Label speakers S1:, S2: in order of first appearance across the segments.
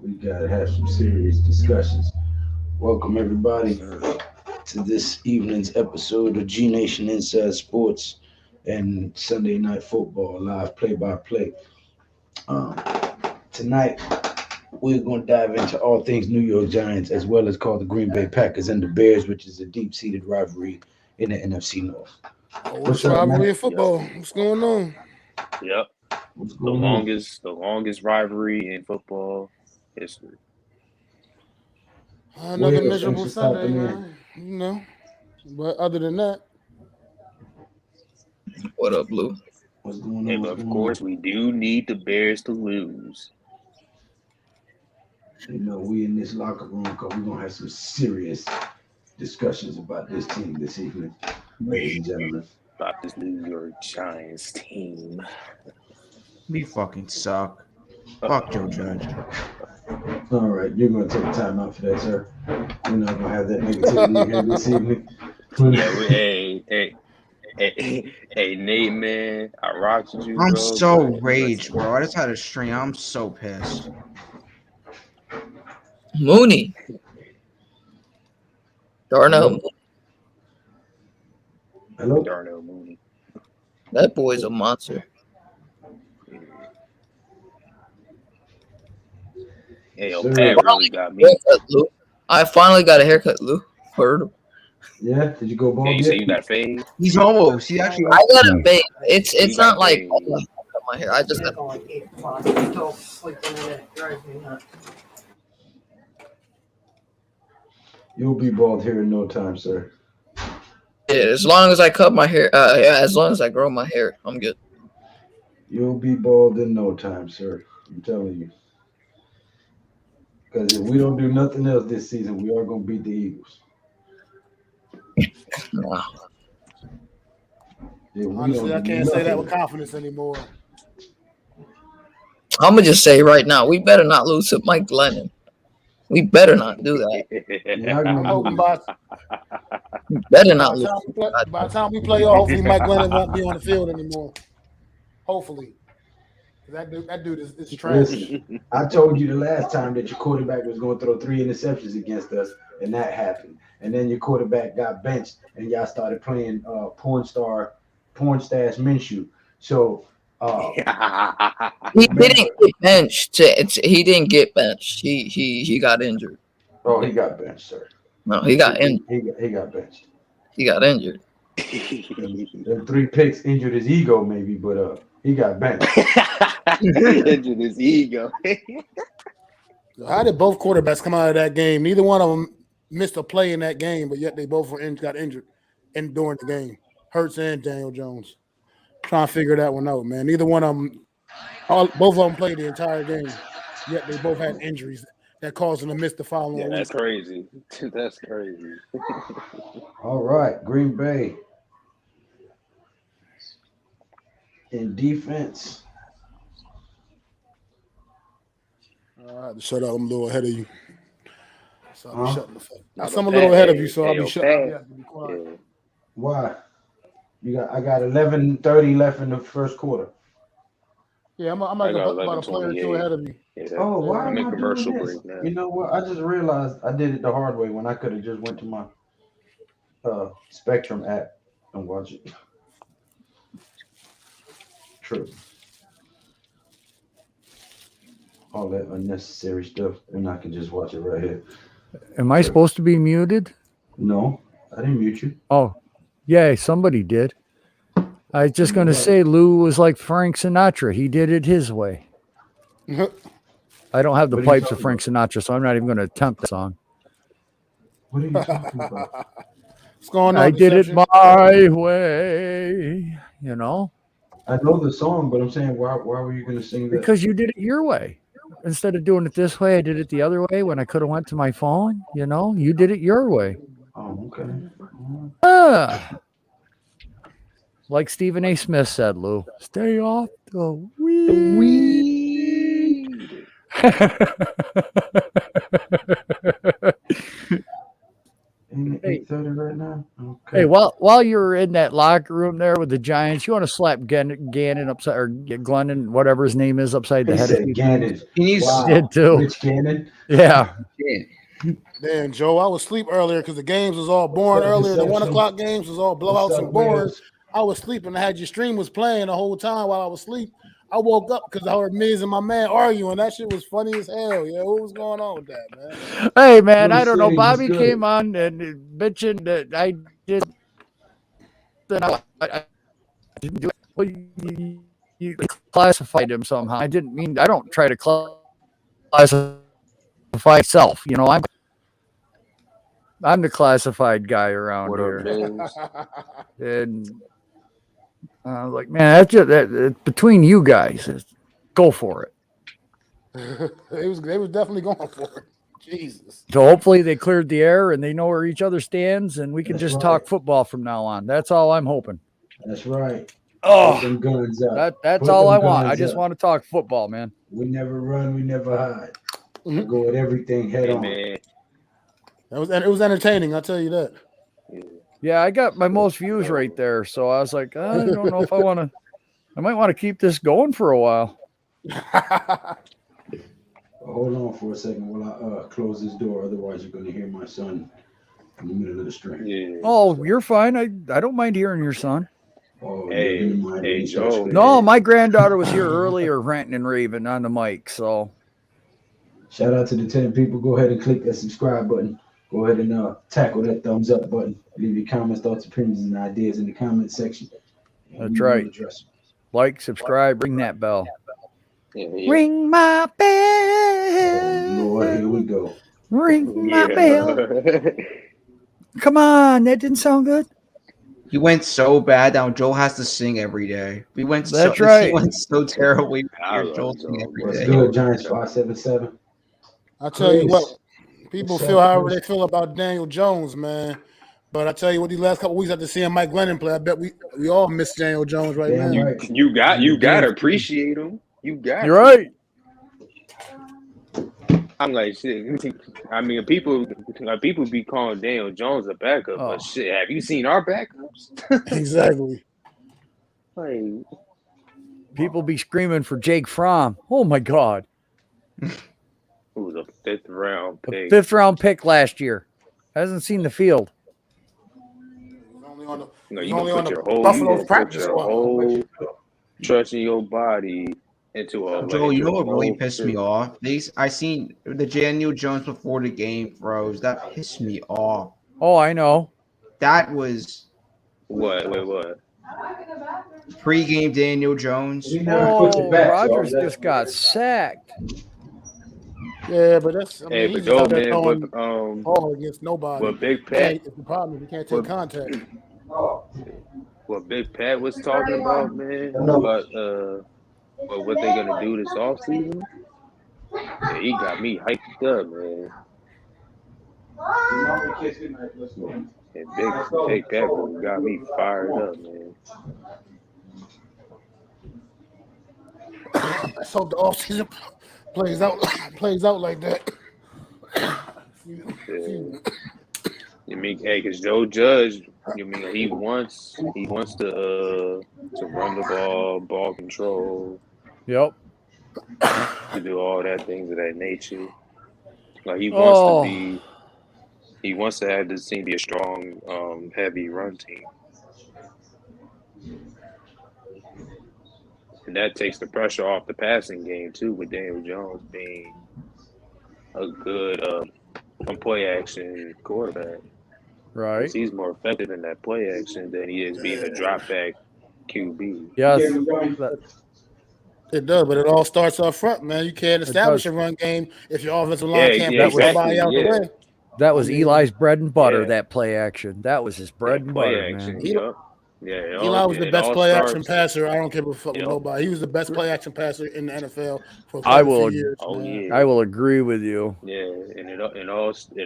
S1: We gotta have some serious discussions. Welcome everybody to this evening's episode of G Nation Inside Sports and Sunday Night Football live play-by-play. Um, Tonight we're going to dive into all things New York Giants as well as call the Green Bay Packers and the Bears, which is a deep-seated rivalry in the NFC North.
S2: Oldest
S1: What's up,
S2: rivalry
S1: man?
S2: in football. What's going on?
S3: Yep.
S1: What's
S3: The
S1: going on?
S3: longest rivalry in football history.
S2: Another
S1: Well, thanks
S2: miserable
S1: for
S2: Sunday,
S1: stopping in.
S2: man. But other than that,
S4: What up, Blue?
S1: What's going
S3: Hey,
S1: on?
S3: but
S1: What's
S3: of
S1: going on?
S3: course, we do need the Bears to lose.
S1: You know, we in this locker room because we're gonna have some serious discussions about this team this evening, ladies and gentlemen.
S3: About this New York Giants team.
S5: We fucking suck. Fuck Joe Judge.
S1: All right, you're gonna take time out for that, sir. We're not gonna have that negativity here this evening.
S3: Hey, Nate, man, I rocked with you,
S5: I'm
S3: bro.
S5: so
S3: but
S5: raged,
S3: listen,
S5: bro. I just had a stream. I'm so pissed.
S4: Mooney. Darnell.
S1: Hello.
S3: Darnell Mooney.
S4: That boy's a monster.
S3: Hey, yo,
S1: Sir.
S3: Pat really got me.
S4: Haircut, Lou. I finally got a haircut, Lou. Heard him.
S1: Yeah, did you go
S3: Yeah,
S1: bald
S3: you say
S1: yet?
S3: you got fade?
S5: He's almost. He actually.
S4: I got a fade. It's
S3: You
S4: not
S3: got
S4: like
S3: fade.
S4: I cut my hair. I just got.
S1: You'll be bald here in no time, sir.
S4: Yeah, as long as I cut my hair, yeah, as long as I grow my hair, I'm good.
S1: You'll be bald in no time, sir. I'm telling you. Because if we don't do nothing else this season, we are gonna beat the Eagles.
S4: Nah.
S1: If we
S2: honestly, I
S1: don't do
S2: can't say that
S1: nothing
S2: with confidence anymore.
S4: I'm gonna just say right now, we better not lose to Mike Glennon. We better not do that.
S1: You're not
S2: I'm
S1: gonna
S2: hoping
S1: lose.
S4: We better not lose.
S2: by the time we play, hopefully Mike Glennon won't be on the field anymore. Hopefully. That dude is trash.
S1: Listen, I told you the last time that your quarterback was going to throw 3 interceptions against us, and that happened. And then your quarterback got benched, and y'all started playing porn stash Minshew. So
S4: He didn't get benched. He didn't get benched. He got injured.
S1: he got benched, sir.
S4: No, he got injured.
S1: He got benched.
S4: He got injured.
S1: Them 3 picks injured his ego, maybe, but he got benched.
S3: Injured his ego.
S2: How did both quarterbacks come out of that game? Neither one of them missed a play in that game, but yet they both got injured during the game. Hurts and Daniel Jones. Trying to figure that one out, man. Neither one of them, both of them played the entire game, yet they both had injuries that caused them to miss the following
S3: Yeah,
S2: week.
S3: that's crazy. That's crazy.
S1: All right, Green Bay. In defense.
S2: All right, shut up. I'm a little ahead of you. So I'll be
S1: Huh?
S2: shutting the fuck.
S3: No,
S2: So I'm a
S3: but
S2: little
S3: Pat,
S2: ahead of you, so I'll
S3: yo,
S2: be shut. I'll
S3: Pat,
S2: be quiet.
S3: yeah.
S1: Why? I got 11:30 left in the first quarter.
S2: Yeah, I'm
S3: I
S2: like
S3: got
S2: about a player or two
S3: 11:28.
S2: ahead of you.
S3: Yeah,
S1: Oh, why
S3: I'm
S1: am
S3: in
S1: I doing
S3: commercial
S1: this?
S3: break now.
S1: You know what? I just realized I did it the hard way when I could have just went to my Spectrum app and watched it. True. All that unnecessary stuff, and I can just watch it right here.
S6: Am I supposed to be muted?
S1: No, I didn't mute you.
S6: Oh, yeah, somebody did. I was just going to say Lou was like Frank Sinatra. He did it his way. I don't have the
S1: What are you
S6: pipes of
S1: talking
S6: Frank Sinatra, so I'm not even going to attempt the song.
S1: What are you talking about?
S2: What's going on?
S6: I did it
S2: Deception?
S6: my way, you know,
S1: I know the song, but I'm saying, why were you going to sing that?
S6: because you did it your way. Instead of doing it this way, I did it the other way when I could have went to my phone, you know. You did it your way.
S1: Oh, okay.
S6: Ah. Like Stephen A. Smith said, Lou, stay off the weed.
S1: Ain't it 8:30 right now? Okay.
S6: Hey, while you were in that locker room there with the Giants, you want to slap Gannon upside or Glennon, whatever his name is, upside the
S1: He
S6: head.
S1: said Gannon.
S5: He needs
S1: Wow.
S6: Did too.
S1: Rich Gannon.
S6: Yeah.
S2: Damn, Joe, I was asleep earlier because the games was all boring earlier. The 1 o'clock games was all blowouts and boring. I was sleeping. I had your stream was playing the whole time while I was asleep. I woke up because I heard Miz and my man arguing. That shit was funny as hell. Yeah, what was going on with that, man?
S6: Hey, man,
S1: Blue
S6: I don't know.
S1: City was
S6: Bobby
S1: good.
S6: came on and mentioned that I did. I didn't do it. Well, you classified him somehow. I didn't mean. I don't try to classify myself. You know, I'm the classified guy around
S3: What
S6: here.
S3: up, Miz?
S6: And I was like, man, that's just between you guys. Go for it.
S2: They was definitely going for it. Jesus.
S6: So hopefully they cleared the air and they know where each other stands, and we can just talk football from now on. That's all I'm hoping.
S1: That's right.
S6: Oh,
S1: Put them guns up.
S6: that's
S1: Put
S6: all
S1: them
S6: I want. I
S1: guns
S6: just
S1: up.
S6: want to talk football, man.
S1: We never run. We never hide. We go at everything head
S3: Hey,
S1: on.
S3: man.
S2: It was entertaining, I'll tell you that.
S6: Yeah, I got my most views right there, so I was like, I don't know if I want to. I might want to keep this going for a while.
S1: Hold on for a second while I close this door. Otherwise, you're going to hear my son in the middle of the stream.
S3: Yeah.
S6: Oh, you're fine. I don't mind hearing your son.
S1: Oh,
S3: Hey,
S1: you're gonna mind when
S3: hey,
S1: he starts
S3: Joe.
S1: screaming.
S6: No, my granddaughter was here earlier ranting and raving on the mic, so
S1: Shout out to the 10 people. Go ahead and click that subscribe button. Go ahead and tackle that thumbs up button. Leave your comments, thoughts, opinions, and ideas in the comment section. And
S6: That's
S1: we will
S6: right.
S1: address them.
S6: like, subscribe, ring that bell.
S3: Yeah, yeah.
S6: Ring my
S1: Oh,
S6: bell.
S1: Lord, here we go.
S6: Ring my
S3: Yeah.
S6: bell. Come on, that didn't sound good.
S5: He went so bad now Joel has to sing every day.
S6: That's right.
S5: He went so terribly.
S3: I
S5: Hear
S3: love
S5: Joel
S3: Joel.
S5: sing every
S1: What's
S5: day.
S1: good, Giants 577?
S2: I'll tell you what,
S1: Chris.
S2: people
S1: What's
S2: feel
S1: up,
S2: however
S1: Chris?
S2: they feel about Daniel Jones, man. But I tell you what, these last couple weeks after seeing Mike Glennon play, I bet we all miss Daniel Jones right
S1: Damn
S2: now.
S1: right.
S3: You got to
S1: Damn.
S3: appreciate him. You got.
S6: You're
S3: to.
S6: right.
S3: I'm like shit. I mean, people be calling Daniel Jones a backup,
S6: Oh.
S3: but shit, have you seen our backups?
S2: Exactly.
S3: Like,
S6: People be screaming for Jake Fromm. Oh my God.
S3: who was a 5th round
S6: A
S3: pick?
S6: 5th round pick last year. Hasn't seen the field.
S2: He's only on the,
S3: No,
S2: he's
S3: you
S2: only
S3: gonna
S2: on
S3: put
S2: the
S3: your whole, you
S2: Buffalo's
S3: gonna put
S2: practice
S3: your
S2: squad.
S3: whole trust in your body into a.
S5: Joel, you know
S3: into a
S5: what really
S3: whole
S5: pissed me off? I seen the Daniel Jones before the game froze. That pissed me off.
S6: Oh, I know.
S5: That was
S3: What? Wait, what?
S5: pre-game Daniel Jones.
S1: He never puts
S6: Oh,
S1: it back.
S6: Rodgers
S1: so
S6: just got sacked.
S2: Yeah, but that's I mean
S3: Hey,
S2: he's
S3: but
S2: just
S3: Joe,
S2: out there
S3: man,
S2: throwing
S3: with
S2: ball against nobody.
S3: what Big
S2: He
S3: Pat,
S2: can't, the problem is he can't take
S3: what,
S2: contact.
S3: what Big Pat was talking about, man,
S1: No.
S3: about what they gonna do this offseason. Yeah, he got me hyped up, man. And Big Pat got me fired up, man.
S2: Let's hope the offseason plays out like that.
S3: Yeah. You mean, hey, because Joe Judge, you mean he wants to run the ball control,
S6: Yep.
S3: to do all that things of that nature. Like he wants to have this team be a strong, heavy run team, and that takes the pressure off the passing game too. With Daniel Jones being a good play action quarterback.
S6: Right.
S3: He's more effective in that play action than he is being a drop back QB.
S6: Yes.
S2: It does, but it all starts up front, man. You can't establish
S6: does.
S2: a run game if your offensive line
S3: Yeah,
S2: can't
S3: yeah,
S2: push somebody out
S3: exactly,
S2: the
S3: yeah.
S2: way.
S6: That was Eli's bread and butter,
S3: Yeah.
S6: that play action. That was his bread and
S3: play
S6: butter,
S3: action,
S6: man.
S3: yup. Yeah,
S2: Eli was the best play action
S3: starts.
S2: passer. I don't give a fuck with
S3: Yep.
S2: nobody. He was the best play action passer in the NFL for
S6: I
S2: quite a
S6: will-
S2: few years.
S3: Oh
S2: man.
S3: yeah,
S6: I will agree with you.
S3: yeah, and it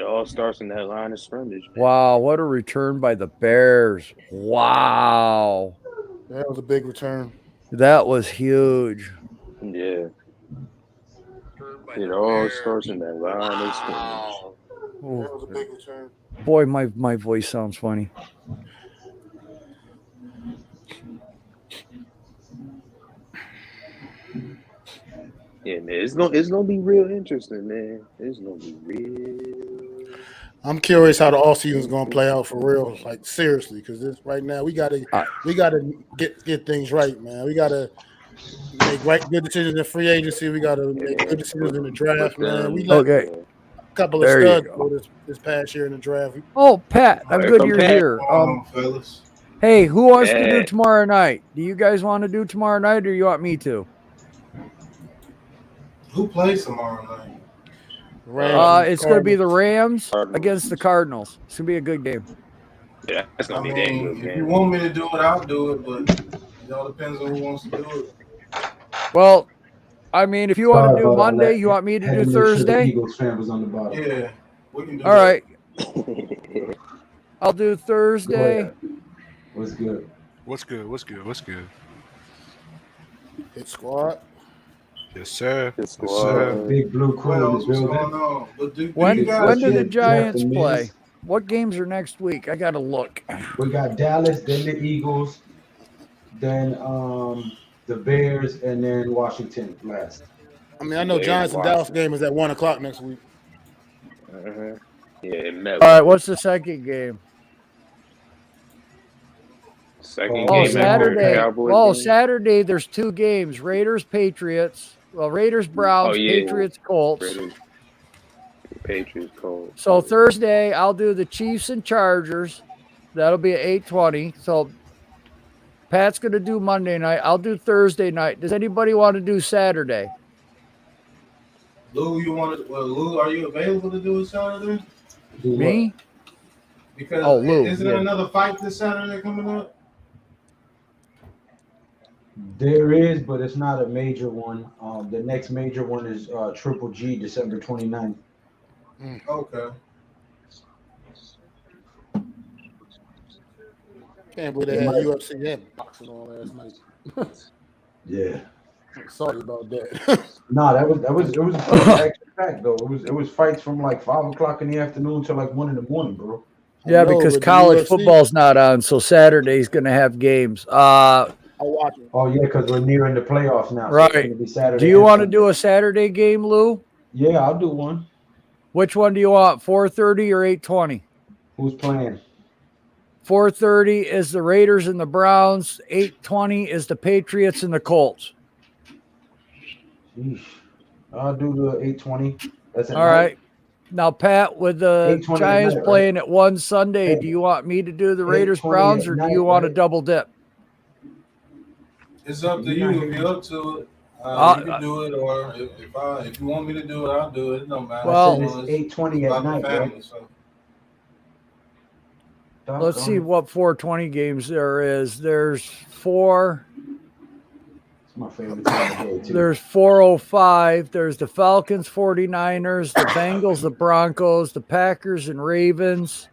S3: all starts in that line of scrimmage. Man.
S6: Wow, what a return by the Bears. Wow.
S2: That was a big return.
S6: That was huge.
S3: Yeah, it all starts in that line of scrimmage.
S6: Ooh.
S2: That was a big return.
S6: Boy, my voice sounds funny.
S3: Yeah, man, it's gonna be real interesting, man. It's gonna be real.
S2: I'm curious how the off season is going to play out for real, like seriously, because this right now we got to get things right, man. We got to make good decisions in free agency. We got to
S3: Yeah,
S2: make
S3: man.
S2: good decisions in the draft, man. We let
S6: Okay.
S2: a couple of
S6: There you
S2: studs
S6: go.
S2: go this past year in the draft.
S6: Oh, Pat, I'm
S3: Here
S6: good
S3: come
S6: you're
S3: Pat.
S6: here.
S7: Fellas.
S6: Hey, who wants to do
S3: Pat.
S6: tomorrow night? Do you guys want to do tomorrow night, or you want me to?
S7: Who plays tomorrow night?
S2: Rams and
S6: It's going to be the
S2: Cardinals.
S6: Rams against the Cardinals. It's going to be a good game.
S3: Yeah, that's
S7: I
S3: gonna be that
S7: mean,
S3: good,
S7: if you
S3: man.
S7: want me to do it, I'll do it, but it all depends on who wants to do it.
S6: Well, I mean, if you want
S1: Sorry
S6: to do
S1: about all
S6: Monday,
S1: that.
S6: you want me to
S1: Had
S6: do
S1: make sure the
S6: Thursday?
S1: Eagles fan was on the bottom.
S7: Yeah, we can do
S6: All
S7: that.
S6: right. I'll do
S1: Go
S6: Thursday.
S1: ahead. What's good?
S8: What's good?
S2: Hit squad.
S8: Yes, sir.
S3: The
S8: Yes,
S3: squad.
S8: sir.
S1: Big Blue
S7: What
S1: Crew in the
S7: else? What's
S1: building.
S7: going on? But do
S6: When
S7: you
S1: Big
S7: guys
S6: do the
S1: Blue,
S6: Giants
S1: Jeff, the
S6: play?
S1: Miz.
S6: What games are next week? I got to look.
S1: We got Dallas, then the Eagles, then the Bears, and then Washington last.
S2: I mean, I know Giants and Dallas game is at 1:00 next week.
S3: Yeah, it met.
S6: All right, what's the second game?
S3: Second
S6: Oh,
S3: game
S6: Saturday.
S3: after Cowboys
S6: Oh,
S3: game?
S6: Saturday, there's two games. Raiders, Patriots. Well, Raiders, Browns,
S3: Oh, yeah.
S6: Patriots, Colts.
S3: Raiders, Patriots, Colts.
S6: So Thursday, I'll do the Chiefs and Chargers. That'll be at 8:20. So Pat's going to do Monday night. I'll do Thursday night. Does anybody want to do Saturday?
S7: Lou, Lou, are you available to do it Saturday?
S1: Do what?
S6: Me?
S7: Because
S6: Lou,
S7: isn't there another fight this Saturday coming up?
S1: There is, but it's not a major one. The next major one is Triple G, December 29th.
S7: Okay.
S2: Can't believe they had UFC and boxing on last night.
S1: Yeah.
S2: Sorry about that.
S1: No, it was action packed though. It was fights from like 5:00 in the afternoon till like 1 in the morning, bro.
S6: Yeah,
S2: know,
S6: because
S2: but the
S6: college
S2: UFC
S6: football's not on, so Saturday's going to have games.
S2: I'll watch it.
S1: Oh yeah, because we're nearing the playoffs now.
S6: Right.
S1: So it's gonna be Saturday.
S6: Do you
S1: and
S6: want to
S1: Sunday.
S6: do a Saturday game, Lou?
S1: Yeah, I'll do one.
S6: Which one do you want, 4:30 or 8:20?
S1: Who's playing?
S6: 4:30 is the Raiders and the Browns. 8:20 is the Patriots and the Colts.
S1: Sheesh. I'll do the 8:20. That's
S6: All right. Now, Pat, with the
S1: 8:20 at
S6: Giants
S1: night, right?
S6: playing at 1 Sunday,
S1: Hey,
S6: do you want me to do the Raiders
S1: 8:20
S6: Browns,
S1: at
S6: or do
S1: night,
S6: you want to
S1: right?
S6: double dip?
S7: It's up to you. If you're up to it, you can do it. Or if you want me to do it, I'll do it. It don't matter.
S6: Well,
S1: it's 8:20 at
S7: about the
S1: night,
S7: family,
S1: right?
S7: so.
S6: Let's see what 420 games there is. There's 4.
S1: It's my favorite time of day too.
S6: There's 405. There's the Falcons, 49ers, the Bengals, the Broncos, the Packers and Ravens,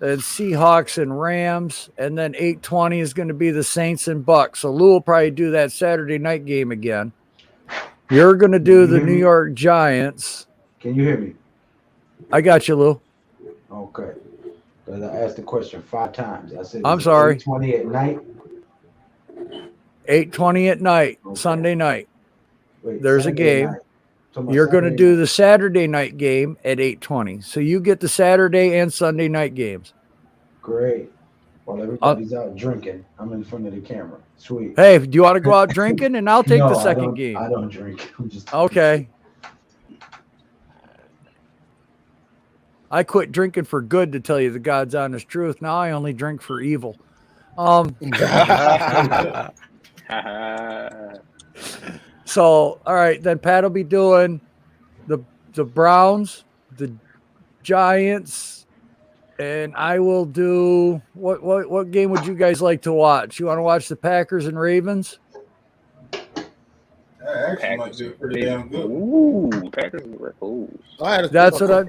S6: and Seahawks and Rams. And then 8:20 is going to be the Saints and Bucks. So Lou will probably do that Saturday night game again. You're going to do the New York Giants.
S1: Can you hear me?
S6: I got you, Lou.
S1: Okay. Because I asked the question 5 times. I said,
S6: I'm sorry.
S1: 8:20 at night.
S6: 8:20 at night,
S1: Okay.
S6: Sunday night.
S1: Wait,
S6: There's a
S1: Saturday
S6: game.
S1: night. Talking about
S6: You're going to
S1: Saturday
S6: do
S1: night.
S6: the Saturday night game at 8:20. So you get the Saturday and Sunday night games.
S1: Great. While everybody's out drinking, I'm in front of the camera. Sweet.
S6: Hey, do you want to go out drinking? And I'll take
S1: No,
S6: the
S1: I
S6: second
S1: don't-
S6: game.
S1: I don't drink. I'm just
S6: Okay. I quit drinking for good, to tell you the God's honest truth. Now I only drink for evil. So, all right, then Pat will be doing the Browns, the Giants, and I will do what game would you guys like to watch? You want to watch the Packers and Ravens?
S7: That actually might be pretty damn good.
S3: Ooh, Packers and Ravens.
S6: That's what I.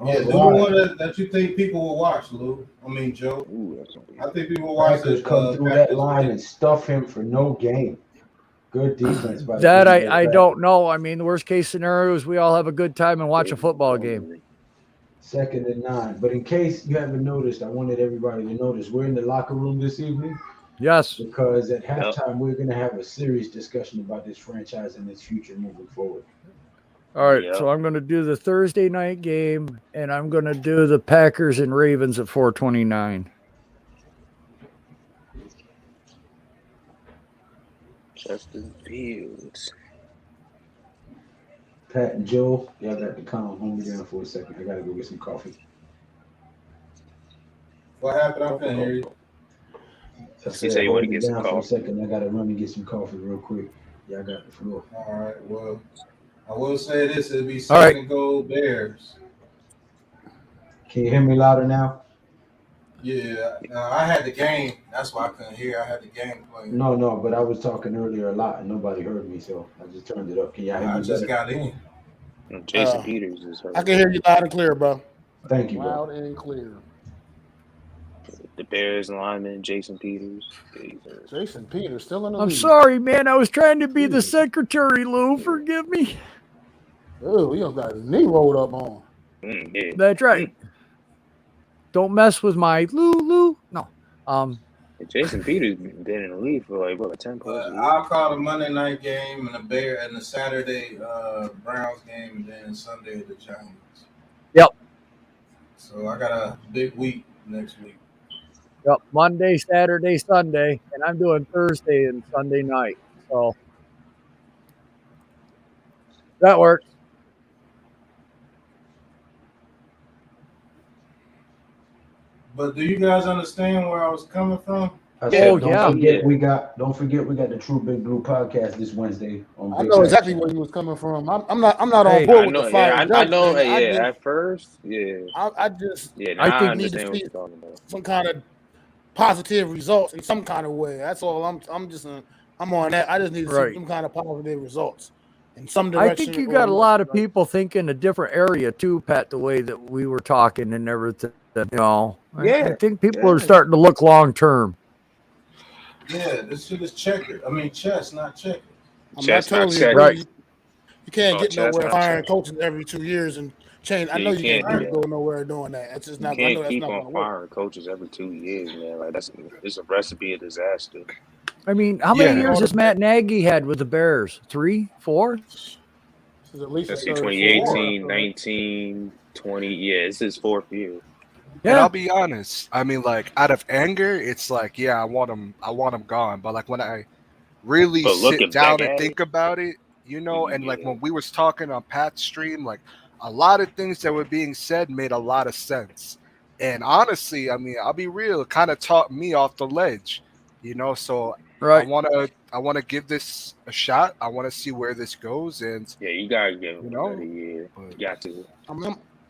S7: Yeah, do the one that you think people will watch, Lou. I mean, Joe.
S3: Ooh, that's gonna be.
S7: I think people will watch
S1: Packers
S7: this.
S1: come through that line and stuff him for no gain. Good defense by the
S6: That
S1: Green Bay
S6: I
S1: Packers.
S6: don't know. I mean, the worst case scenario is we all have a good time and watch a football game.
S1: 2nd and 9. But in case you haven't noticed, I wanted everybody to notice we're in the locker room this evening
S6: Yes.
S1: because at halftime we're going to have a serious discussion about this franchise and its future moving forward.
S6: All right.
S3: Yep.
S6: So I'm going to do the Thursday night game, and I'm going to do the Packers and Ravens at 4:29.
S3: Justin Fields.
S1: Pat and Joe, y'all got to calm me down for a second. I got to go get some coffee.
S7: What happened? I couldn't hear you.
S1: I said,
S3: said you wanna
S1: hold me
S3: get some
S1: down for a
S3: coffee.
S1: second. I got to run and get some coffee real quick. Y'all got the floor.
S7: All right. Well, I will say this: it'll be
S6: All right.
S7: 2nd and goal Bears.
S1: Can you hear me louder now?
S7: Yeah. I had the game. That's why I couldn't hear. I had the game playing.
S1: No, but I was talking earlier a lot and nobody heard me, so I just turned it up. Can y'all hear
S7: I
S1: me
S7: just
S1: better?
S7: got in.
S3: Jason Peters is hurt.
S2: I can hear you loud and clear, bro.
S1: Thank you, bro.
S2: Loud and clear.
S3: The Bears lineman, Jason Peters.
S2: Jason Peters still in the
S6: I'm
S2: league.
S6: sorry, man. I was trying to be the secretary, Lou. Forgive me.
S2: Oh, he don't got his knee rolled up on.
S3: Yeah.
S6: That's right. Don't mess with my Lou. No.
S3: Jason Peters been in the league for like 10 plus years.
S7: I'll call the Monday night game and the Saturday Browns game, and then Sunday the Giants.
S6: Yep.
S7: So I got a big week next week.
S6: Yep. Monday, Saturday, Sunday, and I'm doing Thursday and Sunday night. So that works.
S7: But do you guys understand where I was coming from?
S1: I said,
S6: Oh,
S1: don't
S6: yeah.
S1: forget we got the True Big Blue podcast this Wednesday on
S2: I
S1: Big
S2: know
S1: Back
S2: exactly
S1: Channel.
S2: where he was coming from. I'm not
S6: Hey,
S2: on board
S3: I
S2: with
S3: know,
S2: the fire.
S3: I know,
S2: thing.
S3: at first, yeah.
S2: I just
S3: Yeah, now
S6: I
S3: I,
S6: think
S3: understand what
S2: see
S3: you're talking about.
S2: some kind of positive results in some kind of way. That's all. I'm on that. I just need to see
S6: Right.
S2: some kind of positive results in some
S6: I
S2: direction.
S6: think you
S2: or
S6: got a lot of
S2: another.
S6: people thinking a different area too, Pat, the way that we were talking and everything. I think people are starting to look long term.
S7: Yeah, this shit is checkered. I mean, chess, not checker.
S2: I
S3: Chess, not
S2: totally
S3: check.
S2: agree.
S6: Right.
S2: You can't
S3: Oh,
S2: get
S3: chess,
S2: nowhere
S3: not
S2: firing
S3: check.
S2: coaches every 2 years and change. I
S3: Yeah,
S2: know
S3: you
S2: you
S3: can't
S2: can't
S3: do
S2: go
S3: that.
S2: nowhere doing that. It's just
S3: You
S2: not. I know
S3: can't
S2: that's
S3: keep
S2: not
S3: on
S2: going to work.
S3: firing coaches every 2 years, man. Like it's a recipe of disaster.
S6: I mean, how many
S8: Yeah.
S6: years has Matt Nagy had with the Bears? 3, 4?
S2: This is at least
S3: Let's
S2: a
S3: see,
S2: third,
S3: 2018,
S2: fourth,
S3: 19, 20. Yeah, it's his 4th year.
S8: And
S6: Yeah.
S8: I'll be honest. I mean, like out of anger, it's like, yeah, I want him gone. But like when I really
S3: But looking
S8: sit down
S3: back
S8: and
S3: at
S8: think about it, and like
S3: Yeah.
S8: when we was talking on Pat's stream, like a lot of things that were being said made a lot of sense. And honestly, I mean, I'll be real, it kind of taught me off the ledge, So
S6: Right.
S8: I wanna give this a shot. I want to see where this goes, and
S3: Yeah, you gotta give him
S8: You know,
S3: another year.
S8: but-
S3: You got to.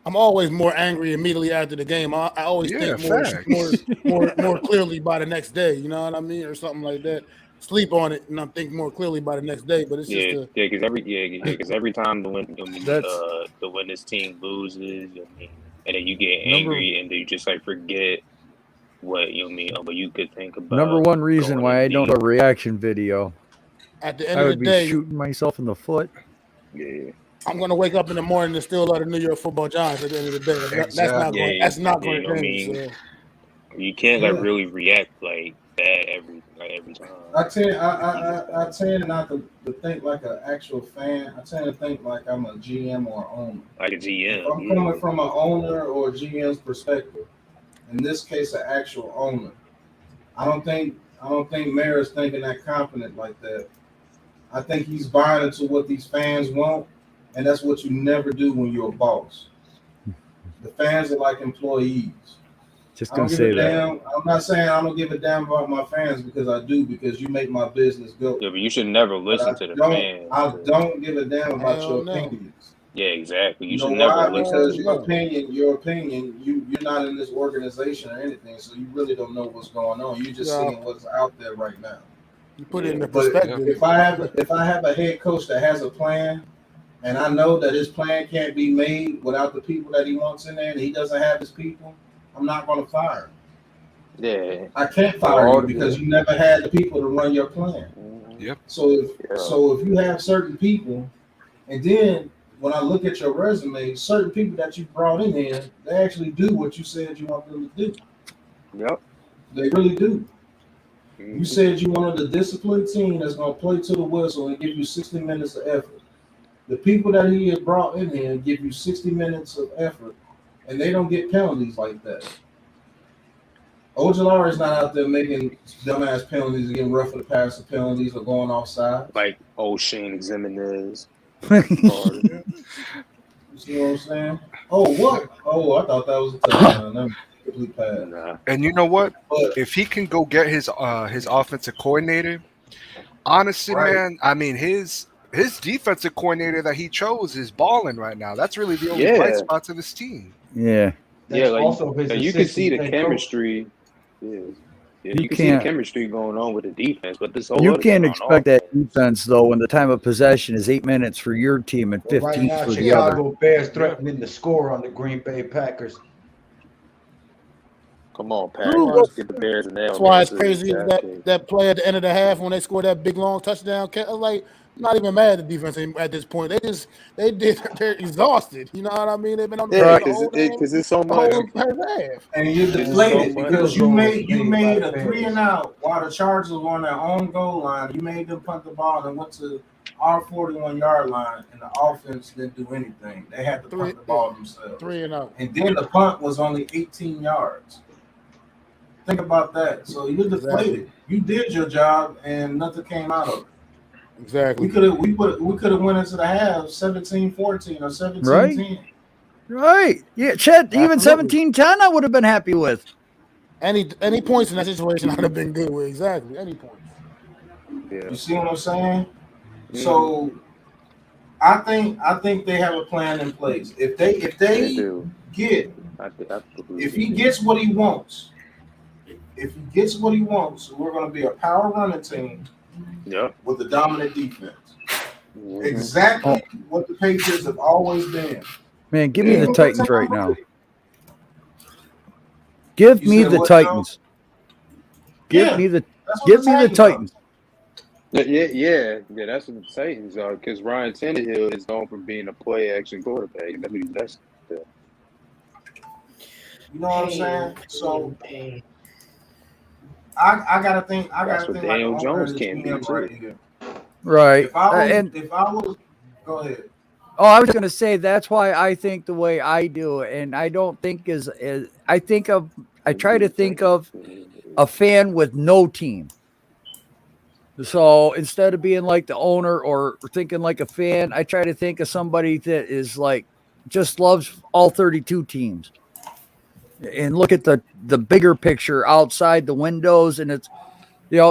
S2: I'm always more angry immediately after the game. I always
S8: Yeah,
S2: think
S8: facts.
S2: more clearly by the next day. You know what I mean, or something like that. Sleep on it, and I'm thinking more clearly by the next day. But it's
S3: Yeah,
S2: just
S3: because every time
S6: That's-
S3: the when this team loses, and then you get angry, and then you just like forget what what you could think about.
S6: Number one reason
S3: going
S6: why I
S3: in
S6: don't do
S3: deep.
S6: a reaction video.
S2: at the end
S6: I
S2: of
S6: would
S2: the
S6: be
S2: day,
S6: shooting myself in the foot.
S3: Yeah,
S2: I'm going to wake up in the morning and still love the New York Football Giants. At the end of the day, that's not going.
S3: Yeah,
S2: That's not
S3: yeah,
S2: going to change.
S3: you know what I mean?
S2: So.
S3: You can't
S7: Yeah.
S3: really react like that every time.
S7: I tend not to think like an actual fan. I tend to think like I'm a GM or owner.
S3: Like a GM.
S7: If I'm coming from an owner or a GM's perspective, in this case, an actual owner, I don't think Mayor is thinking that confident like that. I think he's buying into what these fans want, and that's what you never do when you're a boss. The fans are like employees.
S6: Just
S7: I don't
S6: gonna
S7: give
S6: say
S7: a
S6: that.
S7: damn. I'm not saying I don't give a damn about my fans because I do, because you make my business go.
S3: Yeah, but you should never
S7: But
S3: listen to the fans.
S7: I don't give a damn about
S2: Hell
S7: your
S2: no.
S7: opinions.
S3: Yeah, exactly. You
S7: You know
S3: should
S7: why?
S3: never listen.
S7: Because
S2: to
S7: your
S2: them.
S7: opinion, you're not in this organization or anything, so you really don't know what's going on. You're just
S2: Yeah.
S7: seeing what's out there right now.
S2: You put it in the
S7: But
S2: perspective.
S7: if I have a head coach that has a plan, and I know that his plan can't be made without the people that he wants in there, and he doesn't have his people, I'm not going to fire him.
S3: Yeah.
S7: I can't fire you because you never had the people to run your plan.
S8: Yep.
S7: So if you have certain people, and then when I look at your resume, certain people that you brought in here, they actually do what you said you want them to do.
S3: Yep.
S7: They really do. You
S3: Mhm.
S7: said you wanted a disciplined team that's going to play to the whistle and give you 60 minutes of effort. The people that he had brought in here give you 60 minutes of effort, and they don't get penalties like that. Ojolari is not out there making dumbass penalties and getting rough for the passer penalties or going offside.
S3: Like O'Shane Zimenez.
S7: You see what I'm saying? Oh, what? Oh, I thought that was a touchdown. That was a complete pass.
S3: Nah.
S8: And you know what?
S7: But
S8: If he can go get his offensive coordinator, honestly,
S7: Right.
S8: man, I mean his defensive coordinator that he chose is balling right now. That's really the only
S3: Yeah.
S8: bright spots of his team.
S6: Yeah.
S3: Yeah, like,
S1: also his
S3: you can see the
S1: assistant head coach.
S3: chemistry. Yeah. Yeah,
S6: You
S3: you can see the
S6: can't-
S3: chemistry going on with the defense, but this whole
S6: You
S3: other
S6: can't
S3: going on
S6: expect that defense though when the time of possession is 8 minutes for your team and
S1: Well,
S6: 15
S1: right now,
S6: for the other.
S1: Chicago Bears threatening to score on the Green Bay Packers.
S3: Come on,
S2: Ooh,
S3: Packers, get the Bears and
S2: That's why it's crazy that play at the end of the half when they scored that big long touchdown. I was like, I'm not even mad at the defense at this point. They're exhausted. You know what I mean? They've been on the
S3: Yeah,
S2: field the whole game,
S3: because it's so
S2: the whole
S3: much.
S2: half.
S7: and you
S3: This is
S7: deflated
S3: so funny.
S7: because you made
S1: Made by
S7: a
S1: the
S7: 3 and out while the Chargers were on their own goal line. You made them punt the ball and went to our 41-yard line, and the offense didn't do anything. They had to punt the ball themselves.
S2: 3-0.
S7: And then the punt was only 18 yards. Think about that. So you deflated. You did your job, and nothing came out of it.
S2: Exactly.
S7: We could have went into the half 17-14 or 17-10.
S6: Right. Yeah, Chet, even
S2: Absolutely.
S6: 17-10 I would have been happy with.
S2: Any points in that situation I'd have been good with. Exactly. Any points.
S3: Yeah.
S7: You see what I'm saying? So I think they have a plan in place. If they
S3: do.
S7: get
S3: I believe
S7: if he
S3: it.
S7: gets what he wants, we're going to be a power running team
S3: Yep.
S7: with a dominant defense.
S3: Mhm.
S7: Exactly what the Patriots have always been.
S6: Man, give me
S7: Yeah.
S6: the Titans right now. Give
S7: You
S6: me
S7: said
S6: the
S7: what,
S6: Titans. Give
S7: Yeah,
S6: me the
S7: That's what
S6: give me the Titans.
S3: Yeah. That's what the Titans are. Because Ryan Tannehill is known for being a play-action quarterback. That's what he's best at.
S7: You know what I'm saying? So I gotta think.
S3: That's what
S7: like
S3: Daniel
S7: the
S3: Jones
S7: owner of this
S3: can't
S7: GM
S3: do,
S7: right
S3: too.
S7: here.
S6: Right.
S7: If I was, go ahead.
S6: Oh, I was going to say that's why I think the way I do it, and I don't think is I try to think of a fan with no team. So instead of being like the owner or thinking like a fan, I try to think of somebody that is like just loves all 32 teams and look at the bigger picture outside the windows. And it's,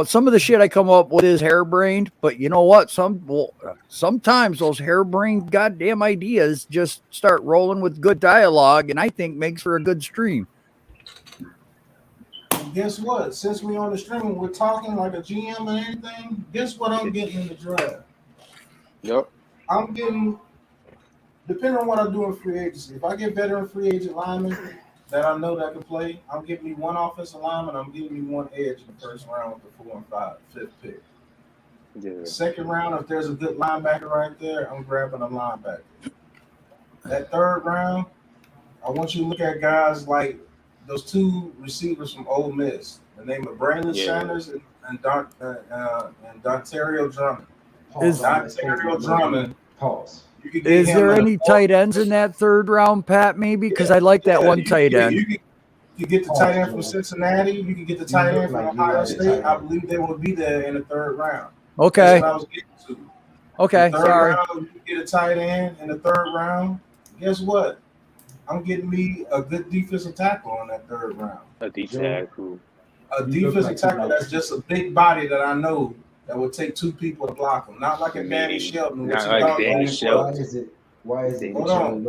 S6: some of the shit I come up with is harebrained, but you know what? Sometimes those harebrained goddamn ideas just start rolling with good dialogue, and I think makes for a good stream.
S7: And guess what? Since we on the stream, we're talking like a GM and anything. Guess what I'm getting in the draft?
S3: Yep.
S7: I'm getting, depending on what I do in free agency. If I get veteran free agent linemen that I know that can play, I'm getting me one offensive lineman. I'm getting me one edge in the first round with the 4 and 5, 5th pick.
S3: Yeah.
S7: Second round, if there's a good linebacker right there, I'm grabbing a linebacker. That third round, I want you to look at guys like those 2 receivers from Ole Miss. The name of Braylon Sanders and Dontario Drummond. Dontario Drummond.
S1: Pause.
S6: Is there any tight ends in that third round, Pat? Maybe because I like that one tight end.
S7: You can get the tight end from Cincinnati. You can get the tight end from Ohio State. I believe they will be there in the third round.
S6: Okay.
S7: That's what I was getting to.
S6: Okay.
S7: The third
S6: Sorry.
S7: round, you get a tight end in the third round. Guess what? I'm getting me a good defensive tackle on that third round.
S3: A defensive tackle.
S7: A defensive tackle that's just a big body that I know that would take 2 people to block him. Not like a Danny Shelton.
S3: Not like Danny Shelton.
S1: Why is it?
S7: Hold on.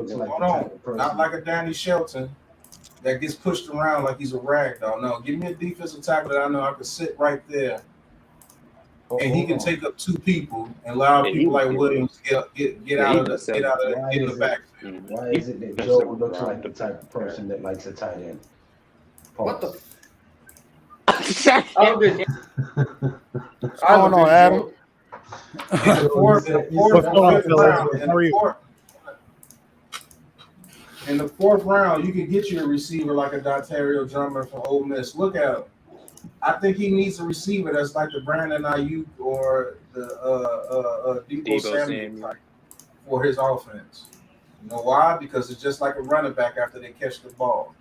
S7: Not like a Danny Shelton that gets pushed around like he's a rag doll. No, give me a defensive tackle that I know I can sit right there, and he can take up 2 people and allow people like Williams get out of the backfield.
S1: Why is it that Joe looks like the type of person that likes a tight end?
S5: What the?
S2: What's going on, Adam?
S7: In the fourth In the 4th round, you can get you a receiver like a Dontario Drummer from Ole Miss. Look at him. I think he needs a receiver that's like the Brandon Ayuk or the Debo Samuel type for his offense. You know why? Because it's just like a running back after they catch the ball.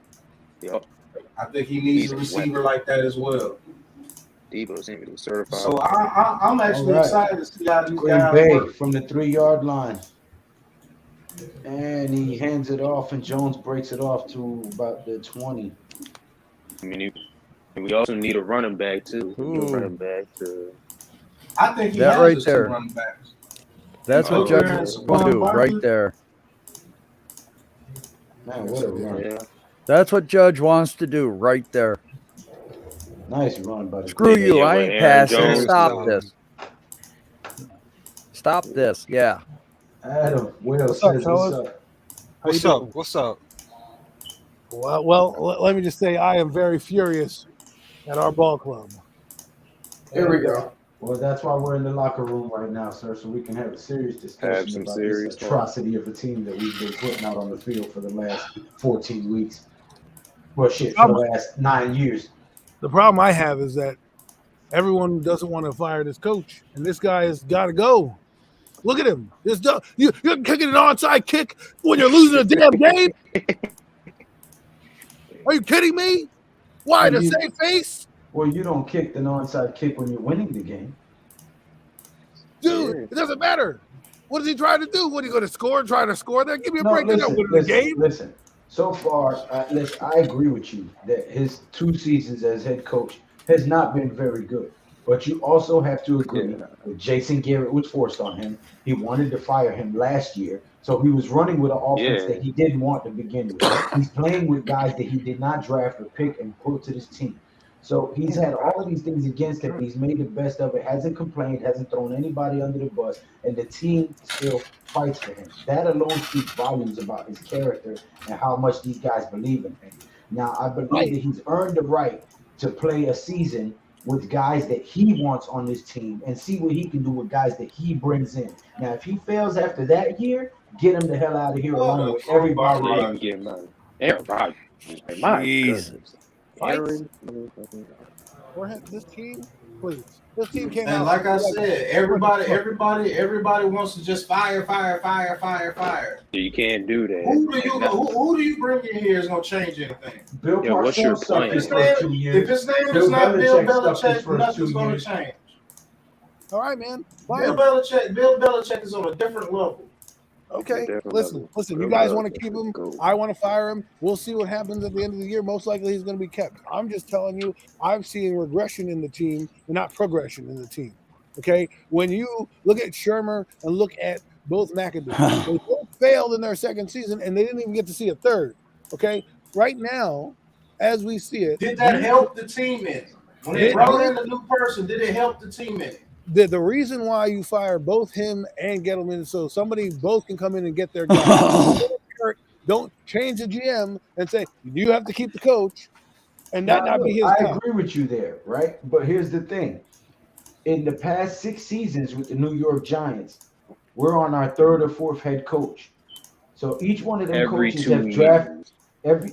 S3: Yep.
S7: I think he needs a receiver like that as well.
S3: Debo Samuel certified.
S7: So I'm actually excited to see how these
S1: Green
S7: guys
S1: Bay
S7: work.
S1: from the 3-yard line. And he hands it off, and Jones breaks it off to about the 20.
S3: I mean, we also need a running back too. We need a running back to.
S7: I think he
S6: That
S7: has
S6: right
S7: the
S6: there.
S7: two running backs.
S6: That's what
S7: Hooker
S6: Judge
S7: and
S6: wants to
S7: Saquon
S6: do right
S7: Barkley.
S6: there.
S1: Man, what a run.
S3: Yeah.
S6: That's what Judge wants to do right there.
S1: Nice run, buddy.
S6: Screw you.
S3: Yeah,
S6: I
S3: with
S6: ain't
S3: Aaron
S6: passing.
S3: Jones,
S6: Stop this. Stop this. Yeah.
S1: Adam, Will
S2: What's up,
S1: says,
S2: fellas?
S1: what's up?
S8: What's up? What's up?
S2: Well, let me just say I am very furious at our ball club.
S5: Here we go.
S1: Well, that's why we're in the locker room right now, sir, so we can have a serious discussion
S3: some
S1: about
S3: serious
S1: this atrocity of a team that we've been putting out on the field for the last 14 weeks. Well, shit, for the last 9 years.
S2: The problem I have is that everyone doesn't want to fire this coach, and this guy has got to go. Look at him. You're kicking an onside kick when you're losing a damn game? Are you kidding me? Why, to save face?
S1: Well, you don't kick the onside kick when you're winning the game.
S2: Dude, it doesn't matter. What is he trying to do? What are you going to score? Trying to score there? Give me a break. They're not winning the game.
S1: Listen. So far, listen, I agree with you that his 2 seasons as head coach has not been very good. But you also have to agree that Jason Garrett was forced on him. He wanted to fire him last year. So he was running with an offense that he didn't want to begin with. He's playing with guys that he did not draft or pick and put to this team. So he's had all of these things against him. He's made the best of it, hasn't complained, hasn't thrown anybody under the bus, and the team still fights for him. That alone speaks volumes about his character and how much these guys believe in him. Now, I believe that he's earned the right to play a season with guys that he wants on this team and see what he can do with guys that he brings in. Now, if he fails after that year, get him the hell out of here along with everybody.
S3: Aaron Rodgers. My
S6: Jesus.
S3: Aaron.
S2: This team, please. This team came
S7: And
S2: out.
S7: like I said, everybody wants to just fire.
S3: You can't do that.
S7: Who do you bring in here is gonna change anything?
S1: Bill
S3: what's your
S1: Parcells sucked
S3: plan?
S1: his first 2 years.
S7: If his name
S1: Bill
S7: is not Bill
S1: Belichick sucked his
S7: Belichick,
S1: first
S7: nothing's
S1: 2
S7: gonna
S1: years.
S7: change.
S2: All right, man.
S7: Bill Belichick is on a different level.
S2: Okay,
S3: Different
S2: listen.
S3: level.
S2: You guys want to keep him. I want to fire him. We'll see what happens at the end of the year. Most likely he's going to be kept. I'm just telling you, I'm seeing regression in the team, not progression in the team. Okay, when you look at Shermer and look at both McAdoo, they both failed in their second season, and they didn't even get to see a third. Okay, right now, as we see it,
S7: Did that help the team in? When they brought in a new person, did it help the team in?
S2: The reason why you fire both him and Gettleman so somebody both can come in and get their guy. Don't change the GM and say you have to keep the coach, and that not be his.
S1: I agree with you there, right? But here's the thing: in the past 6 seasons with the New York Giants, we're on our 3rd or 4th head coach. So each one of them coaches have drafted.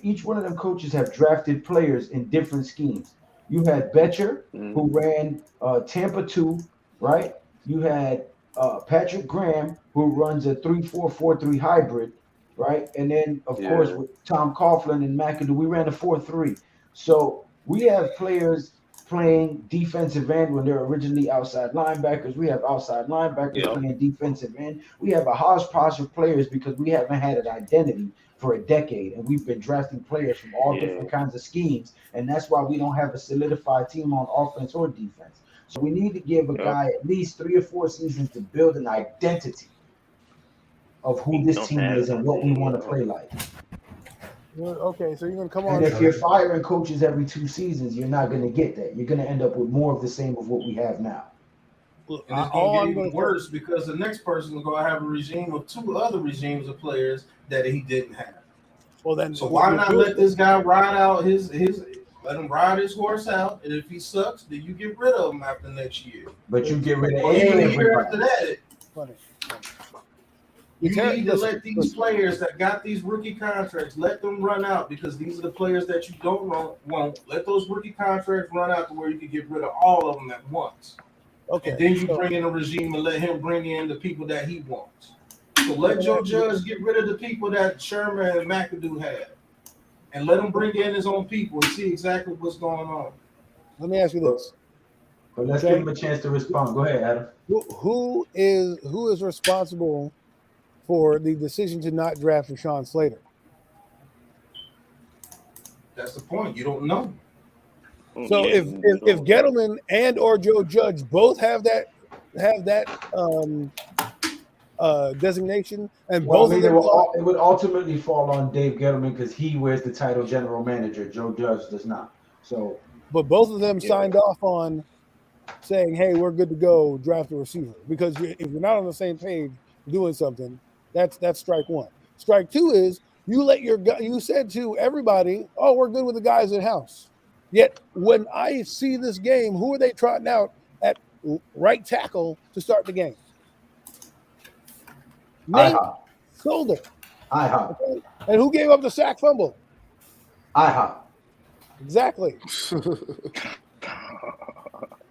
S1: Each one of them coaches have drafted players in different schemes. You had Betcher, who ran Tampa 2, right? You had Patrick Graham, who runs a 3-4-4-3 hybrid, right? And then, of course, with Tom Coughlin and McAdoo, we ran a 4-3. So we have players playing defensive end when they're originally outside linebackers. We have outside linebackers playing defensive end. We have a hodgepodge of players because we haven't had an identity for a decade, and we've been drafting players from all different kinds of schemes, and that's why we don't have a solidified team on offense or defense. So we need to give a guy at least 3 or 4 seasons to build an identity of who this team is and what we want to play like.
S2: Okay, so you're going to come on.
S1: And if you're firing coaches every 2 seasons, you're not going to get that. You're going to end up with more of the same of what we have now.
S7: And it's going to get even worse because the next person is going to have a regime of 2 other regimes of players that he didn't have.
S2: Well, then,
S7: so why not let this guy ride out let him ride his horse out, and if he sucks, then you get rid of him after next year.
S1: But you get rid of
S7: everybody. Year after that. You need to let these players that got these rookie contracts, let them run out because these are the players that you don't want. Let those rookie contracts run out to where you can get rid of all of them at once.
S2: Okay.
S7: And then you bring in a regime and let him bring in the people that he wants. So let Joe Judge get rid of the people that Sherman and McAdoo had. And let him bring in his own people and see exactly what's going on.
S2: Let me ask you this.
S1: But let's give him a chance to respond. Go ahead, Adam.
S2: Who is responsible for the decision to not draft Rashawn Slater?
S7: That's the point. You don't know.
S2: So if Gettleman and or Joe Judge both have that designation, and both of them
S1: it would ultimately fall on Dave Gettleman because he wears the title general manager. Joe Judge does not. So,
S2: but both of them signed off on saying, "Hey, we're good to go. Draft a receiver." Because if you're not on the same page doing something, that's strike one. Strike two is you said to everybody, "Oh, we're good with the guys in house." Yet when I see this game, who are they trotting out at right tackle to start the game? Nate Solder. Okay. And who gave up the sack fumble?
S1: IHOP.
S2: Exactly.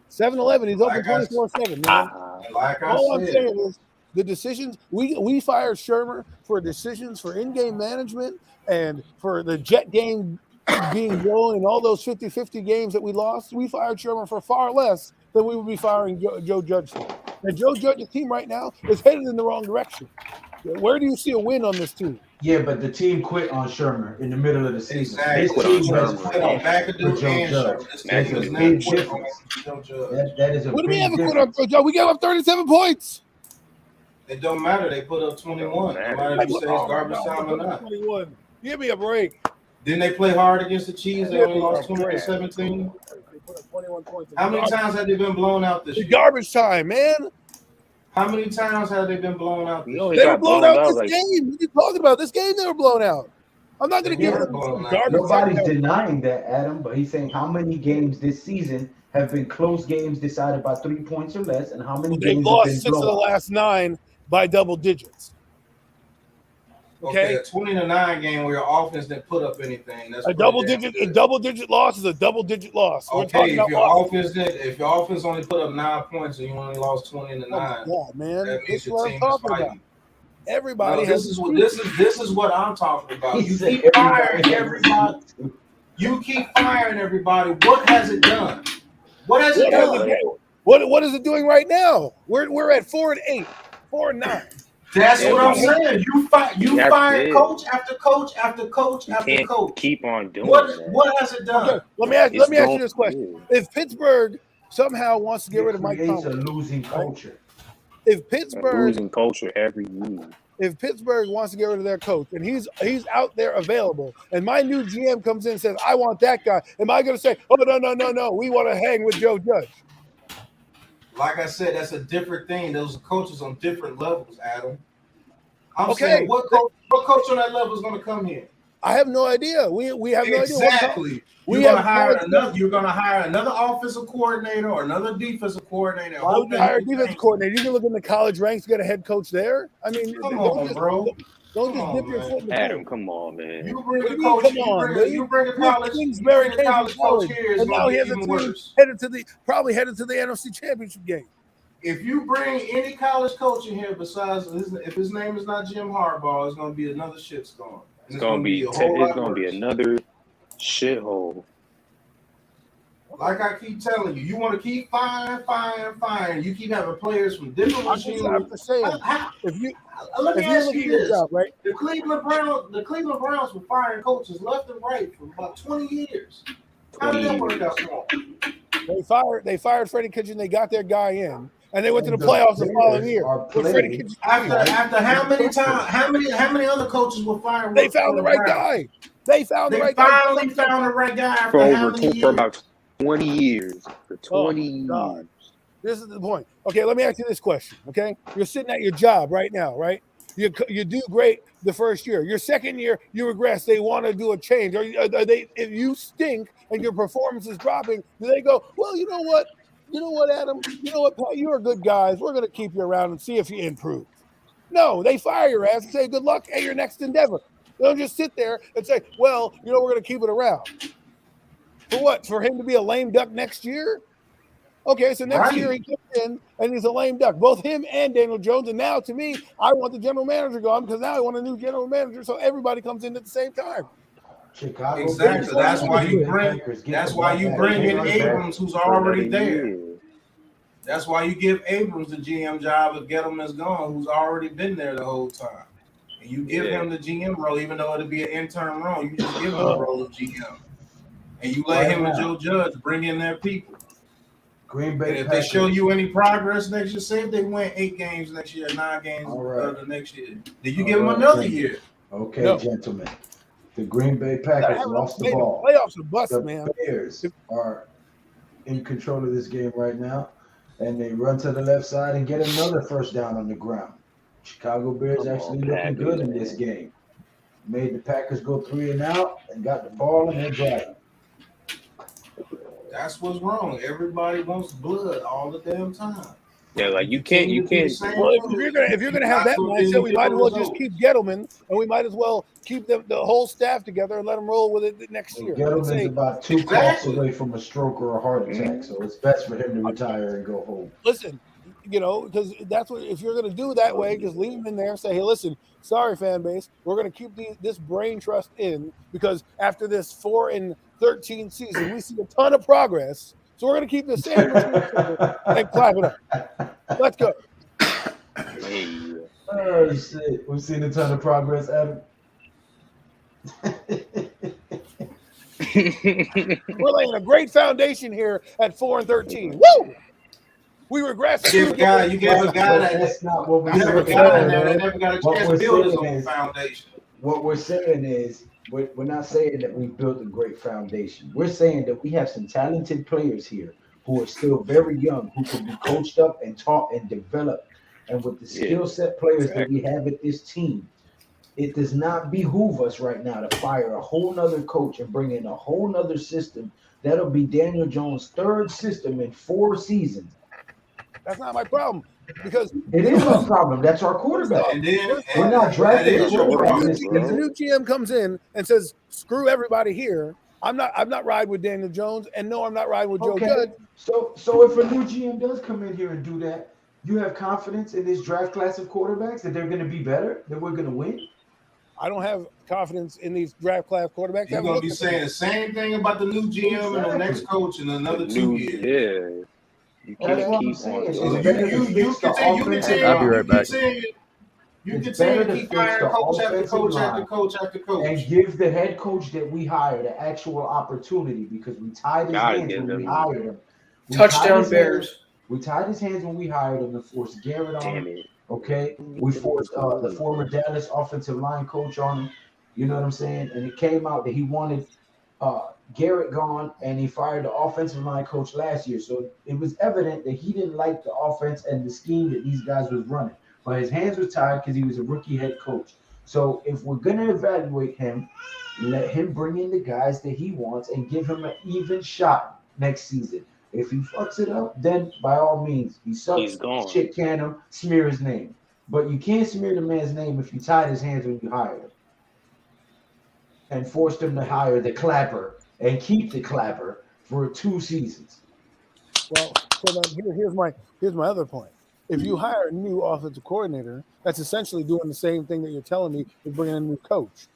S2: 7-11. He's open 24/7, man. All I'm saying is the decisions we fired Shermer for decisions for in-game management and for the jet game being blown and all those 50-50 games that we lost. We fired Shermer for far less than we would be firing Joe Judge for. And Joe Judge's team right now is headed in the wrong direction. Where do you see a win on this team?
S1: Yeah, but the team quit on Shermer in the middle of the season.
S7: Exactly.
S1: This team has
S7: quit on McAdoo and
S1: Judge.
S7: That's a big difference.
S1: That is a
S2: what do we
S1: big
S2: have a
S1: difference.
S2: quit on Joe Judge? We gave up 37 points.
S7: It don't matter. They put up 21. No matter if you say it's garbage time or not.
S2: 21. Give me a break.
S7: Didn't they play hard against the Chiefs? They only lost 20-17.
S2: They put up 21 points.
S7: How many times have they been blown out this year?
S2: Garbage time, man.
S7: How many times have they been blown out this year?
S2: They were blown out this game. What are you talking about? This game they were blown out. I'm not going to give them garbage.
S1: Nobody's denying that, Adam, but he's saying how many games this season have been close games decided by 3 points or less, and how many
S2: They've
S1: games
S2: lost
S1: have been
S2: 6 of the last 9 by double digits.
S7: Okay, a 20-9 game where your offense didn't put up anything. That's
S2: a double digit loss is a double digit loss.
S7: Okay, if your offense only put up 9 points and you only lost 20-9,
S2: man,
S7: that means
S2: your team is fighting. Everybody
S7: this is what I'm talking about. You keep firing everybody. You keep firing everybody. What has it done? What has it done?
S2: What is it doing right now? We're at 4-8, 4-9.
S7: That's what I'm saying. You fire coach after coach after coach after coach.
S3: Keep on doing
S7: what has it done?
S2: Okay, let me ask you this question. If Pittsburgh somehow wants to get rid of Mike Tomlin,
S1: a losing culture.
S2: If Pittsburgh
S3: losing culture every year.
S2: If Pittsburgh wants to get rid of their coach and he's out there available, and my new GM comes in and says, I want that guy, am I going to say, oh, no, we want to hang with Joe Judge?
S7: Like I said, that's a different thing. Those are coaches on different levels, Adam. I'm saying what coach on that level is going to come here?
S2: I have no idea. We have no idea.
S7: Exactly. You're going to hire another offensive coordinator or another defensive coordinator.
S2: Why would you hire a defensive coordinator? You can look in the college ranks, get a head coach there. I mean,
S7: come on, bro.
S2: Don't just dip your foot in the
S3: Adam, come on, man.
S7: You bring a coach. You bring a college coach here,
S2: and now he has a team headed to the NFC Championship game.
S7: If you bring any college coach in here besides if his name is not Jim Harbaugh, it's going to be another shitstorm.
S3: It's going to be another shithole.
S7: Like I keep telling you, you want to keep firing. You keep having players from different regimes.
S2: I'm just saying,
S7: let me ask you this: right? The Cleveland Browns were firing coaches left and right for about 20 years. How did that work out for them?
S2: They fired Freddie Kitchen. They got their guy in, and they went to the playoffs the following year.
S7: After how many times? How many other coaches were fired?
S2: They found the right guy. They finally
S7: found the right guy
S3: for about 20 years. For 20 years.
S2: This is the point. Okay, let me ask you this question. Okay, you're sitting at your job right now, right? You do great the first year. Your second year, you regress. They want to do a change. Are they? If you stink and your performance is dropping, do they go, well, you know what, Adam? You know what, Pat? You're a good guy. We're going to keep you around and see if you improve. No, they fire your ass and say, good luck at your next endeavor. They don't just sit there and say, well, we're going to keep it around. For what? For him to be a lame duck next year? Okay, so next year he comes in and he's a lame duck. Both him and Daniel Jones. And now, to me, I want the general manager gone because now I want a new general manager, so everybody comes in at the same time.
S1: Chicago.
S7: Exactly. That's why you bring. That's why you bring in Abrams, who's already there. That's why you give Abrams the GM job if Gettleman's gone, who's already been there the whole time. And you give him the GM role, even though it'll be an intern role. You just give him the role of GM, and you let him and Joe Judge bring in their people.
S1: Green Bay.
S7: And if they show you any progress next year, say if they win 8 games next year, 9 games the next year, then you give them another year.
S1: Okay, gentlemen. The Green Bay Packers lost the ball.
S2: Playoffs are bust,
S1: the
S2: man.
S1: Bears are in control of this game right now, and they run to the left side and get another first down on the ground. Chicago Bears actually looking good in this game. Made the Packers go 3 and out and got the ball and they're driving.
S7: That's what's wrong. Everybody wants blood all the damn time.
S3: Yeah, like you can't.
S2: Well, if you're gonna have that mindset, we might as well just keep Gettleman, and we might as well keep the whole staff together and let them roll with it next year.
S1: Gettleman's about 2 coughs away from a stroke or a heart attack, so it's best for him to retire and go home.
S2: Listen, because that's what, if you're going to do that way, just leave him in there and say, hey, listen, sorry, fan base, we're going to keep this brain trust in because after this 4-13 season, we see a ton of progress. So we're going to keep the same and clap it up. Let's go.
S1: Oh, shit. We've seen a ton of progress, Adam.
S2: We're laying a great foundation here at 4-13. Woo! We regress.
S7: You gave a guy that's not what we never got in there. They never got a chance to build his own foundation.
S1: What we're saying is, we're not saying that we built a great foundation. We're saying that we have some talented players here who are still very young, who can be coached up and taught and developed. And with the skill set players that we have at this team, it does not behoove us right now to fire a whole nother coach and bring in a whole nother system. That'll be Daniel Jones' 3rd system in 4 seasons.
S2: That's not my problem. Because
S1: it is our problem. That's our quarterback. We're not drafting a quarterback.
S2: If the new GM comes in and says, screw everybody here, I'm not riding with Daniel Jones, and no, I'm not riding with Joe Judge.
S1: So if a new GM does come in here and do that, you have confidence in this draft class of quarterbacks that they're going to be better, that we're going to win?
S2: I don't have confidence in these draft class quarterbacks.
S7: You're going to be saying the same thing about the new GM and the next coach in another 2 years.
S3: Yeah. You can't keep on.
S6: I'll be right back.
S7: You continue to keep firing coach after coach after coach after coach.
S1: And give the head coach that we hired an actual opportunity because we tied his hands when we hired him.
S9: Touchdown Bears.
S1: We tied his hands when we hired him and forced Garrett on him. Okay? We forced the former Dallas offensive line coach on him. You know what I'm saying? And it came out that he wanted Garrett gone, and he fired the offensive line coach last year. So it was evident that he didn't like the offense and the scheme that these guys was running. But his hands were tied because he was a rookie head coach. So if we're going to evaluate him, let him bring in the guys that he wants and give him an even shot next season. If he fucks it up, then by all means, he sucks.
S3: He's gone.
S1: Shit can him, smear his name. But you can't smear the man's name if you tied his hands when you hired him and forced him to hire the clapper and keep the clapper for 2 seasons.
S2: Well, so then here's my other point. If you hire a new offensive coordinator, that's essentially doing the same thing that you're telling me with bringing in a new coach.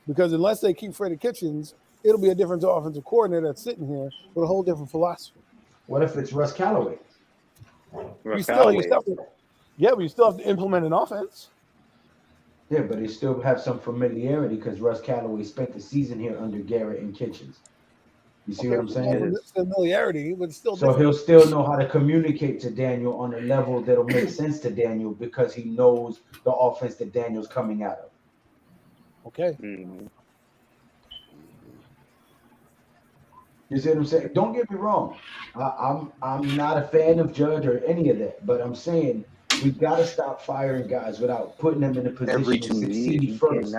S2: Because unless they keep Freddie Kitchens, it'll be a different offensive coordinator that's sitting here with a whole different philosophy.
S1: What if it's Russ Callaway?
S2: You still have to implement an offense.
S1: Yeah, but he still have some familiarity because Russ Callaway spent the season here under Garrett and Kitchens. You see what I'm saying?
S2: Familiarity, but still.
S1: So he'll still know how to communicate to Daniel on a level that'll make sense to Daniel because he knows the offense that Daniel's coming out of.
S2: Okay.
S3: Mm-hmm.
S1: You see what I'm saying? Don't get me wrong. I'm not a fan of Judge or any of that, but I'm saying we got to stop firing guys without putting them in a position to succeed first.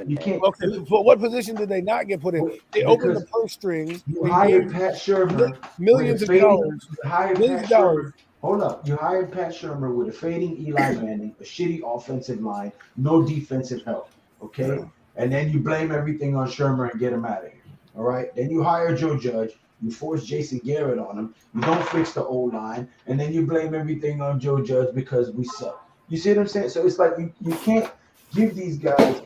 S1: You can't.
S2: Okay, but what position did they not get put in? They opened the purse strings.
S1: You hired Pat Shermer.
S2: Millions of dollars.
S1: Hired Pat Shermer Hold up. You hired Pat Shermer with a fading Eli Manning, a shitty offensive line, no defensive help. Okay? And then you blame everything on Shermer and get him out of here. All right? Then you hire Joe Judge. You force Jason Garrett on him. You don't fix the O-line. And then you blame everything on Joe Judge because we suck. You see what I'm saying? So it's like you can't give these guys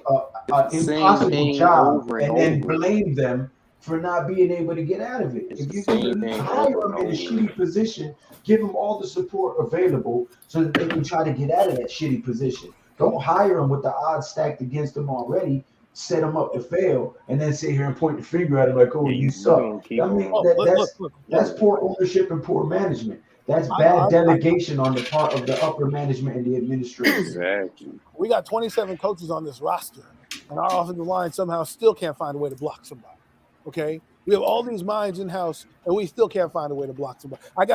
S1: an
S3: Same
S1: impossible
S3: thing
S1: job
S3: over and
S1: and then
S3: over.
S1: blame them for not being able to get out of it.
S3: It's
S1: If
S3: the
S1: you
S3: same
S1: can
S3: thing
S1: hire
S3: over
S1: them
S3: and
S1: in a
S3: over.
S1: shitty position, give them all the support available so that they can try to get out of that shitty position. Don't hire them with the odds stacked against them already, set them up to fail, and then sit here and point the finger at them like, "Oh,
S3: Yeah,
S1: you
S3: you
S1: suck."
S3: gonna keep
S1: I mean,
S3: on.
S1: that's poor ownership and poor management. That's
S2: I-
S1: bad
S2: I-
S1: delegation on the part of the upper management and the administration.
S3: Exactly.
S2: We got 27 coaches on this roster, and our offensive line somehow still can't find a way to block somebody. Okay, we have all these minds in house, and we still can't find a way to block somebody. I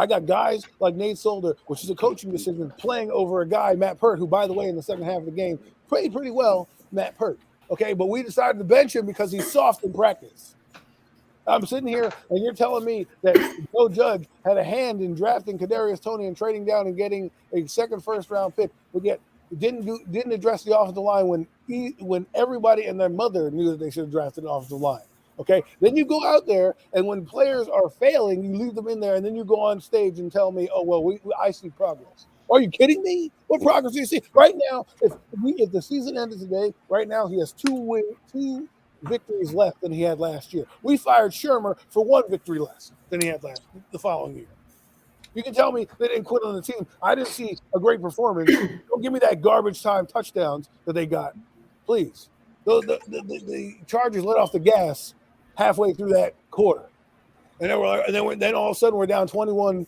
S2: got guys like Nate Solder, which is a coaching decision, playing over a guy Matt Pert, who, by the way, in the second half of the game played pretty well. Matt Pert. Okay, but we decided to bench him because he's soft in practice. I'm sitting here, and you're telling me that Joe Judge had a hand in drafting Kadarius Toney and trading down and getting a second first-round pick, but yet didn't address the offensive line when everybody and their mother knew that they should have drafted an offensive line. Okay, then you go out there, and when players are failing, you leave them in there, and then you go on stage and tell me, "Oh well, I see progress." Are you kidding me? What progress do you see right now? If the season ended today, right now he has two victories less than he had last year. We fired Shermer for one victory less than he had the following year. You can tell me they didn't quit on the team. I didn't see a great performance. Don't give me that garbage time touchdowns that they got, please. The Chargers let off the gas halfway through that quarter, and then all of a sudden we're down 21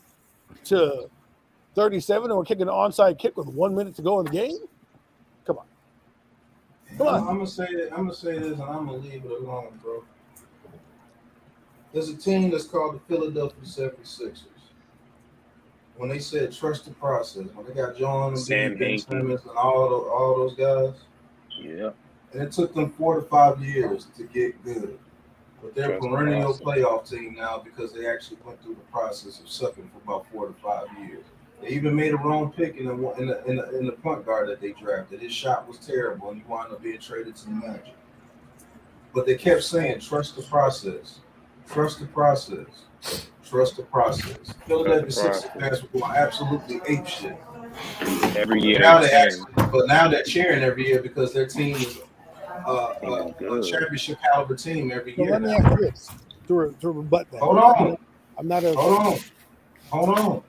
S2: to 37, and we're kicking an onside kick with 1 minute to go in the game. Come on.
S7: I'm gonna say this, and I'm gonna leave it alone, bro. There's a team that's called the Philadelphia 76ers. When they said trust the process, when they got John
S3: Sam
S7: and Ben
S3: Hinkie.
S7: Simmons and all those guys,
S3: Yeah.
S7: and it took them 4 to 5 years to get good. But they're a
S3: Trust the
S7: perennial
S3: process.
S7: playoff team now because they actually went through the process of sucking for about 4 to 5 years. They even made a wrong pick in the point guard that they drafted. His shot was terrible, and he wound up being traded to the Magic. But they kept saying, "Trust the process, trust the process, trust the process." Philadelphia Sixers fans were going absolutely ape shit.
S3: Every year.
S7: But now they're cheering every year because their team is a championship caliber team every year.
S2: Let me ask you this to rebut that.
S7: Hold on.
S2: I'm not
S7: Hold on.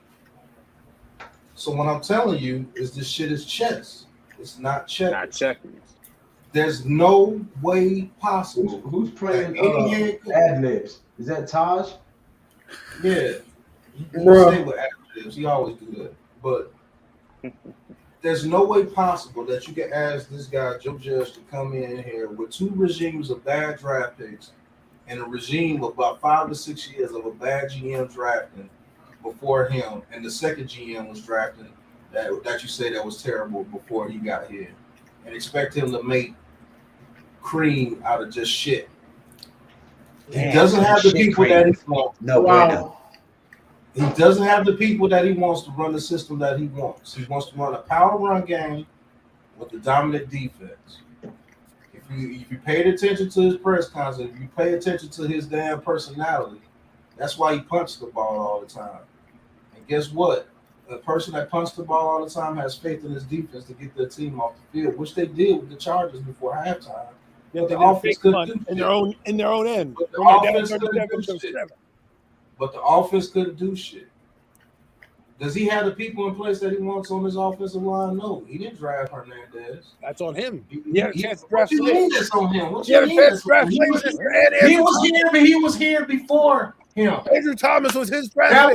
S7: So what I'm telling you is this shit is chess. It's not checkers.
S3: Not checkers.
S7: There's no way possible.
S1: Who's playing ad libs? Is that Taj?
S7: Yeah. He stay with ad libs. He always do that. But there's no way possible that you can ask this guy, Joe Judge, to come in here with 2 regimes of bad draft picks and a regime of about 5 to 6 years of a bad GM drafting before him, and the second GM was drafting that you say that was terrible before he got here, and expect him to make cream out of just shit. He doesn't have the people that he wants. He doesn't have the people that he wants to run the system that he wants. He wants to run a power run game with a dominant defense. If you paid attention to his press conference, if you pay attention to his damn personality, that's why he punched the ball all the time. And guess what? A person that punched the ball all the time has faith in his defense to get their team off the field, which they did with the Chargers before halftime. But the offense couldn't do
S2: in their own end.
S7: But the offense couldn't do shit. But the offense couldn't do shit. Does he have the people in place that he wants on his offensive line? No, he didn't draft Hernandez.
S2: That's on him. He had a chance to draft.
S7: What you mean that's on him?
S2: He had a chance to draft.
S7: He was here before him.
S2: Andrew Thomas was his draft.
S7: That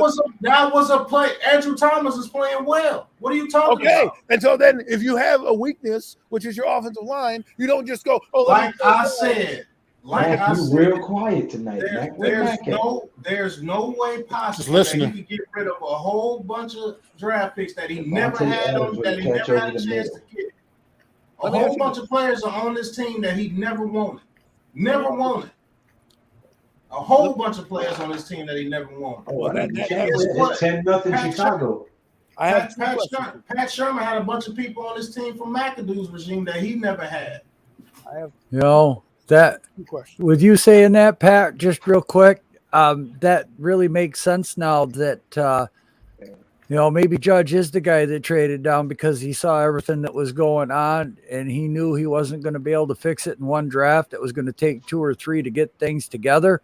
S7: was a play. Andrew Thomas is playing well. What are you talking about?
S2: Okay, and so then if you have a weakness, which is your offensive line, you don't just go, "Oh,
S7: like I said."
S1: Real quiet tonight.
S7: There's no way possible that he could get rid of a whole bunch of draft picks that he never had a chance to get. A whole bunch of players are on this team that he never wanted. Never wanted. a whole bunch of players on this team that he never won.
S1: Oh, I need to check
S7: guess
S1: it.
S7: what?
S1: It's 10-0
S7: Pat
S1: Chicago.
S2: I have two questions.
S7: Pat Sherman had a bunch of people on his team from McAdoo's regime that he never had.
S2: I have
S6: You know, that
S2: two questions.
S6: with you saying that, Pat, just real quick, that really makes sense now that maybe Judge is the guy that traded down because he saw everything that was going on and he knew he wasn't going to be able to fix it in one draft. It was going to take 2 or 3 to get things together.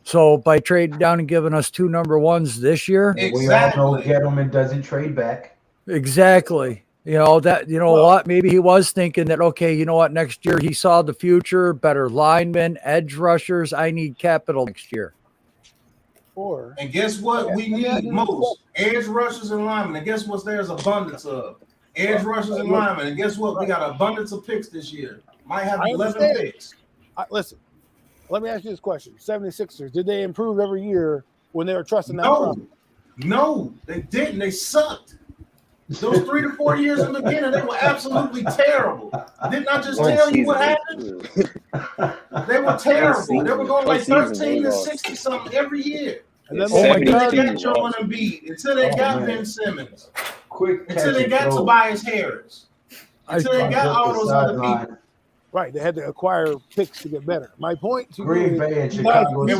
S6: So by trading down and giving us 2 number 1s this year,
S1: We all know Gettleman doesn't trade back.
S6: exactly. What? Maybe he was thinking that, okay, you know what, next year he saw the future, better linemen, edge rushers. I need capital next year.
S7: And guess what we need most? Edge rushers and linemen. And guess what there's abundance of? Edge rushers and linemen. And guess what? We got an abundance of picks this year. Might have 11 picks.
S2: Listen, let me ask you this question. 76ers, did they improve every year when they were trusting that process?
S7: No, they didn't. They sucked. Those 3 to 4 years in the beginning, they were absolutely terrible. Didn't I just tell you what happened? They were terrible. They were going like 13 to 60 something every year.
S2: And then
S7: Until they got Joel Embiid, until they got Ben Simmons, until they got Tobias Harris, until they got all those other people.
S2: Right, they had to acquire picks to get better. My point to
S1: Green
S2: you
S1: Bay and Chicago.
S2: you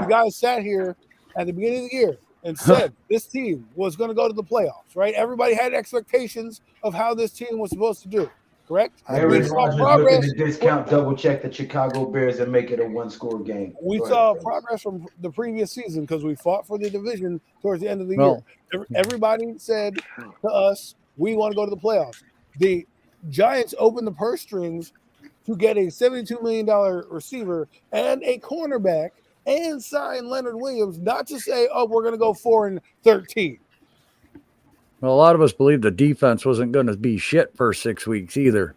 S2: guys sat here at the beginning of the year and said this team was going to go to the playoffs, right? Everybody had expectations of how this team was supposed to do, correct?
S1: Aaron Rodgers looking to discount, double check the Chicago Bears and make it a 1-score game.
S2: We saw progress from the previous season because we fought for the division towards the end of the year. Everybody said to us, we want to go to the playoffs. The Giants opened the purse strings to get a $72 million receiver and a cornerback and sign Leonard Williams, not to say, oh, we're going to go 4-13.
S6: Well, a lot of us believe the defense wasn't going to be shit for 6 weeks either.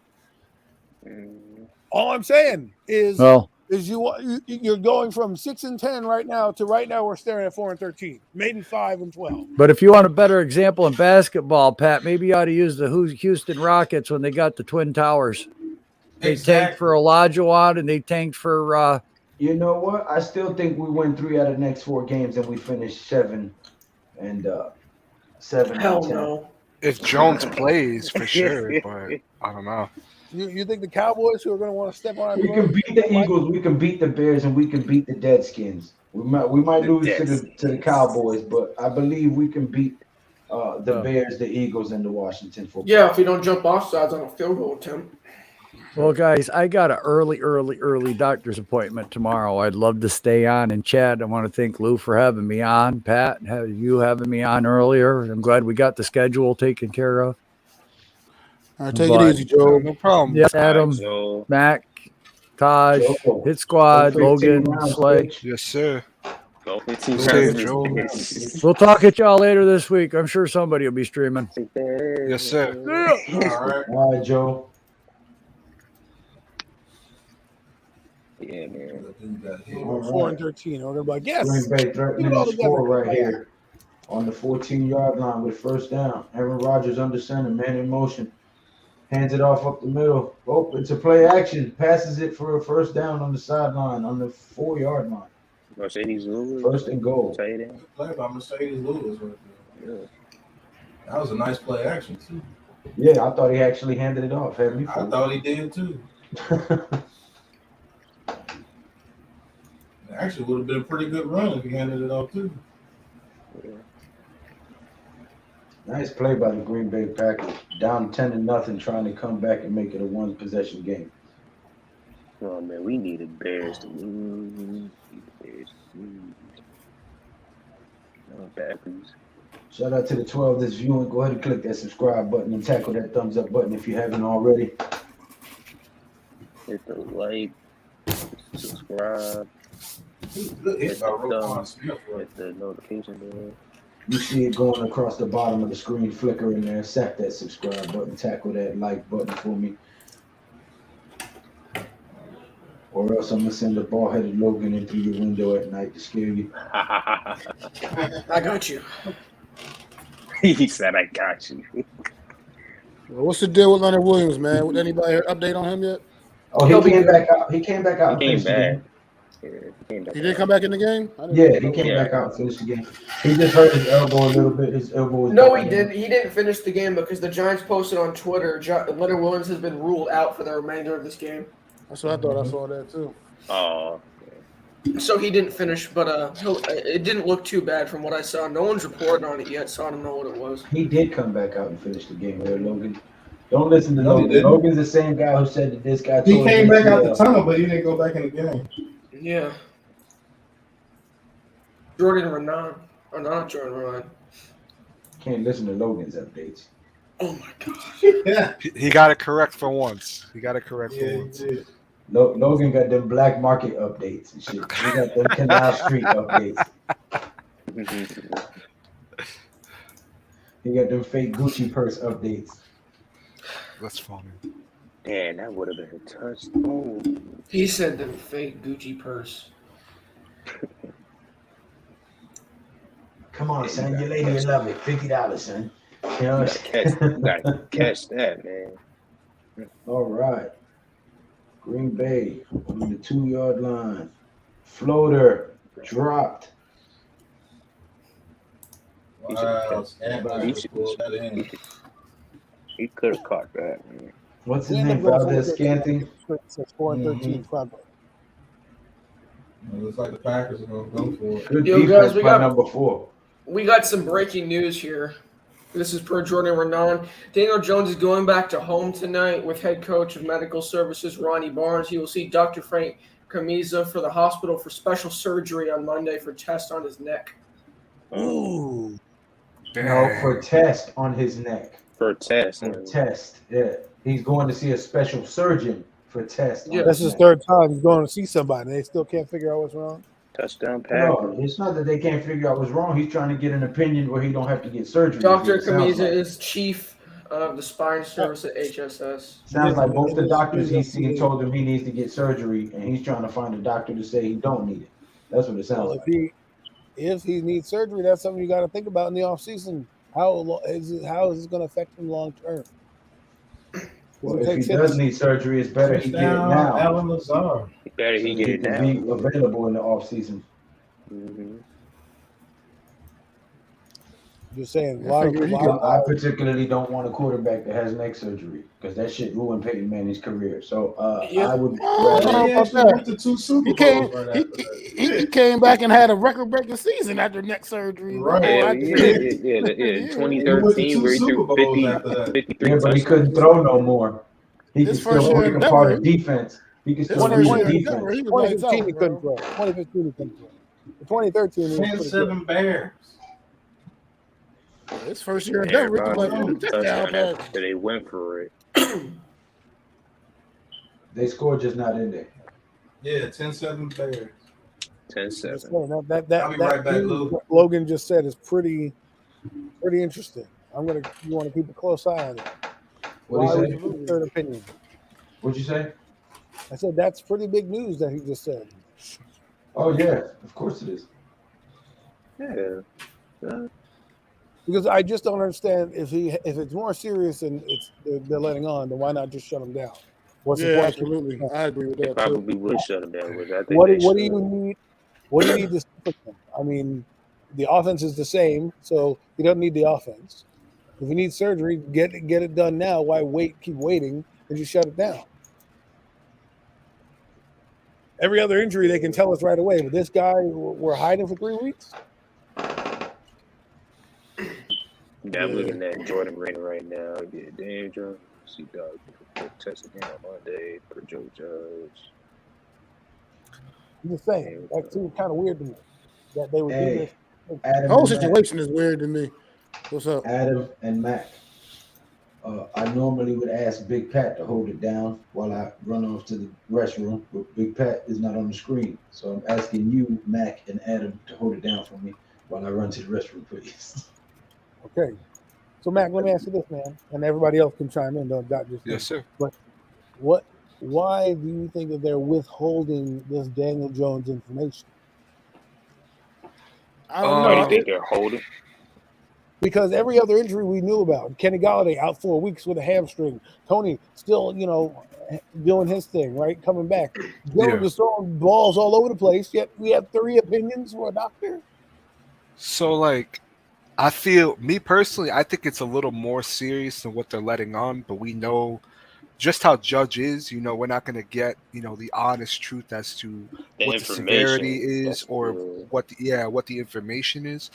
S2: All I'm saying is you're going from 6-10 right now to right now we're staring at 4-13, maybe 5-12.
S6: But if you want a better example in basketball, Pat, maybe you ought to use the Houston Rockets when they got the Twin Towers. They tanked for Olajuwon and they tanked for.
S1: You know what? I still think we win 3 out of the next 4 games and we finish 7 and 7.
S9: Hell no.
S8: If Jones plays, for sure, but I don't know.
S2: You think the Cowboys who are going to want to step on?
S1: We can beat the Eagles, we can beat the Bears, and we can beat the Deadskins. We might lose to the Cowboys, but I believe we can beat the Bears, the Eagles, and the Washington football.
S9: Yeah, if you don't jump offsides on a field goal attempt.
S6: Well, guys, I got an early doctor's appointment tomorrow. I'd love to stay on and chat. I want to thank Lou for having me on. Pat, you having me on earlier. I'm glad we got the schedule taken care of.
S2: All right, take it easy, Joe.
S8: No problem.
S6: Yes, Adam, Mac, Taj, Hit Squad, Logan, Slay.
S8: Yes, sir.
S6: We'll talk at y'all later this week. I'm sure somebody will be streaming.
S8: Yes, sir.
S1: All right, Joe.
S3: Yeah, man.
S2: 4-13. We're gonna be like, yes.
S1: Green Bay threatening to score right here on the 14-yard line with first down. Aaron Rodgers under center, man in motion. Hands it off up the middle. Oh, it's a play action. Passes it for a first down on the sideline on the 4-yard line.
S3: Mercedes Lewis.
S1: First and goal.
S7: Play by Mercedes Lewis right there. Yeah. That was a nice play action too.
S1: Yeah, I thought he actually handed it off.
S7: I thought he did too. Actually, would have been a pretty good run if he handed it off too.
S3: Yeah.
S1: Nice play by the Green Bay Packers. Down 10-0, trying to come back and make it a 1-possession game.
S3: Oh man, we needed Bears to lose. No Packers.
S1: Shout out to the 12 that's viewing. Go ahead and click that subscribe button and tackle that thumbs up button if you haven't already.
S3: Hit the like, subscribe. Hit the notification bell.
S1: You see it going across the bottom of the screen, flickering there. Tap that subscribe button, tackle that like button for me. Or else I'm going to send a bald-headed Logan in through your window at night to scare you.
S9: I got you.
S3: He said, I got you.
S2: Well, what's the deal with Leonard Williams, man? With anybody update on him yet?
S1: Oh,
S9: He'll
S1: he
S9: be
S1: came
S9: good.
S1: back out. He came back out and
S3: He came
S1: finished the
S3: back.
S1: game.
S3: Yeah, he came back.
S2: He did
S3: out.
S2: come back in the game. I didn't
S1: Yeah, he
S2: know.
S1: came
S3: Yeah.
S1: back out and finished the game. He just hurt his elbow a little bit. His elbow was
S9: No, he
S1: buckled
S9: didn't. He didn't finish the game because the Giants posted on Twitter, Leonard Williams has been ruled out for the remainder of this game.
S2: That's what I thought. I saw that too.
S3: Oh,
S9: So he didn't finish, but it didn't look too bad from what I saw. No one's reported on it yet, so I don't know what it was.
S1: He did come back out and finish the game there, Logan. Don't listen to
S7: No, he
S1: Logan.
S7: didn't.
S1: Logan's the same guy who said that this guy
S7: He
S1: told
S7: came
S1: him
S7: back out the
S1: ACL.
S7: tunnel, but he didn't go back in the game.
S9: Yeah. Jordan Renan. Or not Jordan Renan.
S1: Can't listen to Logan's updates.
S9: Oh my gosh.
S7: Yeah.
S8: He got it correct for once. He got it correct for
S7: Yeah,
S8: once.
S7: he did.
S1: Logan got them black market updates and shit. He got them Canal Street updates. He got them fake Gucci purse updates.
S8: That's funny.
S3: damn, that would have been a touchdown.
S9: He said the fake Gucci purse.
S1: Come on, son. Your lady will love it. $50, son. You know
S3: You
S1: what
S3: gotta catch that, man.
S1: All right. Green Bay on the 2-yard line. Floater dropped.
S7: Wow, Scantling pulled that in.
S3: He could have caught that, man.
S1: What's his
S2: We
S1: name?
S2: ended up going
S1: Valdez
S2: for
S1: Scanting.
S2: It's 4-13 front.
S7: It looks like the Packers are going to go for it.
S1: Good
S9: Yo,
S1: defense
S9: guys, we
S1: by
S9: got-
S1: number 4.
S9: We got some breaking news here. This is per Jordan Renan. Daniel Jones is going back to home tonight with head coach of medical services Ronnie Barnes. He will see Dr. Frank Camisa for the hospital for special surgery on Monday for test on his neck.
S2: Ooh.
S1: No, for test on his neck.
S3: For a test.
S1: For test. Yeah. He's going to see a special surgeon for test.
S9: Yeah,
S1: on
S2: That's
S1: his
S2: his
S1: neck.
S2: third time he's going to see somebody. They still can't figure out what's wrong.
S3: Touchdown pass.
S1: No, it's not that they can't figure out what's wrong. He's trying to get an opinion where he don't have to get surgery.
S9: Dr.
S1: It sounds
S9: Camisa
S1: like.
S9: is chief of the spine service at HSS.
S1: Sounds like both the doctors he's seen told him he needs to get surgery, and he's trying to find a doctor to say he don't need it. That's what it sounds
S2: Well,
S1: like.
S2: if he needs surgery, that's something you got to think about in the offseason. How is it going to affect him long term?
S1: Well, if he does need surgery, it's better he get it
S7: Touchdown,
S1: now.
S7: Alan Lazard.
S3: Better
S1: So
S3: he get it
S1: can
S3: now.
S1: be available in the offseason.
S3: Mm-hmm.
S2: Just saying, a lot of people.
S1: I particularly don't want a quarterback that has neck surgery because that shit ruined Peyton Manning's career. So
S9: Yeah.
S1: I would
S2: Oh,
S1: rather.
S7: He
S2: about
S7: actually
S2: that.
S7: went to 2 Super
S2: He
S7: Bowls
S2: came,
S7: right after that.
S2: he came back and had a record-breaking season after neck surgery.
S7: Right.
S3: Yeah,
S2: After-
S3: yeah.
S7: He
S3: 2013
S7: went to 2
S3: where he
S7: Super
S3: threw
S7: Bowls
S3: 50,
S7: after that.
S3: 53
S1: Yeah, but he
S3: touchdowns.
S1: couldn't throw no more. He could
S2: His first
S1: still
S2: year
S1: make
S2: in
S1: a part of
S2: Denver.
S1: defense. He could
S2: His
S1: still
S2: first
S1: read
S2: year
S1: the
S2: in Denver,
S1: defense.
S2: he was lights
S6: 2015
S2: out,
S6: he
S2: bro.
S6: couldn't throw. 2015 he couldn't throw. The 2013 he was pretty good.
S7: 10-7 Bears.
S2: His first year in Denver, he was
S3: Everybody
S2: like,
S3: knew
S2: touchdown
S3: touchdown
S2: pass.
S3: after they went for it.
S1: They scored just not in there.
S7: Yeah, 10-7 Bears.
S3: 10-7.
S2: Just saying, that
S7: I'll be right back,
S2: news
S7: Lou.
S2: what Logan just said is pretty interesting. You want to keep a close eye on it.
S1: What'd
S2: Why
S1: he
S2: would
S1: say?
S2: you lose third opinion?
S1: What'd you say?
S2: I said that's pretty big news that he just said.
S1: Oh yeah, of course it is.
S3: Yeah.
S2: Because I just don't understand if it's more serious and they're letting on, then why not just shut him down? What's the point?
S10: Absolutely. I agree with
S3: They
S10: that too.
S3: probably would shut him down with. I think
S2: What
S3: they
S2: do
S3: should.
S2: you need? What do you need to see from him? I mean, the offense is the same, so he doesn't need the offense. If he needs surgery, get it done now. Why wait? Keep waiting and just shut it down. Every other injury they can tell us right away, but this guy we're hiding for 3 weeks.
S3: Yeah, I'm looking at Jordan Reed right now. Yeah, Daniel Jones. See, dog. Test again on Monday per Joe Judge.
S2: I'm just saying that seems kind of weird to me that they would do
S1: Hey,
S2: this.
S1: Adam
S10: The whole
S1: and Mac.
S10: situation is weird to me. What's up?
S1: Adam and Mac. I normally would ask Big Pat to hold it down while I run off to the restroom, but Big Pat is not on the screen. So I'm asking you, Mac and Adam, to hold it down for me while I run to the restroom, please.
S2: Okay. So Mac, let me ask you this, man, and everybody else can chime in. Don't just
S8: Yes, sir.
S2: Why do you think that they're withholding this Daniel Jones information?
S10: I don't
S3: Why do
S10: know.
S3: you think they're holding?
S2: because every other injury we knew about. Kenny Galladay out 4 weeks with a hamstring. Tony still, doing his thing, right? Coming back. Jones
S8: Yeah.
S2: is throwing balls all over the place, yet we have 3 opinions for a doctor.
S8: So like, I feel me personally, I think it's a little more serious than what they're letting on, but we know just how Judge is. We're not going to get the honest truth as to
S3: The
S8: what the severity
S3: information.
S8: is
S3: That's
S8: or
S3: good.
S8: what the information is.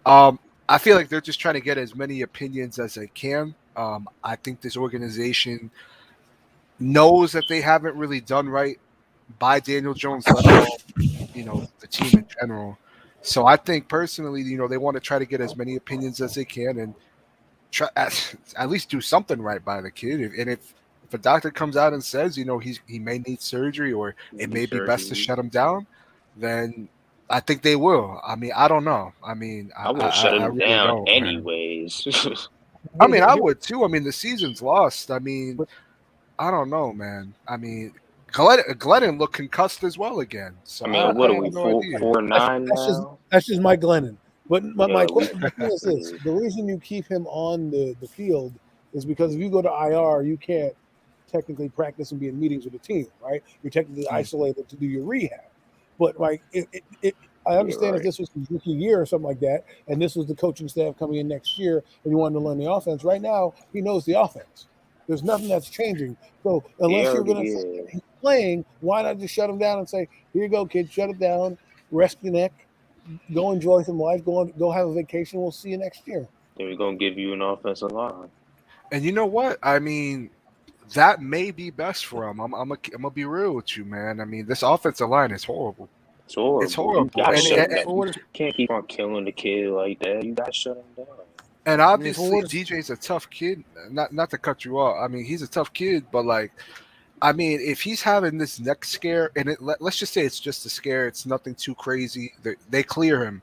S8: I feel like they're just trying to get as many opinions as they can. I think this organization knows that they haven't really done right by Daniel Jones, let alone the team in general. So I think personally, they want to try to get as many opinions as they can and try at least do something right by the kid. And if a doctor comes out and says, he may need surgery or it may be best to
S3: Surgery.
S8: shut him down, then I think they will. I mean, I don't know. I mean,
S3: I would shut
S8: I
S3: him
S8: really
S3: down
S8: don't, man.
S3: anyways.
S8: I mean, I would too. I mean, the season's lost. I mean,
S2: But
S8: I don't know, man. I mean, Glennon looked concussed as well again. So
S3: I
S2: I,
S3: mean,
S8: I
S3: what are
S2: I
S3: we
S8: have no idea.
S3: 4-9
S2: that's just
S3: now?
S2: that's just Mike Glennon. But
S3: Yeah, we.
S2: the thing is this: the reason you keep him on the field is because if you go to IR, you can't technically practice and be in meetings with the team, right? You're technically isolated to do your rehab. But I understand if
S3: Right.
S2: this was his rookie year or something like that, and this was the coaching staff coming in next year, and you wanted to learn the offense. Right now, he knows the offense. There's nothing that's changing. So
S3: He
S2: unless you're
S3: already
S2: going to say
S3: is.
S2: he's playing, why not just shut him down and say, "Here you go, kid, shut it down, rest your neck, go enjoy some life, go have a vacation. We'll see you next year."
S3: Then we're gonna give you an offensive line.
S8: And you know what? I mean, that may be best for him. I'm gonna be real with you, man. I mean, this offensive line is horrible.
S3: It's
S8: It's
S3: horrible. You
S8: horrible,
S3: gotta shut him
S8: and
S3: down. You can't keep on killing the kid like that. You gotta shut him down.
S8: and
S2: I mean, for
S8: obviously
S2: what it's
S8: DJ's a tough kid. Not to cut you off. I mean, he's a tough kid, but like, I mean, if he's having this neck scare, and let's just say it's just a scare, it's nothing too crazy. They clear him.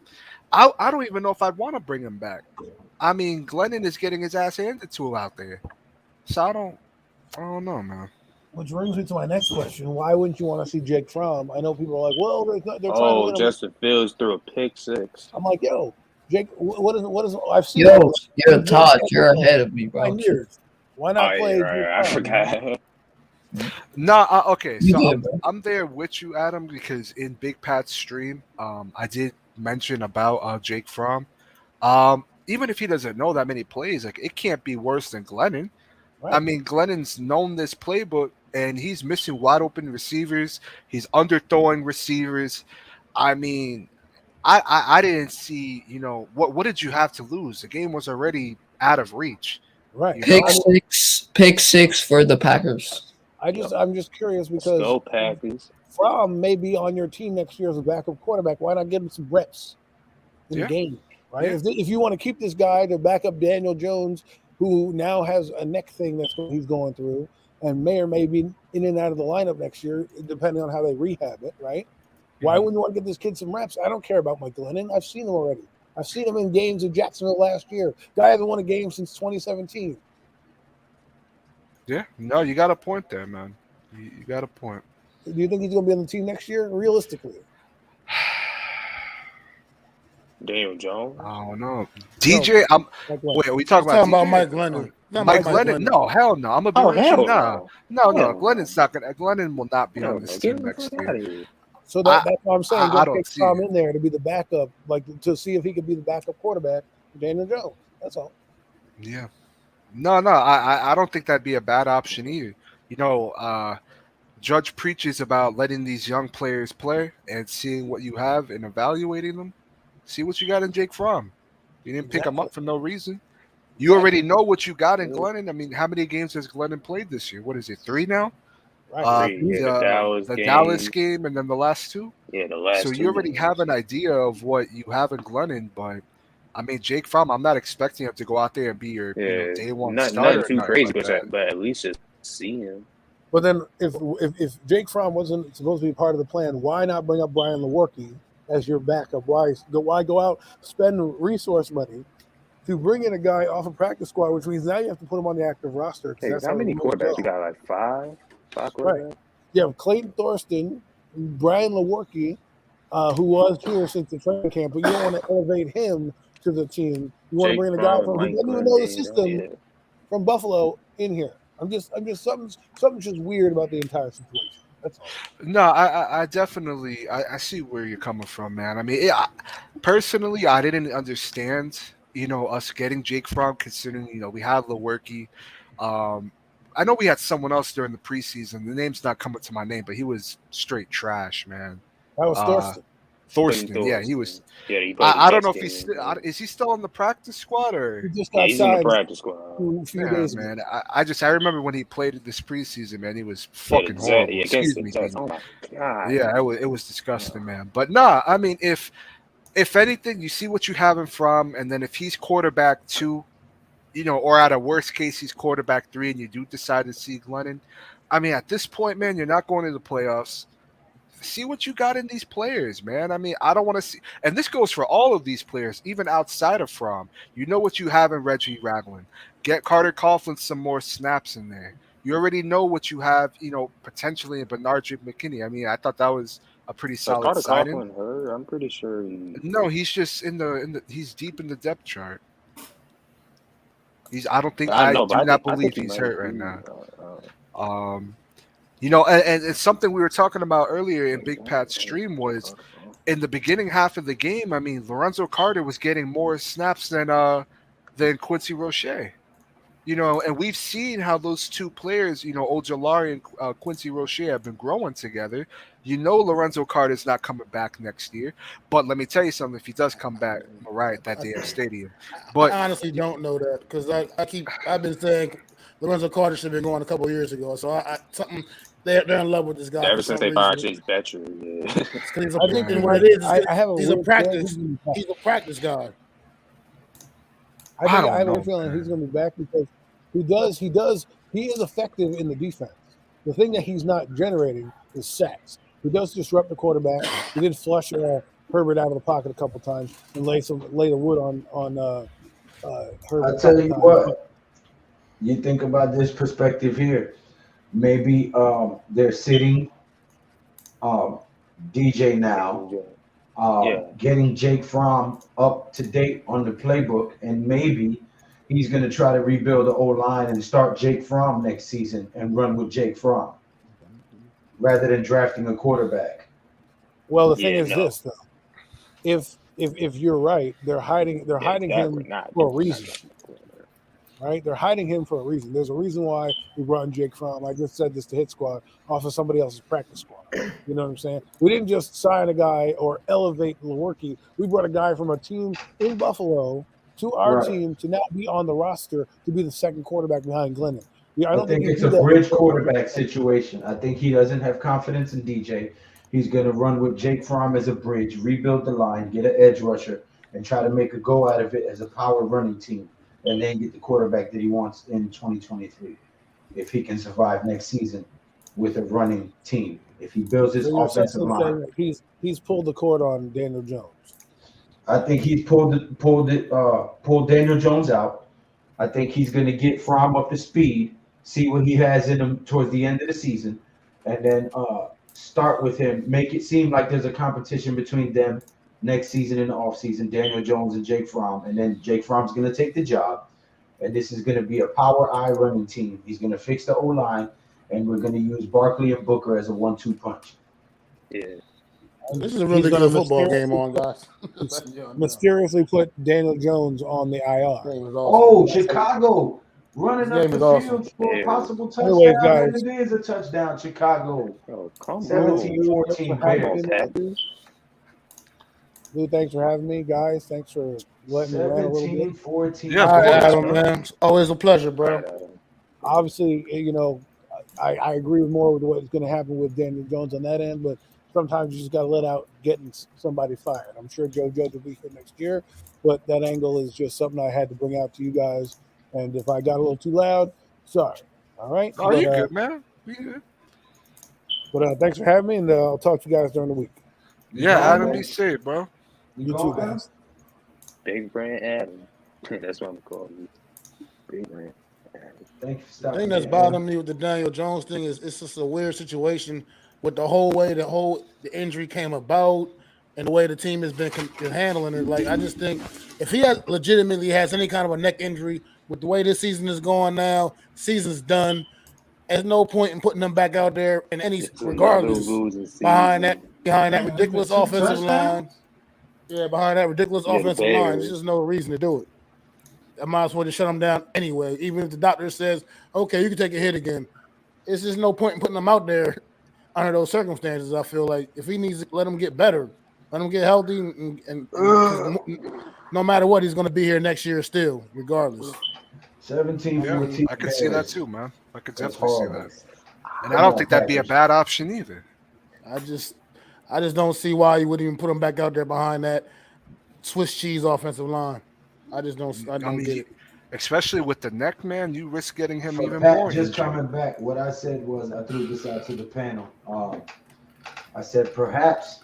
S8: I don't even know if I'd want to bring him back. I mean, Glennon is getting his ass handed to him out there, so I don't know, man.
S2: which brings me to my next question: why wouldn't you want to see Jake Fromm? I know people are like, "Well, they're trying to
S3: Oh,
S2: win him."
S3: Justin Fields threw a pick 6.
S2: I'm like, "Yo, Jake, what is? I've seen
S4: Yo,
S2: him
S4: yo,
S2: play
S4: Todd,
S2: for
S4: you're ahead of me, bro.
S2: 9 years. Why
S3: Oh
S2: not
S3: yeah,
S2: play
S3: right,
S2: Jake
S3: right. I
S2: Fromm?"
S3: forgot.
S8: No, okay.
S4: You
S8: So
S4: good, bro.
S8: I'm there with you, Adam, because in Big Pat's stream, I did mention about Jake Fromm. Even if he doesn't know that many plays, like it can't be worse than Glennon. I
S2: Right.
S8: mean, Glennon's known this playbook, and he's missing wide open receivers. He's underthrowing receivers. I mean, I didn't see. What did you have to lose? The game was already out of reach.
S2: Right.
S8: You
S4: Pick
S8: know,
S4: six, pick six for the Packers.
S2: I'm just curious
S3: Let's
S2: because
S3: go Packers.
S2: Fromm may be on your team next year as a backup quarterback. Why not give him some reps in the
S8: Yeah.
S2: game? Right.
S8: Yeah.
S2: If you want to keep this guy to back up Daniel Jones, who now has a neck thing he's going through, and may or may be in and out of the lineup next year, depending on how they rehab it. Right. Why wouldn't you want to give this kid some reps? I don't care about Mike Glennon. I've seen him already. I've seen him in games in Jacksonville last year. Guy hasn't won a game since 2017.
S8: Yeah. No, you got a point there, man. You got a point.
S2: Do you think he's going to be on the team next year? Realistically,
S3: Daniel Jones.
S8: I don't know. DJ,
S2: Mike Glennon.
S8: wait, are we talking
S10: Talking
S8: about
S10: about
S8: DJ?
S10: Mike Glennon. Not
S8: Mike
S10: about Mike
S8: Glennon?
S10: Glennon.
S8: No, hell no. I'm gonna be
S3: Oh
S8: real with you.
S3: hell
S8: Nah,
S3: no.
S8: no.
S3: Hell
S8: Glennon's not gonna. Glennon will not be
S3: Hell
S8: on this
S3: no. Get
S8: team
S3: him the
S8: next
S3: fuck
S8: year.
S3: out of here.
S2: So that's what I'm saying.
S8: I
S2: Don't
S8: don't
S2: take
S8: see
S2: Tom
S8: it.
S2: in there to be the backup, like to see if he could be the backup quarterback for Daniel Jones. That's all.
S8: Yeah. No. I don't think that'd be a bad option either. Judge preaches about letting these young players play and seeing what you have and evaluating them. See what you got in Jake Fromm. You didn't pick him
S2: Exactly.
S8: up for no reason. You already know what you got in Glennon. I mean, how many games has Glennon played this year? What is it, 3 now?
S2: Right.
S8: The Dallas game and then the last 2.
S3: Yeah, the last
S8: So
S3: 2
S8: you already
S3: games.
S8: have an idea of what you have in Glennon, but I mean Jake Fromm, I'm not expecting him to go out there and be your
S3: Yeah,
S8: day one
S3: nothing
S8: starter.
S3: too
S8: or nothing
S3: crazy,
S8: like that.
S3: but at least just see him.
S2: But then if Jake Fromm wasn't supposed to be part of the plan, why not bring up Brian Lewerke as your backup? Why go out, spend resource money to bring in a guy off a practice squad, which means now you have to put him on the active roster.
S3: Hey,
S2: That's
S3: how many
S2: the rules
S3: quarterbacks?
S2: go.
S3: You got like 5 quarterbacks?
S2: Right. You have Clayton Thorsten, Brian Lewerke, who was here since the training camp, but you don't want to elevate him to the team. You want to
S3: Jake
S2: bring the guy
S3: Fromm,
S2: from who
S3: Mike
S2: doesn't even know the
S3: Glennon,
S2: system
S3: yeah.
S2: from Buffalo in here. I'm just something's just weird about the entire situation. That's all.
S8: No, I definitely I see where you're coming from, man. I mean, personally, I didn't understand, us getting Jake Fromm, considering we had Lewerke. Um, I know we had someone else during the preseason. The name's not coming to my name, but he was straight trash, man.
S2: That was
S8: Uh,
S2: Thorsten.
S3: Clinton
S8: Thorsten, yeah, he
S3: Thorson.
S8: was.
S3: Yeah, he played the
S8: I don't
S3: Jets
S8: know if
S3: game.
S8: is he still on the practice squad
S2: He
S8: or?
S2: just
S3: Yeah,
S2: got
S3: he's in the
S2: signed
S3: practice squad.
S2: a few
S8: Yeah,
S2: days ago.
S8: man. I remember when he played this preseason, man. He was
S3: Yeah,
S8: fucking horrible.
S3: against
S8: Excuse
S3: the
S8: me,
S3: Jets.
S8: Dean.
S3: Oh my god.
S8: Yeah, it was disgusting, man. But nah, I mean, if anything, you see what you have him from, and then if he's quarterback 2, or at a worst case he's quarterback 3, and you do decide to see Glennon, I mean, at this point, man, you're not going to the playoffs. See what you got in these players, man. I mean, I don't want to see, and this goes for all of these players, even outside of Fromm. You know what you have in Reggie Ragland. Get Carter Coughlin some more snaps in there. You already know what you have, potentially in Bernard McKinney. I mean, I thought that was a pretty
S3: Is
S8: solid
S3: Carter
S8: signing.
S3: Coughlin hurt? I'm pretty sure he.
S8: No, he's just he's deep in the depth chart.
S3: I
S8: I
S3: know,
S8: do
S3: but
S8: not
S3: I think
S8: believe
S3: he
S8: he's
S3: might
S8: hurt right
S3: be.
S8: now. And it's something we were talking about earlier in Big Pat's stream was in the beginning half of the game. I mean, Lorenzo Carter was getting more snaps than Quincy Roche. And we've seen how those two players, Ojolari and Quincy Roche, have been growing together. Lorenzo Carter's not coming back next year, but let me tell you something: if he does come back, all right, that damn stadium. But
S2: I honestly don't know that because I've been saying Lorenzo Carter should have been going a couple of years ago. So something they're in love with this guy
S3: Ever
S2: for
S3: since
S2: some
S3: they
S2: reason.
S3: fired Chase Betcher, yeah.
S2: He's
S7: I think
S2: and what it is
S7: I have a
S2: he's a
S7: weird feeling
S2: practice.
S7: he's gonna be back.
S2: He's a practice guy.
S7: I
S8: I
S7: think I
S8: don't
S7: have a
S8: know,
S7: weird feeling he's
S8: man.
S7: going to be back because he is effective in the defense. The thing that he's not generating is sacks. He does disrupt the quarterback. He did flush Herbert out of the pocket a couple times and lay the wood on Herbert.
S1: I tell you what, you think about this perspective here. Maybe they're sitting DJ now,
S3: Yeah.
S1: getting Jake Fromm up to date on the playbook, and maybe he's going to try to rebuild the O line and start Jake Fromm next season and run with Jake Fromm rather than drafting a quarterback.
S7: Well, the thing
S3: Yeah,
S7: is
S3: no.
S7: this though: if you're right, they're hiding him for a reason. Right? They're hiding him for a reason. There's a reason why we brought in Jake Fromm. I just said this to Hit Squad off of somebody else's practice squad. You know what I'm saying? We didn't just sign a guy or elevate Lewerke. We brought a guy from a team in Buffalo to our
S1: Right.
S7: team to now be on the roster to be the second quarterback behind Glennon. I
S1: I
S7: don't
S1: think
S7: you
S1: it's
S7: do
S1: a
S7: that
S1: bridge quarterback situation. I think he doesn't have confidence in DJ. He's going to run with Jake Fromm as a bridge, rebuild the line, get an edge rusher, and try to make a go out of it as a power running team, and then get the quarterback that he wants in 2023 if he can survive next season with a running team. If he builds his
S7: So you're
S1: offensive
S7: essentially saying
S1: line,
S7: that he's pulled the cord on Daniel Jones.
S1: I think he's pulled Daniel Jones out. I think he's going to get Fromm up to speed, see what he has in him towards the end of the season, and then start with him. Make it seem like there's a competition between them next season in the offseason, Daniel Jones and Jake Fromm. And then Jake Fromm's going to take the job, and this is going to be a power eye running team. He's going to fix the O-line, and we're going to use Barkley and Booker as a 1-2 punch.
S3: Yeah.
S2: This is a really good football game on, guys.
S7: Mysteriously put Daniel Jones on the IR.
S1: Oh, Chicago running
S2: This
S1: up
S2: game
S1: the
S2: is
S1: field for a possible touchdown,
S7: Anyways, guys.
S1: and it is a touchdown, Chicago.
S3: Oh, come
S1: 17-14 Bears.
S7: Lou, thanks for having me, guys. Thanks for letting me rant a little bit.
S1: 17-14.
S8: Yeah,
S2: All right,
S8: of course,
S2: Adam,
S8: bro.
S2: man. It's always a pleasure, bro.
S7: Obviously, I agree more with what's going to happen with Daniel Jones on that end, but sometimes you just got to let out getting somebody fired. I'm sure Joe Judge will be here next year, but that angle is just something I had to bring out to you guys. And if I got a little too loud, sorry. All right?
S8: Oh, you're good, man. You good.
S7: But thanks for having me, and I'll talk to you guys during the week.
S8: Yeah, Adam, be safe, bro.
S7: You too, guys.
S3: Big Brand Adam. That's what I'm calling you. Big Brand Adam.
S1: Thank you for
S2: The
S1: stopping
S2: thing that's
S1: by,
S2: bothering me with the Daniel Jones thing is it's just a weird situation with the whole way the injury came about. and the way the team has been handling it. Like I just think if he legitimately has any kind of a neck injury with the way this season is going now, season's done. There's no point in putting them back out there in any
S3: It's another
S2: regardless
S3: losing
S2: behind
S3: season.
S2: that
S7: Man,
S2: ridiculous
S7: two
S2: offensive line.
S7: touchdowns.
S2: Yeah, behind that ridiculous
S3: Yeah, the
S2: offensive line, there's
S3: Bears.
S2: just no reason to do it. I might as well just shut them down anyway. Even if the doctor says, "Okay, you can take a hit again," it's just no point in putting them out there under those circumstances. I feel like if he needs to let him get better, let him get healthy, and because no matter what, he's going to be here next year still, regardless.
S1: 17-14
S8: I could see that
S1: Bears.
S8: too, man. I could
S1: That's
S8: definitely see
S1: horrible.
S8: that. And I don't think that'd be a bad option either.
S2: I just don't see why you wouldn't even put him back out there behind that Swiss cheese offensive line. I just don't. I don't get it.
S8: Especially with the neck, man, you risk getting him
S1: For
S8: even
S1: Pat
S8: more
S1: just
S8: injured.
S1: coming back, what I said was I threw this out to the panel. I said perhaps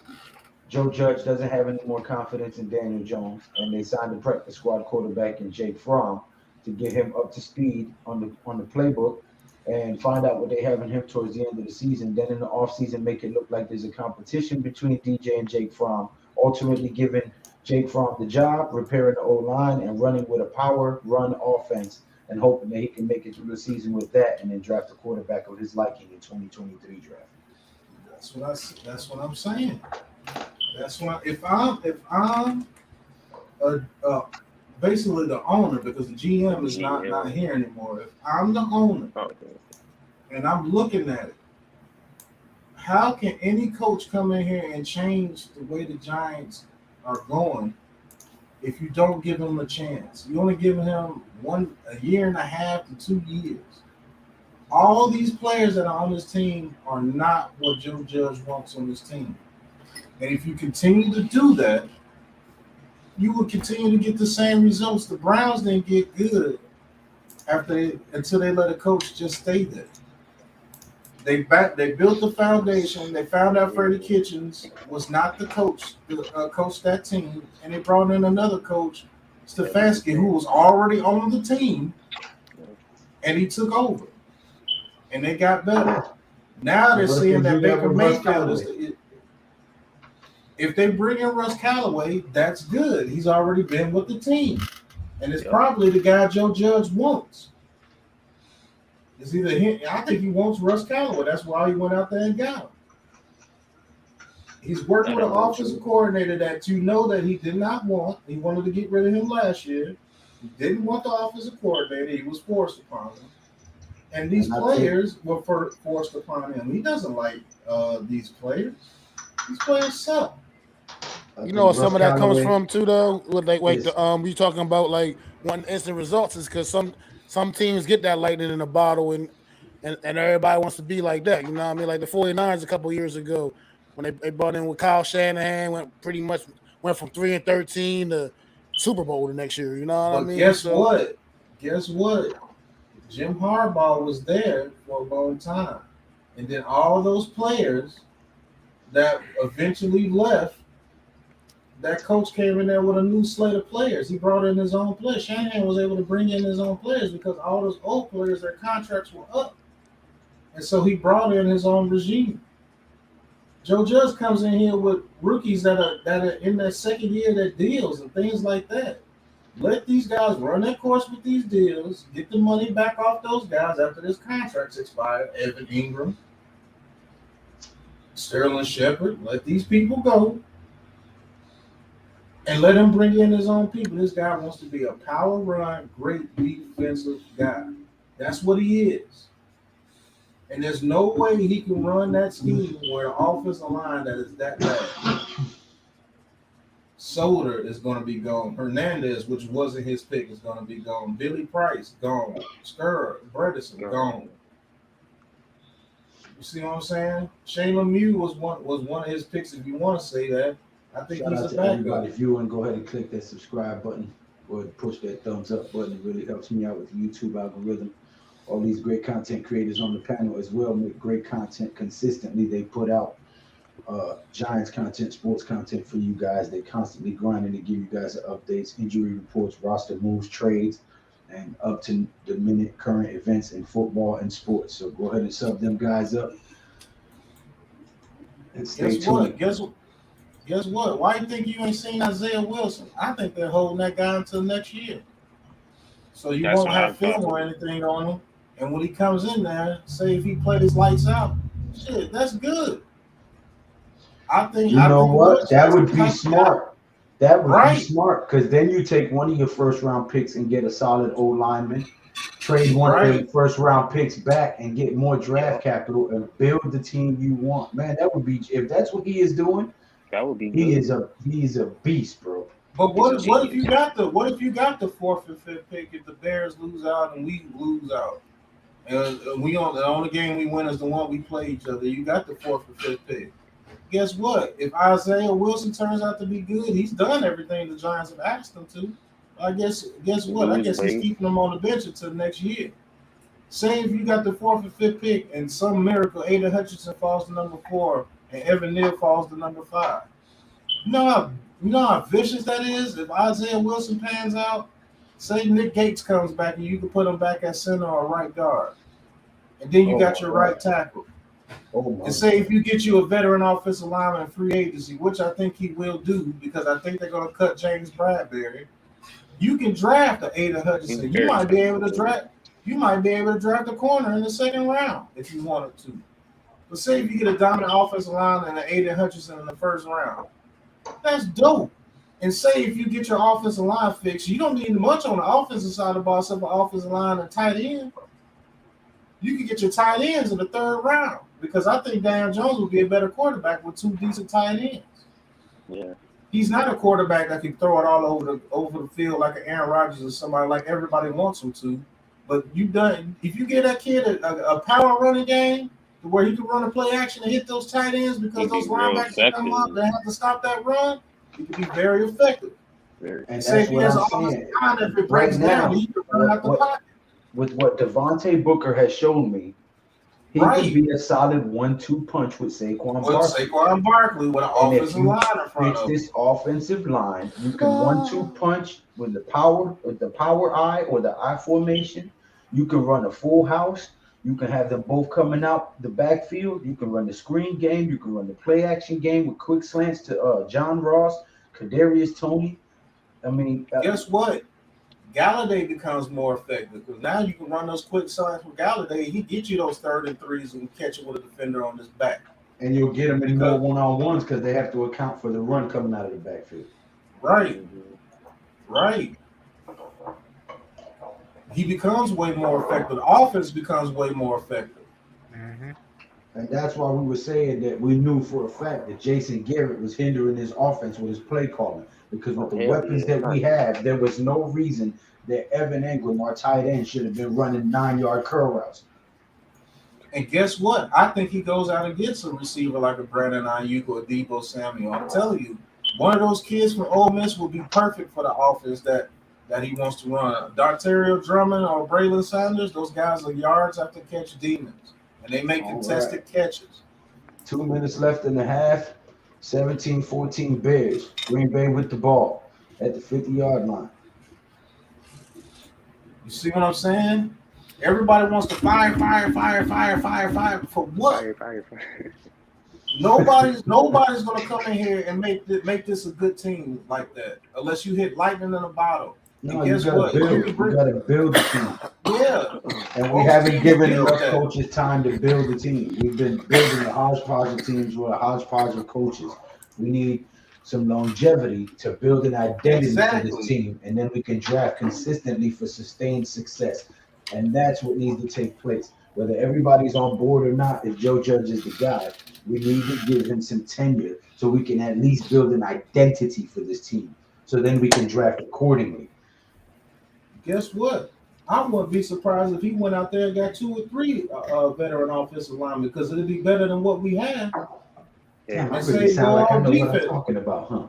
S1: Joe Judge doesn't have any more confidence in Daniel Jones, and they signed the practice squad quarterback in Jake Fromm to get him up to speed on the playbook and find out what they have in him towards the end of the season. Then in the offseason, make it look like there's a competition between DJ and Jake Fromm, ultimately giving Jake Fromm the job, repairing the O-line, and running with a power run offense and hoping that he can make it through the season with that and then draft a quarterback of his liking in 2023 draft.
S7: That's what I'm saying. That's why if I'm basically the owner, because the GM is not here anymore. If I'm the owner and I'm looking at it, how can any coach come in here and change the way the Giants are going if you don't give him a chance? You only give him a year and a half to 2 years. All these players that are on this team are not what Joe Judge wants on this team. And if you continue to do that, you will continue to get the same results. The Browns didn't get good until they let a coach just stay there. They built the foundation. They found out Freddie Kitchens was not the coach that team, and they brought in another coach, Stefanski, who was already on the team, and he took over, and they got better. Now they're seeing that Baker Mayfield is. If they bring in Russ Callaway, that's good. He's already been with the team, and it's probably the guy Joe Judge wants. It's either him. I think he wants Russ Callaway. That's why he went out there and got him. He's working with an offensive coordinator that you know that he did not want. He wanted to get rid of him last year. He didn't want the offensive coordinator. He was forced upon him. And these players were forced upon him. He doesn't like these players. These players suck.
S2: You know what some of that comes from too, though. With we talking about like one instant results is because some teams get that lightning in a bottle and everybody wants to be like that. You know what I mean? Like the 49ers a couple years ago when they brought in with Kyle Shanahan, went from 3-13 to Super Bowl the next year. You know what I mean?
S7: Guess what? Jim Harbaugh was there for a long time, and then all those players that eventually left. That coach came in there with a new slate of players. He brought in his own players. Shanahan was able to bring in his own players because all those old players, their contracts were up. And so he brought in his own regime. Joe Judge comes in here with rookies that are in their second year of their deals and things like that. Let these guys run their course with these deals, get the money back off those guys after this contract's expired. Evan Ingram, Sterling Shepard, let these people go. And let him bring in his own people. This guy wants to be a power run, great defensive guy. That's what he is. And there's no way he can run that scheme where an offensive line that is that bad. Soder is going to be gone. Hernandez, which wasn't his pick, is going to be gone. Billy Price, gone. Bredesen, gone. You see what I'm saying? Shane Lemieux was one of his picks, if you want to say that. I think
S1: Shout
S7: he's
S1: out
S7: a
S1: to everybody.
S7: backup.
S1: If you want to go ahead and click that subscribe button or push that thumbs up button, it really helps me out with the YouTube algorithm. All these great content creators on the panel as well make great content consistently. They put out Giants content, sports content for you guys. They constantly grinding to give you guys updates, injury reports, roster moves, trades, and up to the minute current events in football and sports. So go ahead and sub them guys up and stay tuned.
S7: Guess what? Why you think you ain't seen Isaiah Wilson? I think they're holding that guy until next year. So you
S3: That's
S7: won't
S3: what I
S7: have film
S3: thought.
S7: or anything on him. And when he comes in there, say if he plays lights out, shit, that's good.
S1: You
S7: I
S1: know
S7: think
S1: what?
S7: Wilson
S1: That
S7: is the
S1: would be
S7: type of guy.
S1: smart. That would be
S7: Right,
S1: smart because then you take one of your first round picks and get a solid old lineman, trade one of
S7: right.
S1: the first round picks back and get more draft capital and build the team you want. Man, that would be if that's what he is doing,
S3: That would be
S1: he
S3: good.
S1: is a beast, bro.
S7: But
S3: He's a
S7: what if you
S3: genius.
S7: got the fourth and fifth pick if the Bears lose out and we lose out? And the only game we win is the one we play each other. You got the fourth and fifth pick. Guess what? If Isaiah Wilson turns out to be good, he's done everything the Giants have asked him to. Guess what? I
S3: Lose
S7: guess he's
S3: weight.
S7: keeping him on the bench until next year. Say if you got the fourth and fifth pick and some miracle Aiden Hutchinson falls to number 4 and Evan Neal falls to number 5. You know how vicious that is? If Isaiah Wilson pans out, say Nick Gates comes back and you can put him back at center or right guard. And then you got your right tackle.
S1: Oh my
S7: And say if you get you a veteran offensive lineman in free agency, which I think he will do because I think they're going to cut James Bradbury, you can draft an Aiden Hutchinson.
S3: He's
S7: You
S3: very
S7: might be able to
S3: talented.
S7: draft. You might be able to draft a corner in the second round if you wanted to. But say if you get a dominant offensive line and an Aiden Hutchinson in the first round, that's dope. And say if you get your offensive line fixed, you don't need much on the offensive side of the ball except for offensive line and tight end. You can get your tight ends in the third round because I think Daniel Jones will be a better quarterback with 2 decent tight ends.
S3: Yeah.
S7: He's not a quarterback that can throw it all over the field like an Aaron Rodgers or somebody like everybody wants him to. But if you get that kid a power running game to where he can run a play action and hit those tight ends because
S3: He'd be
S7: those
S3: real
S7: linebackers come up
S3: effective.
S7: and have to stop that run, he can be very effective.
S3: Very.
S1: And
S7: Say
S1: that's
S7: if he
S1: what
S7: has an
S1: I'm
S7: offensive
S1: saying.
S7: line, if it
S1: Right
S7: breaks down,
S1: now,
S7: he can run out the pocket.
S1: with what Devontae Booker has shown me, he
S7: Right.
S1: can be a solid 1-2 punch with Saquon
S7: With
S1: Barkley.
S7: Saquon Barkley with an
S1: And if
S7: offensive
S1: you
S7: line in front
S1: fix
S7: of him.
S1: this offensive line, you can 1-2 punch with the power eye or the I formation. You can run a full house. You can have them both coming out the backfield. You can run the screen game. You can run the play action game with quick slants to John Ross, Kadarius Toney. I mean,
S7: Guess what? Galladay becomes more effective because now you can run those quick slants with Galladay. He gets you those 3rd and 3s and catch it with a defender on his back.
S1: and you'll get them in more one-on-ones because they have to account for the run coming out of the backfield.
S7: Right. Right. He becomes way more effective. The offense becomes way more effective.
S1: And that's why we were saying that we knew for a fact that Jason Garrett was hindering his offense with his play calling. Because with the weapons that we have, there was no reason that Evan Engram, our tight end, should have been running 9-yard curl routes.
S7: And guess what? I think he goes out and gets a receiver like a Brandon Ayuk or a Deebo Samuel. I'm telling you, one of those kids from Ole Miss will be perfect for the offense that he wants to run. Dartario Drummond or Braylon Sanders, those guys are yards after catch demons. And they make contested catches.
S1: 2 minutes left in the half. 17-14 Bears. Green Bay with the ball at the 50-yard line.
S7: You see what I'm saying? Everybody wants to fire for what?
S3: Fire.
S7: Nobody's gonna come in here and make this a good team like that unless you hit lightning in a bottle.
S1: No,
S7: and
S1: you
S7: guess
S1: gotta
S7: what?
S1: build. You gotta build the team.
S7: Yeah.
S1: And we
S7: Most
S1: haven't
S7: teams
S1: given
S7: build
S1: enough
S7: that.
S1: coaches time to build the team. We've been building a hodgepodge of teams with a hodgepodge of coaches. We need some longevity to build an identity for this team, and then we can draft consistently for sustained success. And that's what needs to take place. Whether everybody's on board or not, if Joe Judge is the guy, we need to give him some tenure so we can at least build an identity for this team. So then we can draft accordingly.
S7: Guess what? I wouldn't be surprised if he went out there and got 2 or 3 veteran offensive linemen because it'd be better than what we have.
S1: Yeah, I
S7: And
S1: really
S7: say
S1: sound
S7: go
S1: like I
S7: all
S1: know what I'm
S7: defense.
S1: talking about, huh?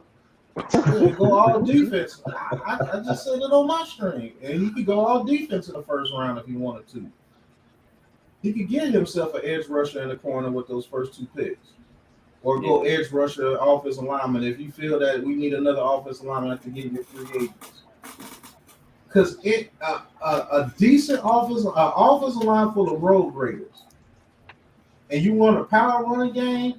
S7: Yeah, go all defense. I just said it on my stream. And he could go all defense in the first round if he wanted to. He could get himself an edge rusher in the corner with those first 2 picks. Or go edge rusher, offensive lineman if you feel that we need another offensive lineman to get your free agents. Because a decent offensive line full of road graders, and you want a power running game,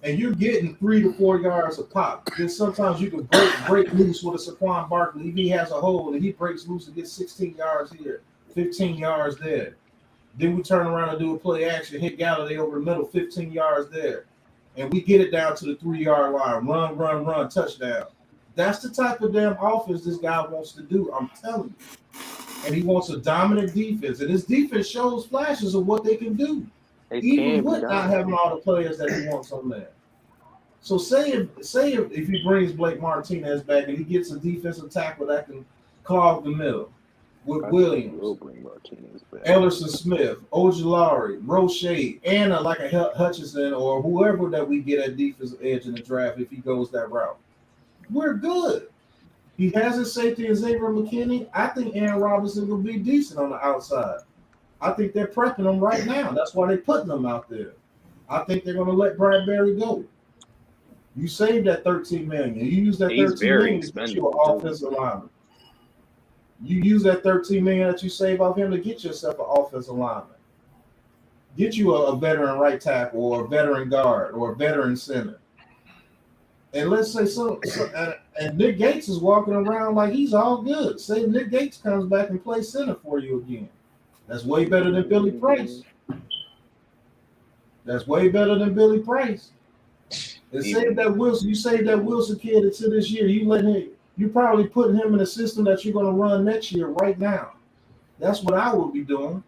S7: and you're getting 3 to 4 yards a pop. Then sometimes you can break loose with a Saquon Barkley. If he has a hole and he breaks loose and gets 16 yards here, 15 yards there. Then we turn around and do a play action, hit Galladay over the middle, 15 yards there. And we get it down to the 3-yard line. Run, touchdown. That's the type of damn offense this guy wants to do. I'm telling you. And he wants a dominant defense. And his defense shows flashes of what they can do. Even with not having all the players that he wants on there. So say if he brings Blake Martinez back and he gets a defensive tackle that can clog the middle with Williams, Ellerson Smith, Ojulari, Roche, and like a Hutchinson or whoever that we get at defensive edge in the draft if he goes that route. We're good. He has his safety in Xavier McKinney. I think Aaron Robinson will be decent on the outside. I think they're prepping him right now. That's why they're putting him out there. I think they're going to let Bradbury go. You saved that $13 million. You use that $13 million to get you an offensive lineman. You use that $13 million that you save off him to get yourself an offensive lineman. Get you a veteran right tackle or a veteran guard or a veteran center. And let's say and Nick Gates is walking around like he's all good. Say Nick Gates comes back and plays center for you again. That's way better than Billy Price. That's way better than Billy Price. And save that Wilson. You save that Wilson kid until this year. You probably putting him in a system that you're going to run next year right now. That's what I would be doing.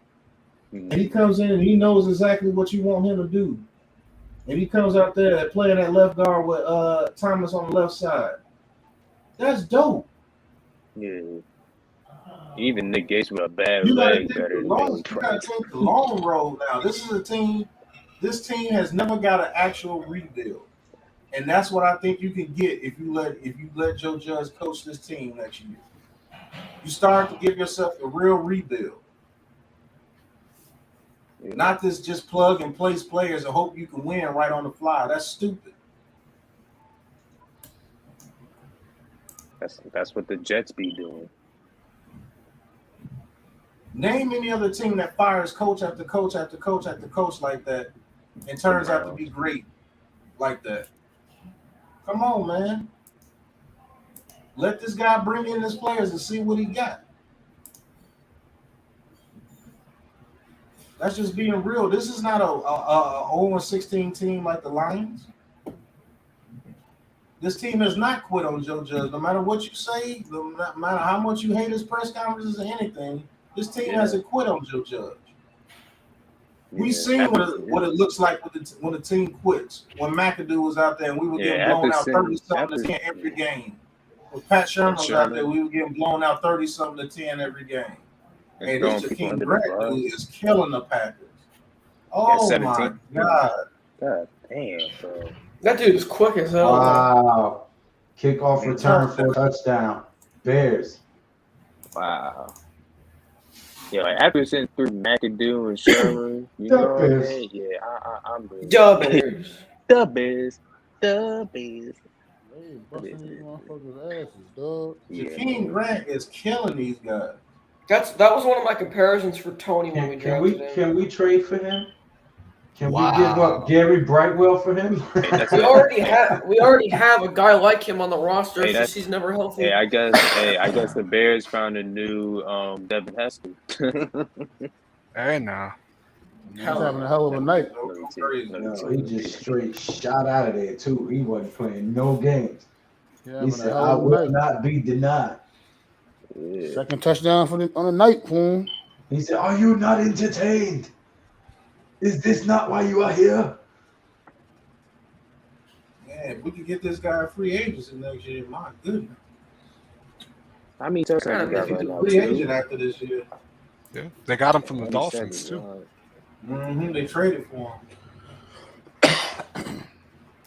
S7: And he comes in and he knows exactly what you want him to do. And he comes out there playing that left guard with Thomas on the left side. That's dope.
S3: Yeah. Even Nick Gates with a bad leg better than Billy Price.
S7: You got to take the long road now. This is a team. This team has never got an actual rebuild. And that's what I think you can get if you let Joe Judge coach this team next year. You start to give yourself a real rebuild. Yeah. Not this just plug and place players and hope you can win right on the fly. That's stupid.
S3: That's what the Jets be doing.
S7: Name any other team that fires coach after coach after coach after coach like that and turns out to be great like that. Come on, man. Let this guy bring in his players and see what he got. That's just being real. This is not a 0-16 team like the Lions. This team has not quit on Joe Judge. No matter what you say, no matter how much you hate his press conferences or anything, this team hasn't quit on Joe Judge. We've seen what it looks like when the team quits. When McAdoo was out there and we were getting blown out 30-something to 10 every game. When Pat Sherman was out there, we were getting blown out 30-something to 10 every game. Hey, this Jakeem Grant dude is killing the Packers. Oh, my God.
S3: God damn, bro.
S9: That dude is quick as hell.
S1: Wow. Kickoff return for a touchdown. Bears.
S3: Wow. Yeah, like after sitting through McAdoo and Sherman, you know what I mean? Yeah, I'm really The Bears.
S2: Hey, busting these motherfuckers' asses, dog.
S7: Jakeem Grant is killing these guys.
S9: That was one of my comparisons for Tony when we drafted him.
S1: Can we trade for him? Can we give up Gary Brightwell for him?
S9: We already have a guy like him on the roster. It's just he's never healthy.
S3: Hey, I guess the Bears found a new Devin Hester.
S8: Hey, nah.
S2: He's having a hell of a night.
S1: No, he just straight shot out of there too. He wasn't playing no games. He said, "I will not be denied."
S2: Yeah. Second touchdown on the night, boom.
S1: He said, "Are you not entertained? Is this not why you are here?"
S7: Man, if we could get this guy a free agency next year, my goodness.
S3: I mean, he's
S7: free agent after this year.
S8: Yeah, they got him from the Dolphins too.
S7: They traded for him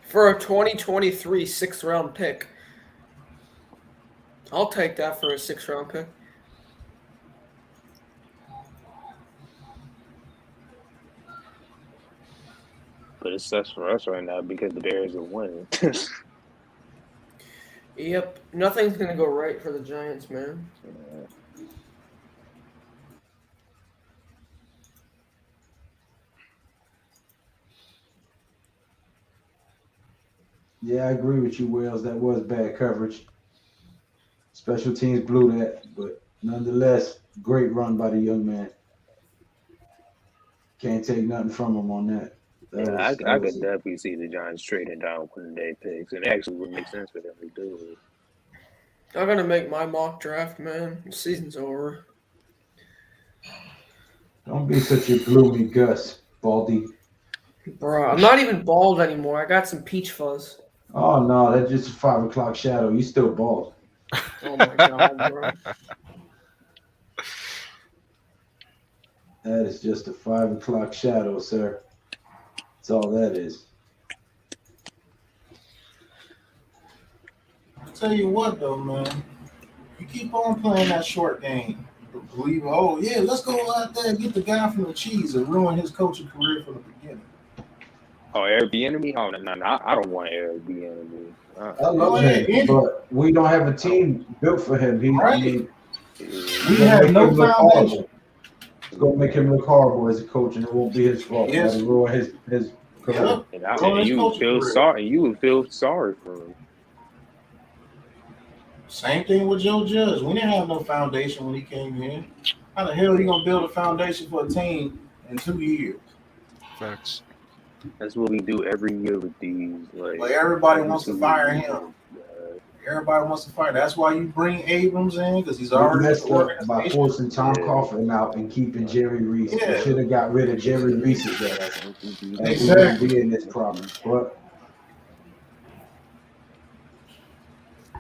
S9: for a 2023 6th-round pick. I'll take that for a 6th-round pick.
S3: But it sucks for us right now because the Bears are winning.
S9: Yep. Nothing's going to go right for the Giants, man.
S3: Yeah.
S1: Yeah, I agree with you, Wells. That was bad coverage. Special teams blew that, but nonetheless, great run by the young man. Can't take nothing from him on that. That
S3: Yeah,
S1: was that
S3: I
S1: was
S3: could definitely see the Giants trading down when they picks, and it actually would make sense for them to do it.
S9: I'm gonna make my mock draft, man. The season's over.
S1: Don't be such a gloomy Gus, Baldy.
S9: Bro, I'm not even bald anymore. I got some peach fuzz.
S1: Oh no, that's just a 5 o'clock shadow. You still bald.
S9: Oh my god, bro.
S1: That is just a 5 o'clock shadow, sir. That's all that is.
S7: I tell you what, though, man. You keep on playing that short game. Believe, oh yeah, let's go out there and get the guy from the cheese and ruin his coaching career from the beginning.
S3: Oh, Eric Bieniemy? Oh no, I don't want Eric Bieniemy.
S1: I love him, but we don't have a team built for him.
S7: Right. We have no foundation.
S1: It's gonna make him look horrible as a coach, and it won't be his fault.
S7: Yes.
S1: It'll ruin his career.
S3: And you would feel sorry. You would feel sorry for him.
S7: Same thing with Joe Judge. We didn't have no foundation when he came in. How the hell are you gonna build a foundation for a team in 2 years?
S8: Facts.
S3: That's what we do every year with these.
S7: Like everybody wants to fire him. Everybody wants to fire. That's why you bring Abrams in, because he's already
S1: messed up by forcing Tom Coughlin out and keeping Jerry Reese.
S7: Yeah.
S1: Should have got rid of Jerry Reese's ass.
S7: Exactly.
S1: Be in this problem, but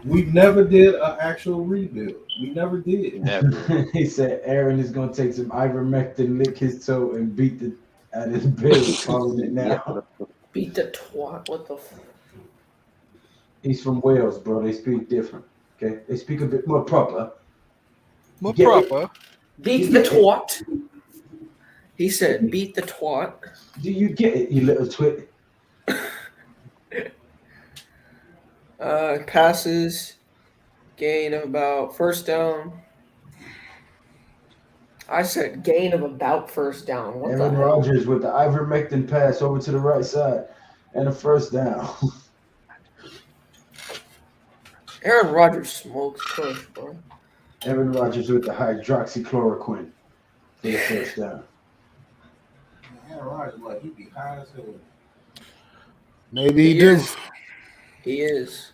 S7: we never did an actual rebuild. We never did.
S3: Never.
S1: he said Aaron is gonna take some ivermectin, lick his toe, and beat the at his bills. Calling it now.
S9: Beat the twat. What the f?
S1: He's from Wales, bro. They speak different. Okay, they speak a bit more proper.
S8: More
S1: Get it?
S8: proper.
S9: Beat the twat. He said, beat the twat.
S1: Do you get it, you little twit?
S9: Passes, gain of about first down. I said gain of about first down. What
S1: Aaron
S9: the hell?
S1: Rodgers with the ivermectin pass over to the right side and a first down.
S9: Aaron Rodgers smokes push, bro.
S1: Aaron Rodgers with the hydroxychloroquine for the first down.
S7: Aaron Rodgers, like, he be high as hell.
S2: Maybe he
S9: He
S2: do.
S9: is. He is.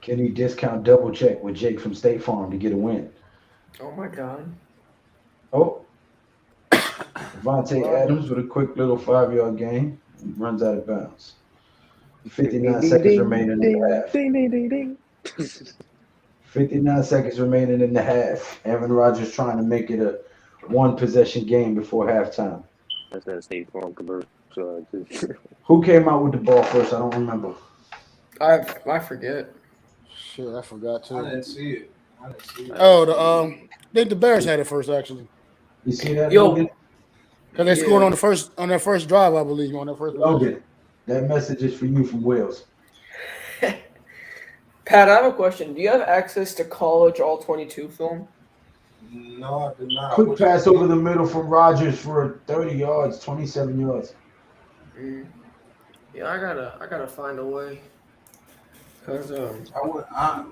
S1: Can he discount double check with Jake from State Farm to get a win?
S9: Oh my god.
S1: Oh, Devontae Adams with a quick little 5-yard gain. Runs out of bounds. 59 seconds remaining in the half. 59 seconds remaining in the half. Aaron Rodgers trying to make it a one-possession game before halftime.
S3: That's that State Farm commercial.
S1: Who came out with the ball first? I don't remember.
S9: I forget.
S2: Shit, I forgot
S7: I
S2: to.
S7: didn't see it.
S2: Oh, I think the Bears had it first actually.
S1: You see that,
S9: Yo.
S1: Logan?
S2: Because they scored on their first drive, I believe, on their first.
S1: Logan, that message is for you from Wales.
S9: Pat, I have a question. Do you have access to college all 22 film?
S7: No, I did not.
S1: Quick pass over the middle from Rodgers for 30 yards, 27 yards.
S9: Yeah, I gotta find a way. Cause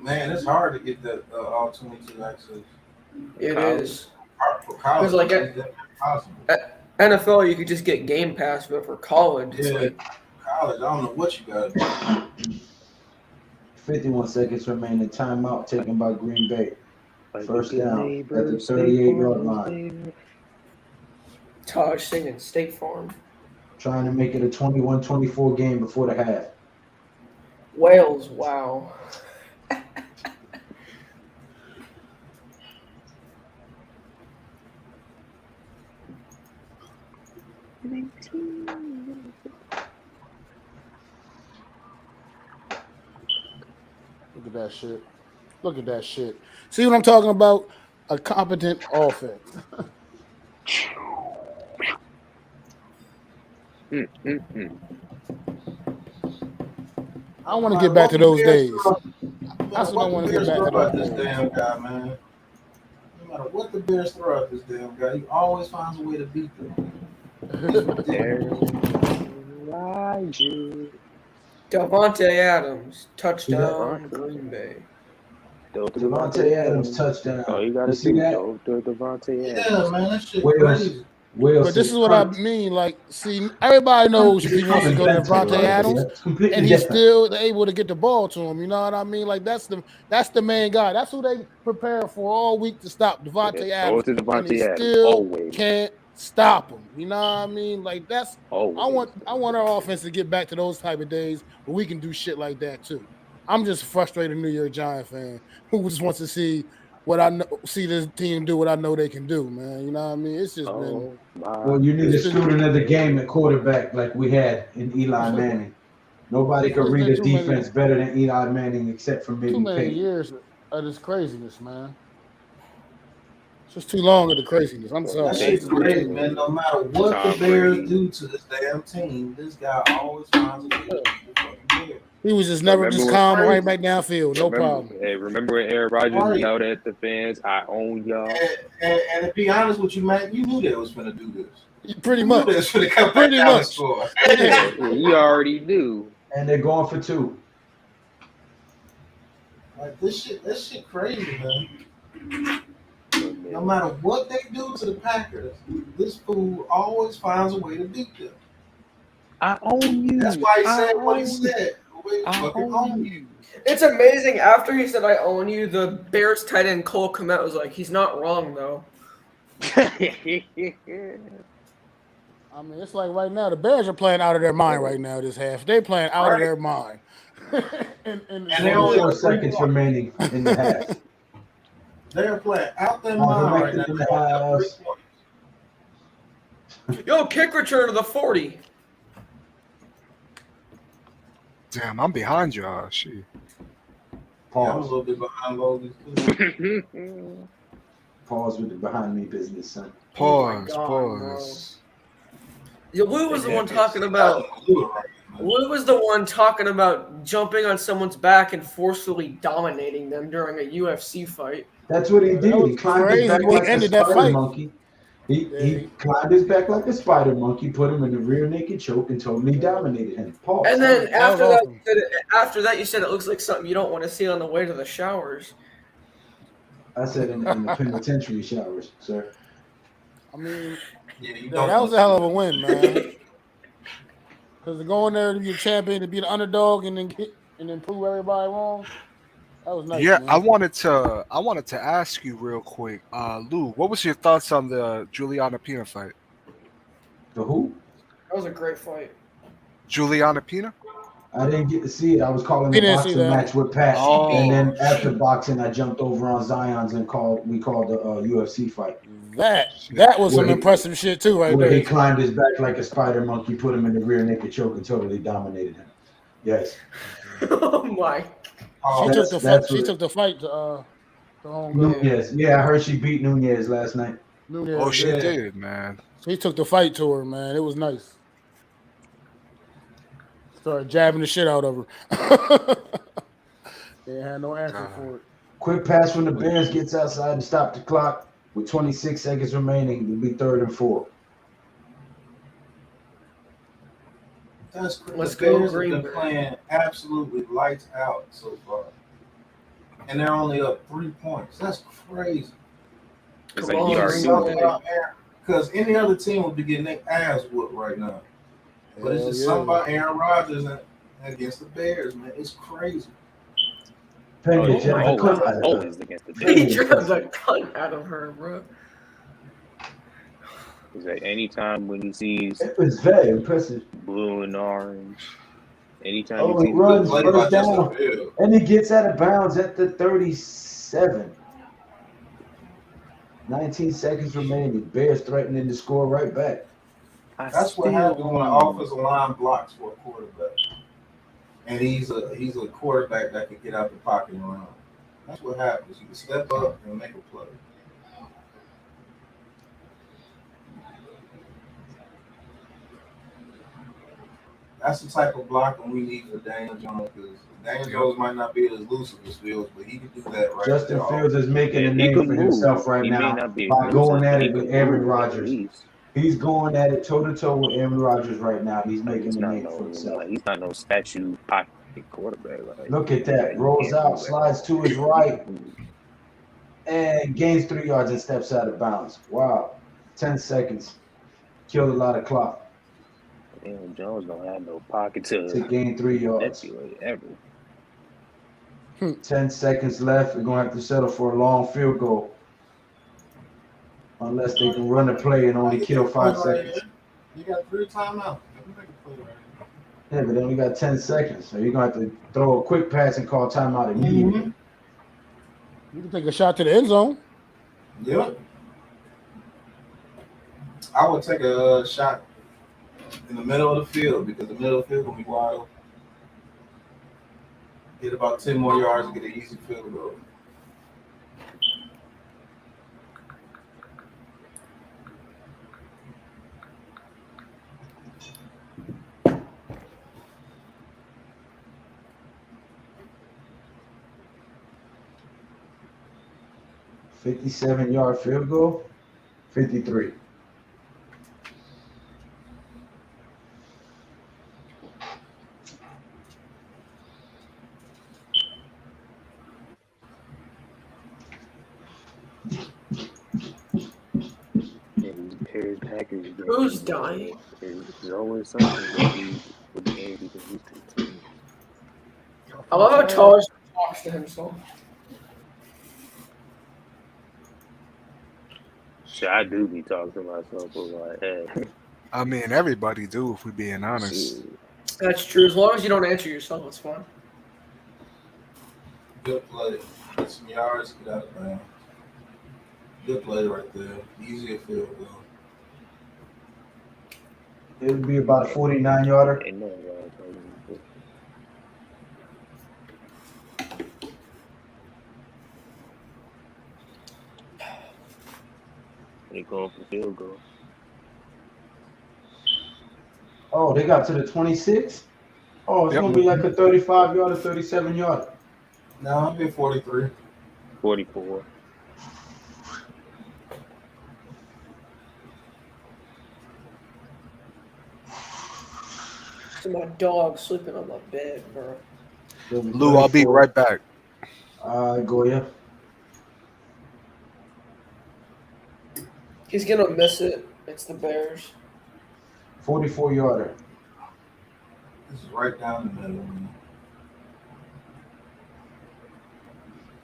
S7: man, it's hard to get that all 22 access.
S9: it is.
S7: For college,
S9: Because like
S7: it's impossible.
S9: NFL, you could just get Game Pass, but for college, it's
S7: Yeah.
S9: like
S7: College, I don't know what you got to do.
S1: 51 seconds remaining. Timeout taken by Green Bay. First down at the 38-yard line.
S9: Taj singing State Farm.
S1: Trying to make it a 21-24 game before the half.
S9: Wales, wow.
S2: Look at that shit. Look at that shit. See what I'm talking about? A competent offense. I want to get back to those days. That's what I want to get back to those
S7: this
S2: days.
S7: damn guy, man. No matter what the Bears throw at this damn guy, he always finds a way to beat them.
S9: Davante Adams, touchdown, Green Bay.
S1: Davante Adams touchdown.
S3: Oh, you gotta
S1: see that?
S3: Davante Adams.
S7: Yeah, man, that shit
S1: Wales,
S7: crazy.
S1: Wales
S2: But this
S1: said
S2: is what I
S1: Hunt.
S2: mean. Like, see, everybody knows if he wants to go to Devontae Adams,
S1: That's completely
S2: and he's
S1: different.
S2: still able to get the ball to him. You know what I mean? Like, that's the main guy. That's who they prepare for all week to stop Devontae Adams,
S3: to Davante
S2: and they
S3: Adams,
S2: still
S3: always.
S2: can't stop him. You know what I mean? Like, that's
S3: Always.
S2: I want our offense to get back to those type of days where we can do shit like that too. I'm just a frustrated New York Giant fan who just wants to see what I know, see this team do what I know they can do, man. You know what I mean? It's just been.
S1: Well, you need a student of the game at quarterback like we had in Eli Manning. Nobody could read a defense better than Eli Manning except for maybe
S2: too many
S1: Peyton.
S2: years of this craziness, man. It's just too long of the craziness. I'm sorry.
S7: That shit's great, man. No matter what the Bears do to this damn team, this guy always finds a way to beat the fucking Bears.
S2: He was just never just calm right back downfield. No problem.
S3: Hey, remember when Aaron Rodgers yelled at the fans, "I own y'all."
S7: And to be honest with you, man, you knew they was gonna do this.
S2: Pretty much.
S7: They was gonna come back down and score.
S3: You already knew.
S1: And they're going for 2.
S7: Like that shit crazy, man. No matter what they do to the Packers, this fool always finds a way to beat them.
S3: I own you.
S7: That's why he said what he said. I own you.
S9: It's amazing. After he said, "I own you," the Bears tight end Cole Kmet was like, "He's not wrong though."
S2: I mean, it's like right now the Bears are playing out of their mind right now. This half, they're playing out of their mind.
S1: and they only 4 seconds remaining in the half.
S7: They're playing out their mind right now.
S9: Yo, kick return to the 40.
S8: Damn, I'm behind y'all. Shit.
S7: Pause. Yeah, I'm a little bit behind Logan too.
S1: Pause with the behind me business, son.
S8: Pause. Pause.
S9: Yo, Lou was the one talking about. Lou was the one talking about jumping on someone's back and forcefully dominating them during a UFC fight.
S1: That's what he did. He climbed his back like a spider monkey. He climbed his back like a spider monkey, put him in the rear naked choke, and totally dominated him. Pause.
S9: And then after that, you said it looks like something you don't want to see on the way to the showers.
S1: I said in the penitentiary showers, sir.
S2: I mean, that was a hell of a win, man. Because to go in there to be a champion, to be the underdog, and then prove everybody wrong. That was nice.
S8: Yeah,
S2: man.
S8: I wanted to ask you real quick, Lou. What was your thoughts on the Juliana Pena fight?
S1: The who?
S9: That was a great fight.
S8: Juliana Pena?
S1: I didn't get to see it. I was calling the boxing match with Pat, and then after boxing, I jumped over on Zion's and we called the UFC fight.
S2: That was some impressive shit too, right
S1: where
S2: there.
S1: He climbed his back like a spider monkey, put him in the rear naked choke, and totally dominated him. Yes.
S9: Oh my.
S2: She took the fight to
S1: Nunez. Yeah, I heard she beat Nunez last night.
S8: Nunez, she did, man.
S2: She took the fight to her, man. It was nice. Started jabbing the shit out of her. They had no answer for it.
S1: Quick pass from the Bears gets outside to stop the clock with 26 seconds remaining. It'll be 3rd and 4.
S7: Let's go. Green have been playing absolutely lights out so far, and they're only up 3 points. That's crazy. Because any other team would be getting their ass whooped right now. But it's just something about Aaron Rodgers against the Bears, man. It's crazy.
S9: He drives a cunt out of her, bro.
S3: Is that anytime when he sees
S1: it was very impressive.
S3: Blue and orange. Anytime
S1: he runs down, and he gets out of bounds at the 37. 19 seconds remaining. Bears threatening to score right back.
S7: That's what happens when an offensive line blocks for a quarterback, and he's a quarterback that can get out the pocket and run. That's what happens. You can step up and make a play. That's the type of blocking we need for Daniel Jones, because Daniel Jones might not be as elusive as Fields, but he can do that right.
S1: Justin Fields is making a name for himself right now by going at it with Aaron Rodgers. He's going at it toe to toe with Aaron Rodgers right now. He's making
S3: He's
S1: a
S3: not
S1: name for himself.
S3: he's not no statue pocket quarterback. Like,
S1: Look at that.
S3: you
S1: Rolls
S3: can't
S1: out,
S3: move at all.
S1: slides to his right, and gains 3 yards and steps out of bounds. Wow. 10 seconds. Killed a lot of clock.
S3: Daniel Jones don't have no pocket
S1: To gain 3 yards.
S3: manipulate ever.
S1: 10 seconds left. We're going to have to settle for a long field goal. Unless they can run a play and only kill 5 seconds.
S7: You got 3 timeouts.
S1: Yeah, but they only got 10 seconds. So you're going to have to throw a quick pass and call timeout immediately.
S2: You can take a shot to the end zone.
S7: Yep. I would take a shot in the middle of the field because the middle of the field will be wide open. Get about 10 more yards and get an easy field goal.
S1: $57-yard field goal, 53.
S3: Packers.
S9: Who's dying?
S3: There's always something with the game because these two teams.
S9: I love how Charles talks to himself.
S3: Shit, I do be talking to myself, but like, hey.
S8: I mean, everybody do if we're being honest.
S9: That's true. As long as you don't answer yourself, it's fine.
S7: Good play. Get some yards, get out of bounds. Good play right there. Easy field goal.
S1: It would be about a 49-yarder.
S3: They going for field goal.
S1: Oh, they got to the 26? Oh, it's going to be like a 35-yarder, 37-yarder.
S7: No, I'll be 43.
S3: 44.
S9: So my dog sleeping on my bed, bro.
S8: Lou, I'll be right back.
S1: Goya.
S9: He's gonna miss it. It's the Bears.
S1: 44-yarder.
S7: This is right down the middle, man.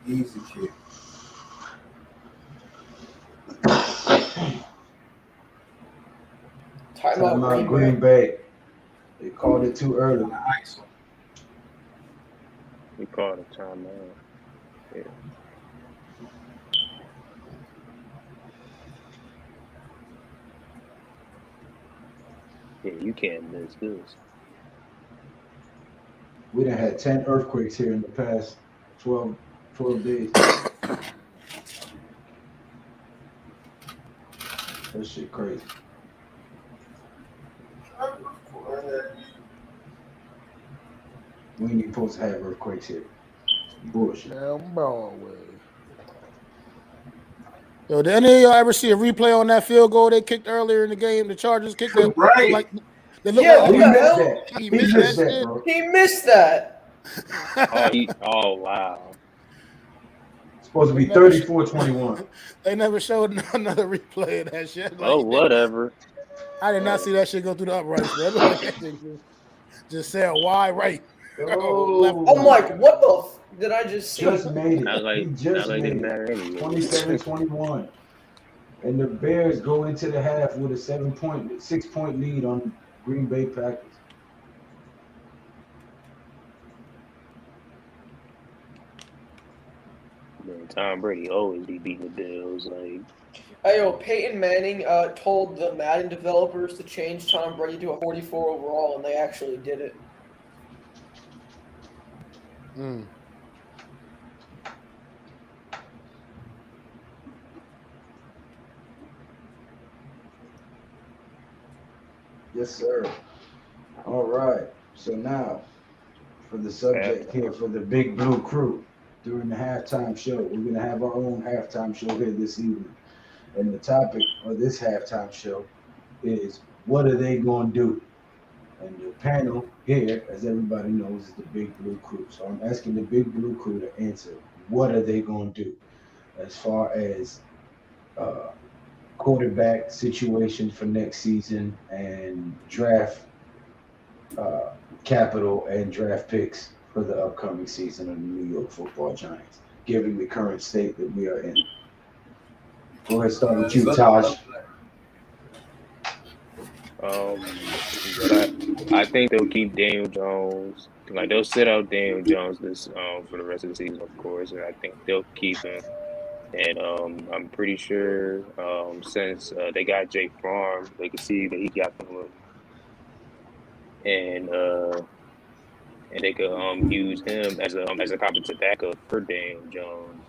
S7: Easy kick.
S1: Timeout Green Bay. They called it too early.
S3: We called a timeout. Yeah. Yeah, you can't miss this.
S1: We done had 10 earthquakes here in the past 12 days. That shit crazy. We ain't even supposed to have earthquakes here. Bullshit.
S2: Yo, did any of y'all ever see a replay on that field goal they kicked earlier in the game? The Chargers kicked that.
S7: Right.
S2: Like,
S9: Yeah, what the hell?
S2: He missed that shit.
S1: bro.
S9: He missed that.
S3: Oh, wow.
S1: It's supposed to be 34-21.
S2: They never showed another replay of that shit.
S3: Oh, whatever.
S2: I did not see that shit go through the uprights. Bro. Just said why right.
S9: I'm like, what the did I just see?
S1: Just made it.
S3: Not like,
S1: He just
S3: they
S1: made
S3: matter
S1: it.
S3: anyway.
S1: 27-21. And the Bears go into the half with a 6-point lead on Green Bay Packers.
S3: Man, Tom Brady always be beating the Bills. Like,
S9: Hey, yo, Peyton Manning told the Madden developers to change Tom Brady to a 44 overall, and they actually did it.
S1: Yes, sir. All right. So now, for the subject here, for the Big Blue Crew, during the halftime show, we're going to have our own halftime show here this evening. And the topic of this halftime show is what are they going to do? And the panel here, as everybody knows, is the Big Blue Crew. So I'm asking the Big Blue Crew to answer what are they going to do as far as quarterback situation for next season and draft capital and draft picks for the upcoming season of the New York Football Giants, given the current state that we are in. Go ahead, start with you, Taj.
S3: I think they'll keep Daniel Jones. Like they'll sit out Daniel Jones this for the rest of the season, of course, and I think they'll keep him. And I'm pretty sure since they got Jake Fromm, they could see that he got from him, and they could use him as a competent backup for Daniel Jones.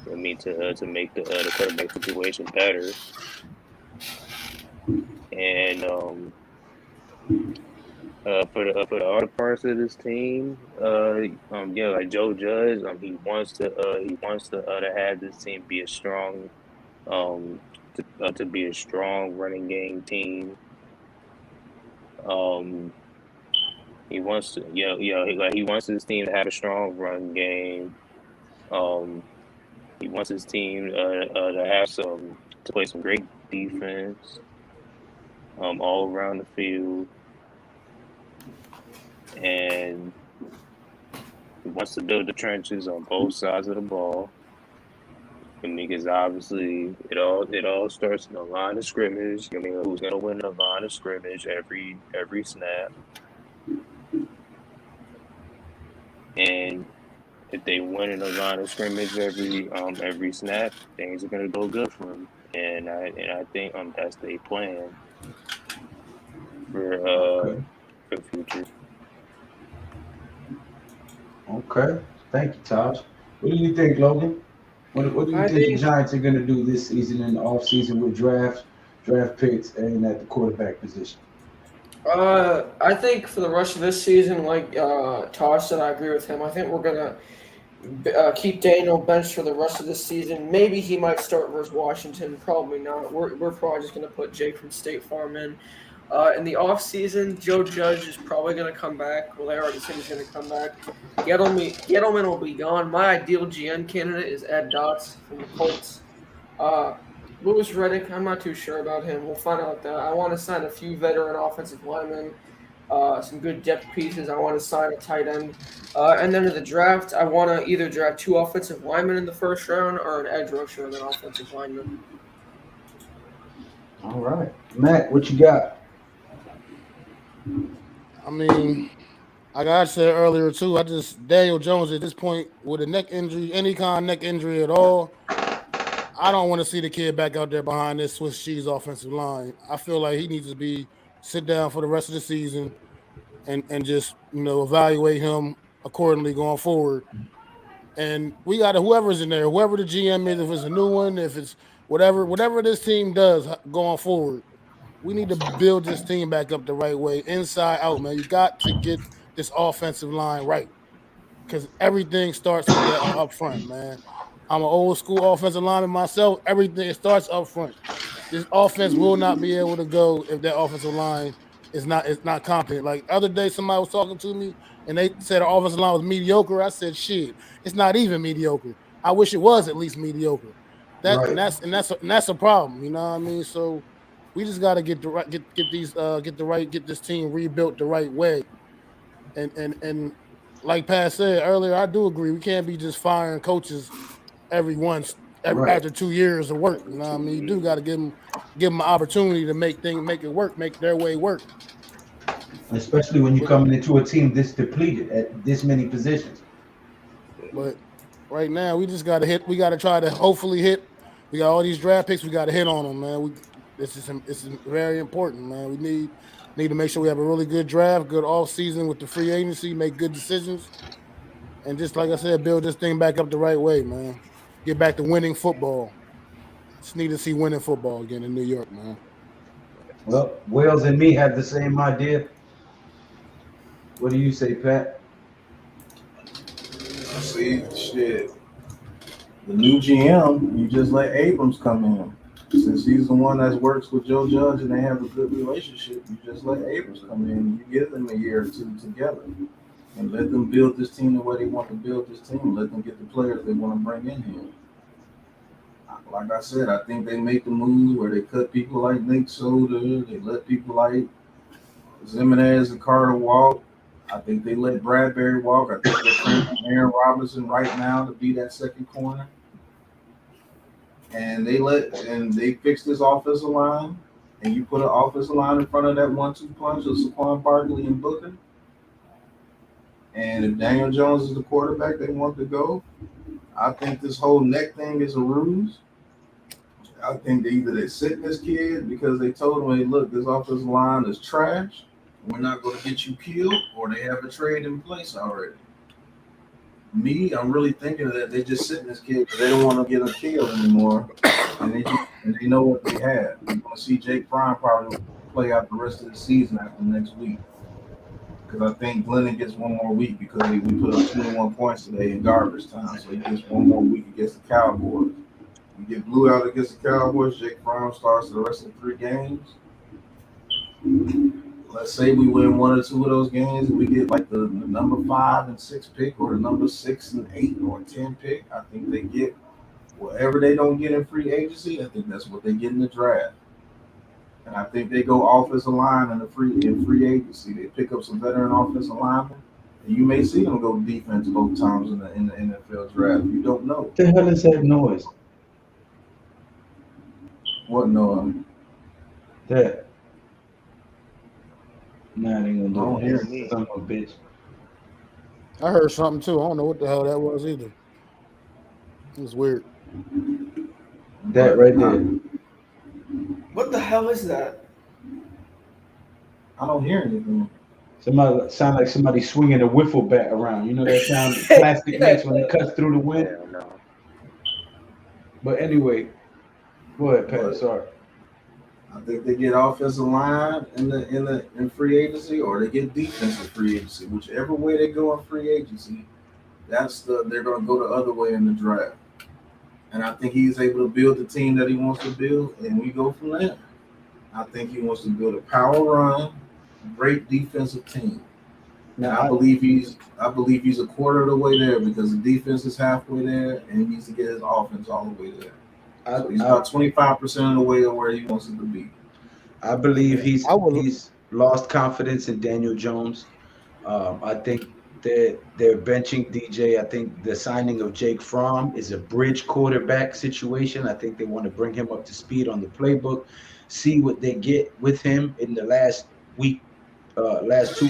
S3: I mean to make the quarterback situation better. And for the other parts of this team, like Joe Judge, he wants to have this team be a strong, to be a strong running game team. He wants to, he wants his team to have a strong run game. He wants his team to play some great defense, all around the field. And he wants to build the trenches on both sides of the ball. Because obviously it all starts in the line of scrimmage. Who's gonna win the line of scrimmage every snap? And if they win in the line of scrimmage every snap, things are gonna go good for them. And I think that's their plan for the future.
S1: Okay, thank you, Taj. What do you think, Logan? What do you think the Giants are going to do this season in the offseason with draft picks and at the quarterback position?
S9: I think for the rest of this season, like Tosh said, I agree with him. I think we're gonna keep Daniel benched for the rest of this season. Maybe he might start versus Washington. Probably not. We're probably just gonna put Jake from State Farm in. In the offseason, Joe Judge is probably going to come back. Well, they already said he's going to come back. Gettleman will be gone. My ideal GM candidate is Ed Dotz from the Colts. Louis Riddick, I'm not too sure about him. We'll find out that. I want to sign a few veteran offensive linemen, some good depth pieces. I want to sign a tight end. And then in the draft, I want to either draft 2 offensive linemen in the first round or an edge rusher and an offensive lineman.
S1: All right. Matt, what you got?
S2: I mean, like I said earlier too, Daniel Jones at this point with a neck injury, any kind of neck injury at all, I don't want to see the kid back out there behind this Swiss cheese offensive line. I feel like he needs to sit down for the rest of the season and just evaluate him accordingly going forward. And we got whoever's in there, whoever the GM is, if it's a new one, if it's whatever this team does going forward. We need to build this team back up the right way, inside out, man. You got to get this offensive line right because everything starts up front, man. I'm an old school offensive lineman myself. Everything starts up front. This offense will not be able to go if that offensive line is not competent. Like the other day, somebody was talking to me and they said the offensive line was mediocre. I said, shit, it's not even mediocre. I wish it was at least mediocre. And that's a problem. You know what I mean? So. We just got to get this team rebuilt the right way, and like Pat said earlier, I do agree. We can't be just firing coaches after 2 years of work. You know what I mean? You do got to give them an opportunity to make it work, make their way work.
S1: Especially when you're coming into a team this depleted at this many positions.
S2: But right now, we just got to hit. We got to try to hopefully hit. We got all these draft picks. We got to hit on them, man. This is very important, man. We need to make sure we have a really good draft, good off season with the free agency, make good decisions, and just like I said, build this thing back up the right way, man. Get back to winning football. Just need to see winning football again in New York, man.
S1: Well, Wales and me have the same idea. What do you say, Pat?
S7: See, shit. The new GM, you just let Abrams come in. Since he's the one that works with Joe Judge and they have a good relationship, you just let Abrams come in. You give them a year or two together and let them build this team the way they want to build this team. Let them get the players they want to bring in here. Like I said, I think they make the moves where they cut people like Nick Soda. They let people like Zimenez and Carter walk. I think they let Bradbury walk. I think they're training Aaron Robinson right now to be that second corner. And they fix this offensive line, and you put an offensive line in front of that 1-2 punch of Saquon Barkley and Booker. And if Daniel Jones is the quarterback they want to go, I think this whole neck thing is a ruse. I think either they sit this kid because they told him, hey, look, this offensive line is trash. We're not going to get you killed, or they have a trade in place already. Me, I'm really thinking that they just sitting this kid because they don't want to get him killed anymore, and they know what they have. We're going to see Jake Fromm probably play out the rest of the season after next week, because I think Glennon gets one more week because we put up 21 points today in garbage time, so he gets one more week against the Cowboys. We get blew out against the Cowboys. Jake Fromm starts the rest of the 3 games. Let's say we win 1 or 2 of those games and we get like the number 5 and 6 pick, or the number 6 and 8 or 10 pick. I think they get whatever they don't get in free agency. I think that's what they get in the draft. And I think they go offensive line in free agency. They pick up some veteran offensive linemen. And you may see them go defense both times in the NFL draft. You don't know.
S1: What the hell is that noise?
S7: What noise?
S1: That. Nah, they gonna
S7: don't
S1: do
S7: hear
S1: it. Son of a bitch.
S2: I heard something too. I don't know what the hell that was either. It was weird.
S1: That right there.
S9: What the hell is that?
S7: I don't hear anything.
S1: Somebody sound like somebody swinging a wiffle bat around. You know that sound plastic makes when it cuts through the wind.
S3: Yeah, no.
S1: But anyway, go ahead, Pat. Sorry.
S7: I think they get offensive line in free agency, or they get defensive free agency. Whichever way they go in free agency, they're going to go the other way in the draft. And I think he's able to build the team that he wants to build, and we go from there. I think he wants to build a power run, great defensive team. Now I believe he's a quarter of the way there, because the defense is halfway there, and he needs to get his offense all the way there. So he's about 25% of the way to where he wants it to be.
S1: I believe he's lost confidence in Daniel Jones. I think they're benching DJ. I think the signing of Jake Fromm is a bridge quarterback situation. I think they want to bring him up to speed on the playbook, see what they get with him in the last 2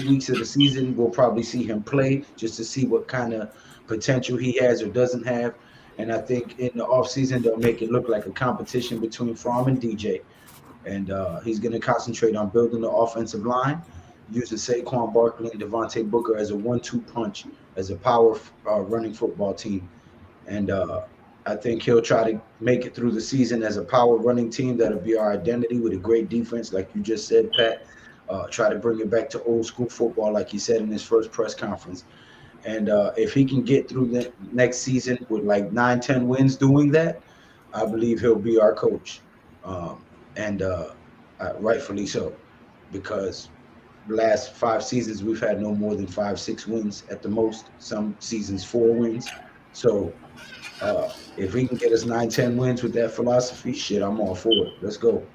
S1: weeks of the season. We'll probably see him play just to see what kind of potential he has or doesn't have. And I think in the offseason, they'll make it look like a competition between Fromm and DJ. And he's going to concentrate on building the offensive line, using Saquon Barkley and Devontae Booker as a 1-2 punch, as a power running football team. And I think he'll try to make it through the season as a power running team. That'll be our identity, with a great defense, like you just said, Pat. Try to bring it back to old school football, like he said in his first press conference. And if he can get through the next season with like 9-10 wins doing that, I believe he'll be our coach. And rightfully so, because the last 5 seasons we've had no more than 5-6 wins at the most. Some seasons 4 wins. So if he can get us 9-10 wins with that philosophy, shit, I'm all for it. Let's go.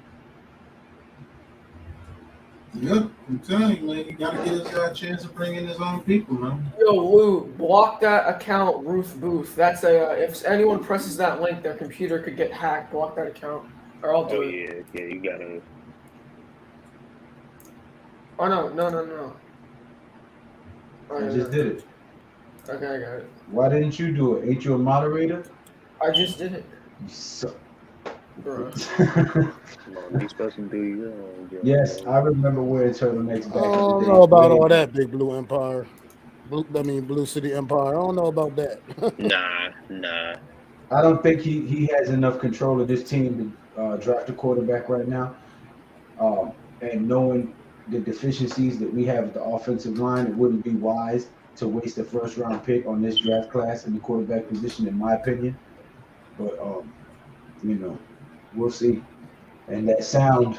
S7: Yep, I'm telling you, man, you gotta get this guy a chance of bringing his own people, man.
S9: Yo, Lou, block that account, Ruth Booth. That's if anyone presses that link, their computer could get hacked. Block that account, or I'll do it.
S3: Yeah, you gotta.
S9: Oh no.
S1: I just did it.
S9: Okay, I got it.
S1: Why didn't you do it? Ain't you a moderator?
S9: I just did it.
S1: You suck.
S9: Bro.
S1: Yes, I remember wearing turtlenecks back in the day.
S2: I don't know about all that, Big Blue Empire. Blue City Empire. I don't know about that.
S3: Nah.
S1: I don't think he has enough control of this team to draft a quarterback right now. And knowing the deficiencies that we have at the offensive line, it wouldn't be wise to waste a first-round pick on this draft class in the quarterback position, in my opinion. But, we'll see. And that sound,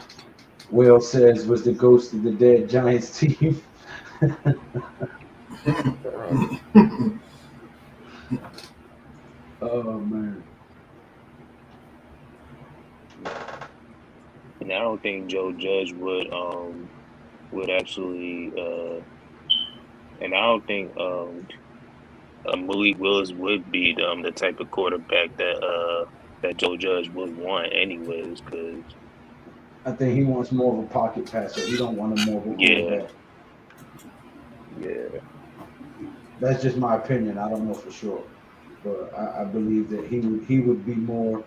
S1: Will says, was the ghost of the dead Giants team. Oh man.
S3: And I don't think Joe Judge would actually and I don't think Malik Willis would be the type of quarterback that Joe Judge would want anyways, because
S1: I think he wants more of a pocket passer. He don't want a more of a quarterback.
S3: Yeah.
S1: That's just my opinion. I don't know for sure, but I believe that he would be more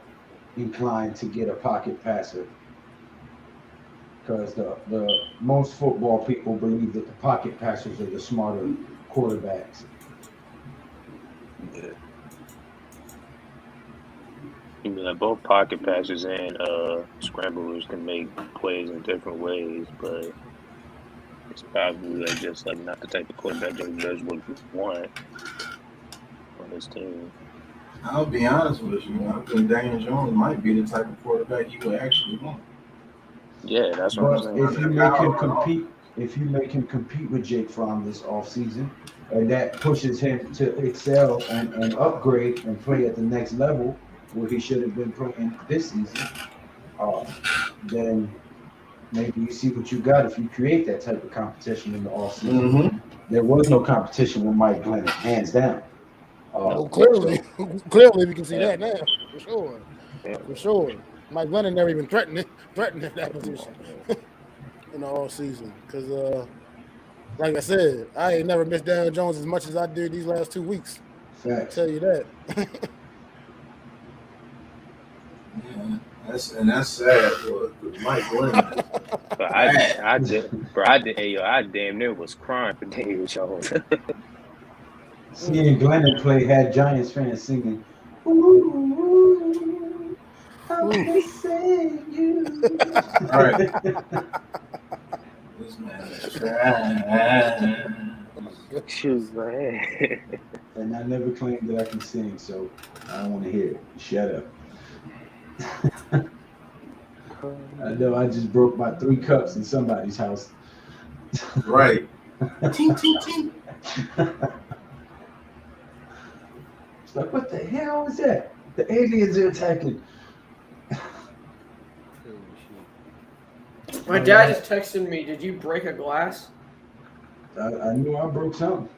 S1: inclined to get a pocket passer because the most football people believe that the pocket passers are the smarter quarterbacks.
S3: Yeah. I mean, like both pocket passers and scramblers can make plays in different ways, but it's probably like just like not the type of quarterback Joe Judge would want on his team.
S7: I'll be honest with you. I think Daniel Jones might be the type of quarterback you would actually want.
S3: Yeah, that's what I'm
S1: But
S3: saying.
S1: if you make him compete with Jake Fromm this offseason, and that pushes him to excel and upgrade and play at the next level where he should have been playing this season, then maybe you see what you got if you create that type of competition in the offseason.
S7: Mm-hmm.
S1: There was no competition with Mike Glennon, hands down.
S2: Clearly we can see that now, for sure. For sure. Mike Glennon never even threatened that position in the all season. Because like I said, I ain't never missed Daniel Jones as much as I did these last 2 weeks.
S1: Facts.
S2: I'll tell you that.
S7: Yeah, that's sad for Mike Glennon.
S3: But I damn near was crying for Daniel Jones.
S1: Seeing Glennon play had Giants fans singing, "Ooh, I'm missing you."
S7: Right. This man is trash.
S3: Shoot, man.
S1: And I never claimed that I can sing, so I don't want to hear it. Shut up. I know I just broke my 3 cups in somebody's house.
S7: Right. Ting, ting, ting.
S1: It's like, what the hell is that? The aliens are attacking.
S9: My dad just texted me, did you break a glass?
S1: I knew I broke something.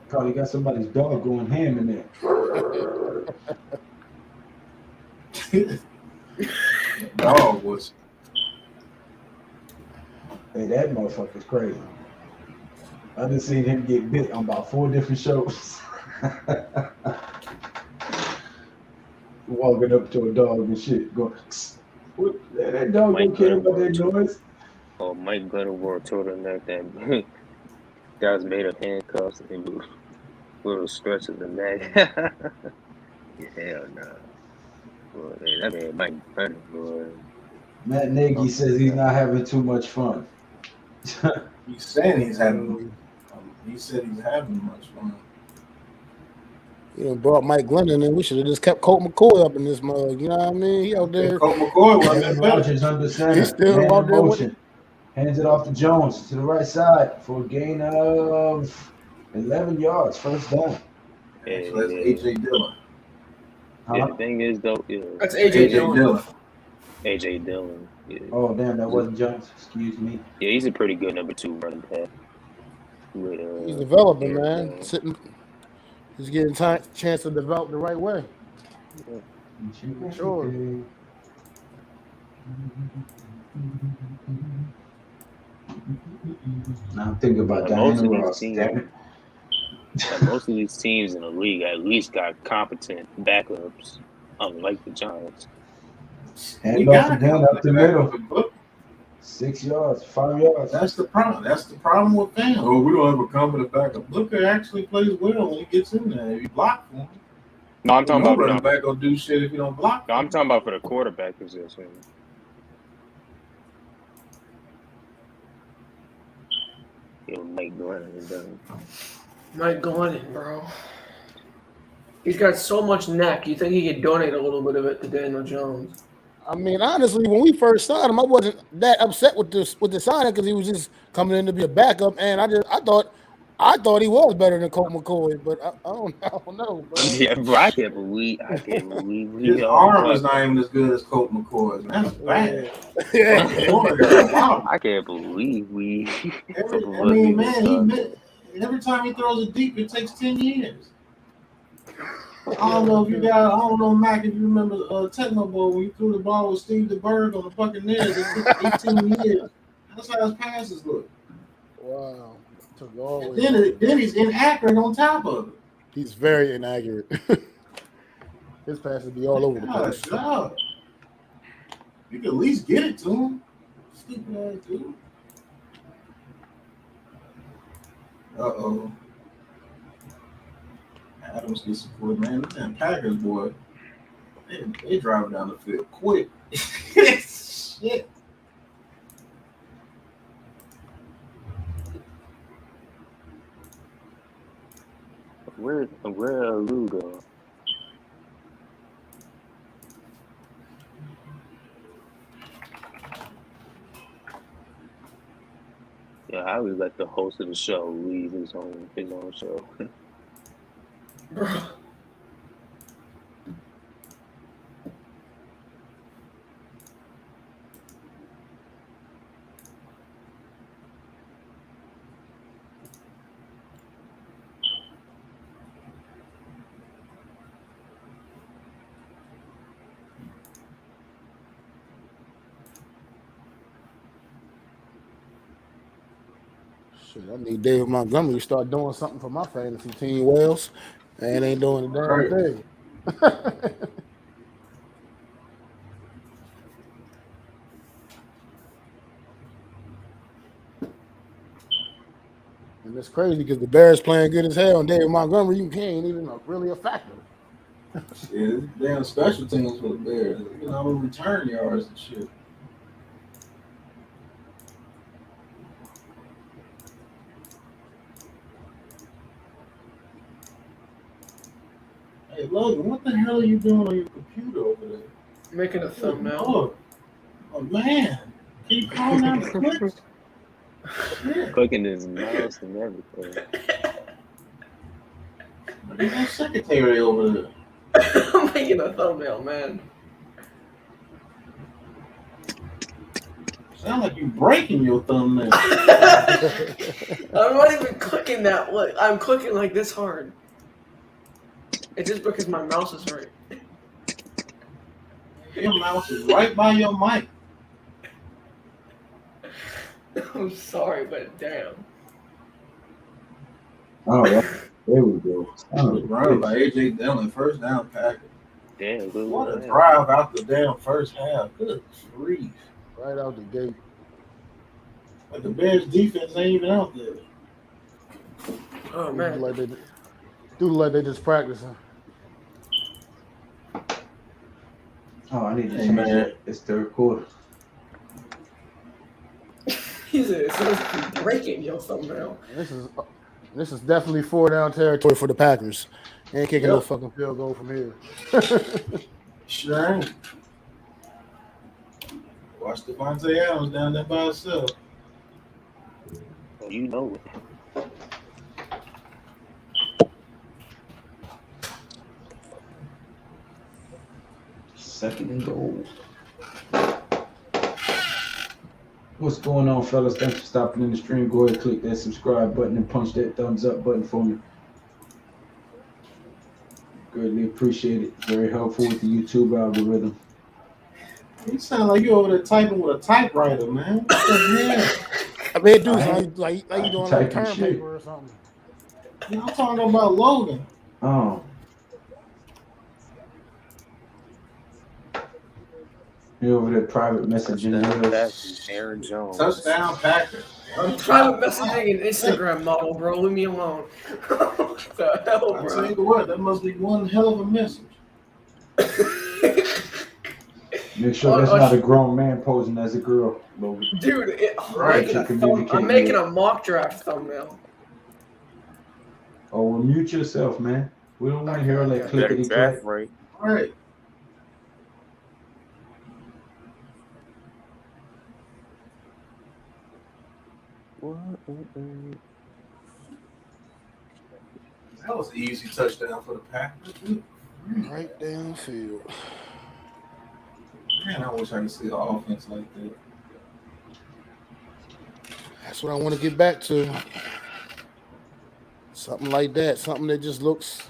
S1: Probably got somebody's dog going ham in there.
S7: Dog was.
S1: Hey, that motherfucker's crazy. I just seen him get bit on about 4 different shows. Walking up to a dog and shit, going, what? That dog don't care about that noise.
S3: Oh, Mike Glennon wore a turtleneck that was made of handcuffs and little stretches and that. Hell no. Boy, man, that man Mike Glennon, boy.
S1: Matt Nagy says he's not having too much fun.
S7: He's saying he's having. He said he's having much fun.
S2: You know, brought Mike Glennon in. We should have just kept Colt McCoy up in this mug. You know what I mean? He out there.
S7: Colt McCoy wasn't
S1: Rodgers under center.
S2: He's still
S1: Man
S2: out
S1: in
S2: there with
S1: motion. Hands it off to Jones to the right side for a gain of 11 yards, first down.
S3: Yeah,
S7: So that's AJ Dillon.
S3: Yeah, the thing is though,
S9: That's AJ Dillon.
S3: AJ Dillon. Yeah.
S1: Oh damn, that wasn't Jones. Excuse me.
S3: Yeah, he's a pretty good number 2 running back.
S2: He's developing, man. He's getting chance to develop the right way.
S1: Yeah.
S2: Sure.
S1: Now I'm thinking about Diana Ross. Damn it.
S3: Most of these teams in the league at least got competent backups, unlike the Giants.
S1: Hand off again up the middle. 6 yards, 5 yards.
S7: That's the problem. That's the problem with fans. Oh, we don't have a competent backup. Booker actually plays well when he gets in there. If you block for him.
S3: No, I'm talking about
S7: running back will do shit if you don't block.
S3: No, I'm talking about for the quarterback position. Mike Glennon is done.
S9: Mike Glennon, bro. He's got so much neck. You think he could donate a little bit of it to Daniel Jones?
S2: I mean, honestly, when we first signed him, I wasn't that upset with the signing because he was just coming in to be a backup, and I thought he was better than Colt McCoy, but I don't know, bro.
S3: Yeah, bro, I can't believe we
S7: His
S3: all
S7: arm is
S3: talk.
S7: not even as good as Colt McCoy's. That's bad.
S3: I can't believe we.
S7: Every time he throws it deep, it takes 10 years. I don't know, Mac, if you remember Techno Bowl when he threw the ball with Steve DeBerg on the Buccaneers. It took 18 years. That's how his passes look.
S2: Wow.
S7: Then he's inaccurate on top of it.
S2: He's very inaccurate. His passes be all over the place.
S7: God. You can at least get it to him. Stupid ass dude. Uh-oh. Adams gets support, man. Them Packers, boy. They drive down the field quick. Shit.
S3: Where Lou go? Yeah, how we let the host of the show leave his own show.
S2: Shit, I need David Montgomery to start doing something for my fantasy team, Wells, and ain't doing the damn thing. And it's crazy because the Bears playing good as hell, and David Montgomery, you can't even really a factor.
S7: Yeah, damn special teams for the Bears. You know, return yards and shit. Hey, Logan, what the hell are you doing on your computer over there?
S9: Making a thumbnail.
S7: Oh man. Can you calm down the clicks?
S3: Clicking his mouse and everything.
S7: There's no secretary over there.
S9: I'm making a thumbnail, man.
S7: Sound like you breaking your thumbnail.
S9: I'm not even clicking that. Look, I'm clicking like this hard. It's just because my mouse is right.
S7: Your mouse is right by your mic.
S9: I'm sorry, but damn.
S1: Oh, yeah. There we go.
S7: Run by AJ Dillon, first down Packers.
S3: Damn, good
S7: What a
S3: man.
S7: drive out the damn first half. Good grief.
S2: Right out the gate.
S7: Like the Bears defense ain't even out there.
S9: Oh man.
S2: Like they just practicing.
S1: Oh, I need to change that. It's third quarter.
S9: He said it's supposed to be breaking your thumbnail.
S2: This is definitely 4-down territory for the Packers. Ain't kicking no fucking field goal from here.
S7: Sure ain't. Watch Devontae Adams down there by himself.
S3: Oh, you know it.
S1: Second and goal. What's going on, fellas? Thanks for stopping in the stream. Go ahead, click that subscribe button and punch that thumbs up button for me. Greatly appreciate it. Very helpful with the YouTube algorithm.
S7: You sound like you over there typing with a typewriter, man. What the hell?
S2: I mean, dude, like you doing like term
S1: shit.
S2: paper or something.
S7: You know, I'm talking about Logan.
S1: Oh. You over there private messaging.
S3: That's Aaron Jones.
S7: Touchdown Packers.
S9: I'm private messaging an Instagram model, bro. Leave me alone. What the hell,
S7: I'll
S9: bro?
S7: tell you what, that must be one hell of a message.
S1: Make sure that's not a grown man posing as a girl, Logan.
S9: Dude,
S7: Right,
S9: I'm making a mock draft thumbnail.
S1: Oh, well, mute yourself, man. We don't want to hear all that
S3: Better
S1: clickety
S3: draft
S1: clack.
S3: right.
S7: All right. That was an easy touchdown for the Packers.
S2: Right downfield.
S7: Man, I wish I could see an offense like that.
S2: That's what I want to get back to. Something like that. Something that just looks.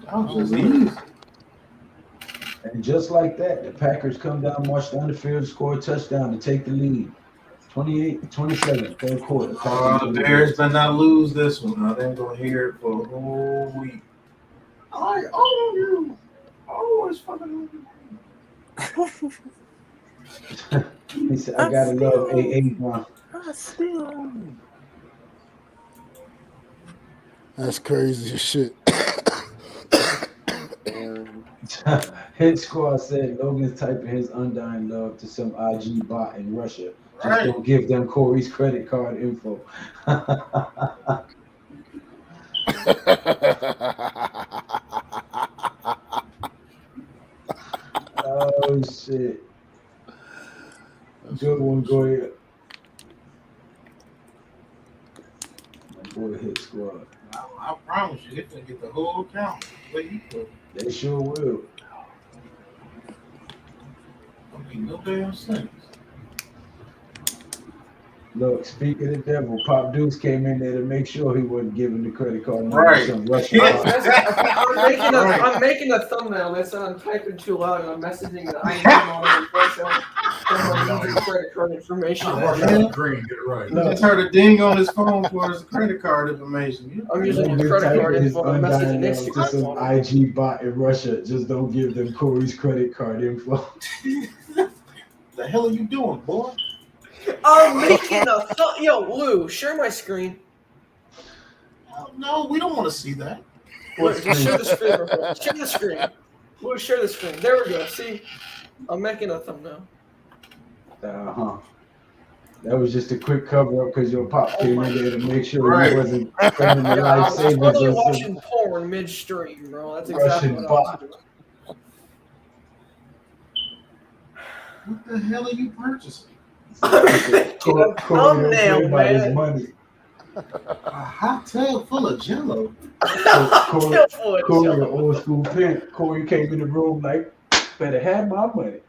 S7: That was just easy.
S1: And just like that, the Packers come down, march down the field, score a touchdown to take the lead. 28-27, third quarter.
S7: The Bears better not lose this one. I think going to hear it for a whole week. I own you. Always fucking own you.
S1: He said, I gotta love AA, bro.
S3: I still.
S2: That's crazy as shit.
S1: Hit Squad said Logan's typing his undying love to some IG bot in Russia. Just don't give them Corey's credit card info. Oh shit. Good one, go ahead. My boy Hit Squad.
S7: I promise you, they're going to get the whole count.
S1: They sure will.
S7: Don't be no damn sense.
S1: Look, speaking of the devil, Pop Deuce came in there to make sure he wasn't giving the credit card number
S7: Right.
S1: to some Russian
S9: I'm making a thumbnail that said I'm typing too loud and I'm messaging the credit card information.
S7: Green, get it right. He just heard a ding on his phone for his credit card information.
S9: I'm using his credit card
S1: his
S9: info and messaging
S1: undying love to some
S9: Instagram.
S1: IG bot in Russia. Just don't give them Corey's credit card info.
S7: The hell are you doing, boy?
S9: I'm making a yo, Lou, share my screen.
S7: No, we don't want to see that.
S9: Look, just share the screen. Real quick. Share the screen. Lou, share the screen. There we go. See, I'm making a thumbnail.
S1: Uh-huh. That was just a quick cover up because your pop came in there to make sure he wasn't spending the
S9: I
S1: life
S9: was
S1: savings
S9: totally
S1: on
S9: watching
S1: some
S9: porn midstream, bro. That's exactly
S1: Russian
S9: what I was
S1: bot.
S9: doing.
S7: What the hell are you purchasing?
S1: Corey don't
S9: Thumbnail,
S1: care about his
S9: man.
S1: money.
S7: A hot tub full of Jello.
S1: Corey, an old school pimp. Corey came in the room like, better have my money.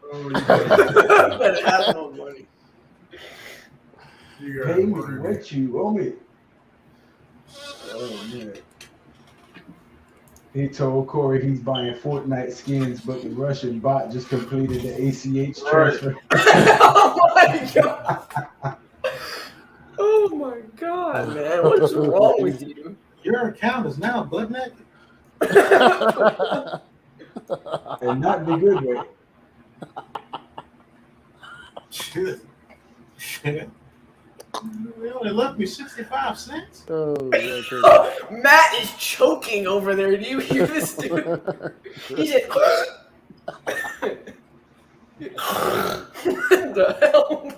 S9: Better have no money.
S1: Pay me what you owe me. Oh man. He told Corey he's buying Fortnite skins, but the Russian bot just completed the ACH transfer.
S9: Oh my god. Oh my god, man. What is wrong with you?
S7: Your account is now butt naked.
S1: And not the good way.
S7: Shit. They only left me 65 cents.
S9: Matt is choking over there. Do you hear this dude? He just. What the hell?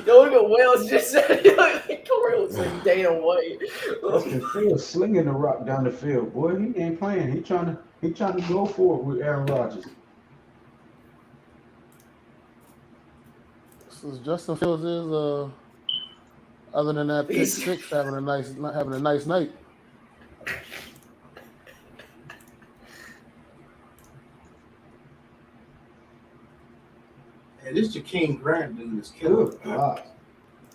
S9: Don't go Wales just said Corey looks like Dana White.
S1: That's the field slinging the rock down the field. Boy, he ain't playing. He trying to go for it with Aaron Rodgers.
S2: This is Justin Fields is other than that pick six having a nice night.
S7: Hey, this Jakeem Grant dude is killing.
S1: Good block.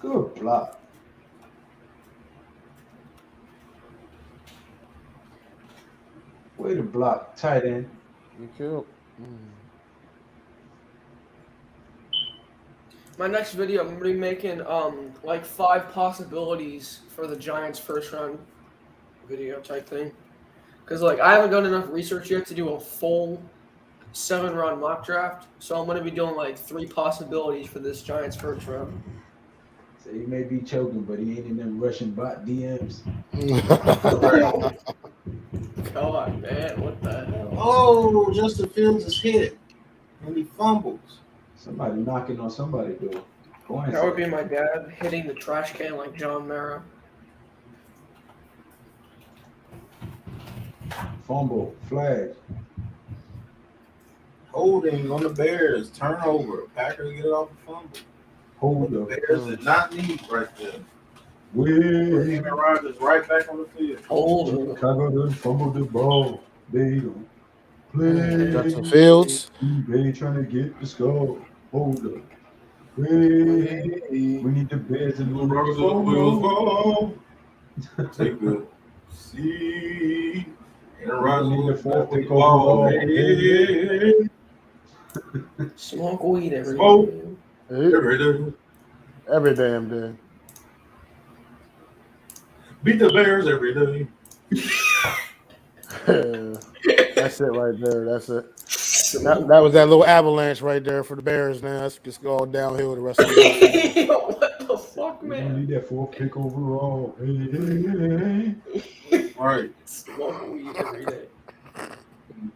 S1: Good block. Way to block, tight end.
S2: You killed.
S9: My next video, I'm gonna be making like 5 possibilities for the Giants' first round video type thing. Cause like I haven't done enough research yet to do a full 7-round mock draft, so I'm gonna be doing like 3 possibilities for this Giants' first round.
S1: So he may be choking, but he ain't in them Russian bot DMs.
S9: God, man, what the hell?
S7: Oh, Justin Fields is hit. And he fumbles.
S1: Somebody knocking on somebody's door. Go
S9: That
S1: inside.
S9: would be my dad hitting the trash can like John Mara.
S1: Fumble. Flag.
S7: Holding on the Bears. Turnover. Packers get it off the fumble.
S1: Hold
S7: The
S1: up.
S7: Bears did not need right there.
S1: Wait.
S7: Aaron Rodgers right back on the field.
S9: Hold up.
S1: Chicago done fumbled the ball. They don't play.
S2: Justin Fields.
S1: They trying to get the score. Hold up. Wait. We need the Bears to lose.
S7: Rodgers
S1: Fumble.
S7: Take the seat. Aaron
S1: We
S7: Rodgers
S1: need the
S7: back
S1: fourth
S7: with
S1: pick
S7: the ball.
S1: overall.
S7: Hey,
S9: Smoke weed every
S7: Smoke.
S9: day.
S7: every day.
S2: Every damn day.
S7: Beat the Bears every day.
S2: That's it right there. That's it. That was that little avalanche right there for the Bears. Now let's just go all downhill the rest of the day.
S9: What the fuck,
S1: We
S9: man?
S1: need that fourth pick overall. Hey.
S7: All right.
S9: Smoke weed every day.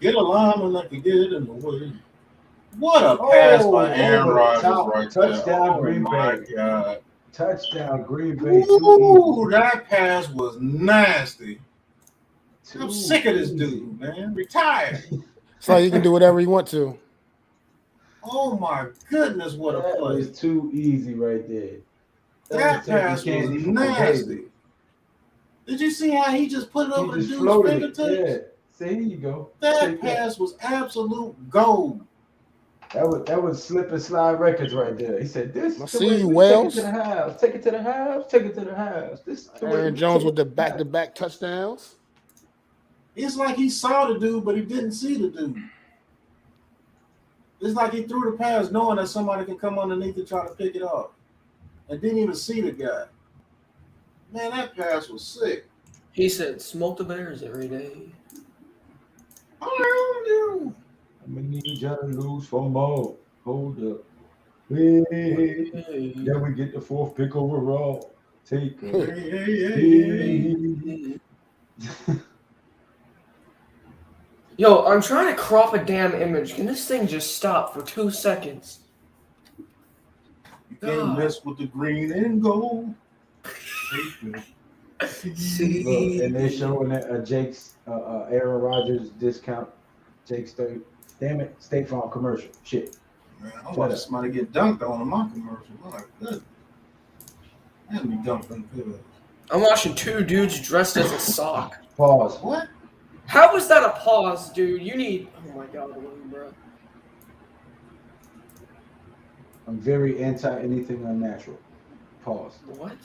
S7: Get a lineman that can get it in the way. What a pass by Aaron
S1: over the
S7: Rodgers
S1: top.
S7: right
S1: Touchdown,
S7: there. Oh
S1: Green
S7: my
S1: Bay.
S7: God.
S1: Touchdown, Green Bay.
S7: Ooh, that pass was nasty. I'm
S1: Too
S7: sick of this
S1: easy.
S7: dude, man. Retire.
S2: It's like you can do whatever you want to.
S7: Oh my goodness, what a
S1: That
S7: play.
S1: was too easy right there.
S7: That
S1: was taking
S7: pass was
S1: candy from a
S7: nasty.
S1: baby.
S7: Did you see how he just put it over
S1: He
S7: the
S1: just
S7: dude's
S1: floated it.
S7: fingertips?
S1: Yeah. See, here you go.
S7: That
S1: Take that.
S7: pass was absolute gold.
S1: That was slip and slide records right there. He said, "This
S2: I
S1: is the
S2: see
S1: way
S2: you,
S1: we
S2: Wells.
S1: take it to the house. Take it to the house. Take it to the house. This is the way
S2: Aaron
S1: we
S2: Jones
S1: take
S2: with the
S1: it to the house."
S2: back-to-back touchdowns.
S7: It's like he saw the dude, but he didn't see the dude. It's like he threw the pass knowing that somebody can come underneath and try to pick it up. And didn't even see the guy. Man, that pass was sick.
S9: He said, "Smoke the Bears every day."
S7: Oh,
S1: I'm gonna need y'all to lose for more. Hold up. Hey,
S9: Hey.
S1: then we get the fourth pick overall. Take
S7: hey,
S1: a
S7: hey.
S9: Yo, I'm trying to crop a damn image. Can this thing just stop for 2 seconds?
S7: You can't mess with the green and gold.
S9: See?
S1: Look, and they're showing a Jake's Aaron Rodgers discount. Jake's State Farm commercial. Shit.
S7: Man, I'm watching somebody get dunked on in my commercial. I'm like, good. Man, be dunked on good.
S9: I'm watching two dudes dressed as a sock.
S1: Pause.
S7: What?
S9: How was that a pause, dude? You need. Oh my god, bro.
S1: I'm very anti anything unnatural. Pause.
S9: What?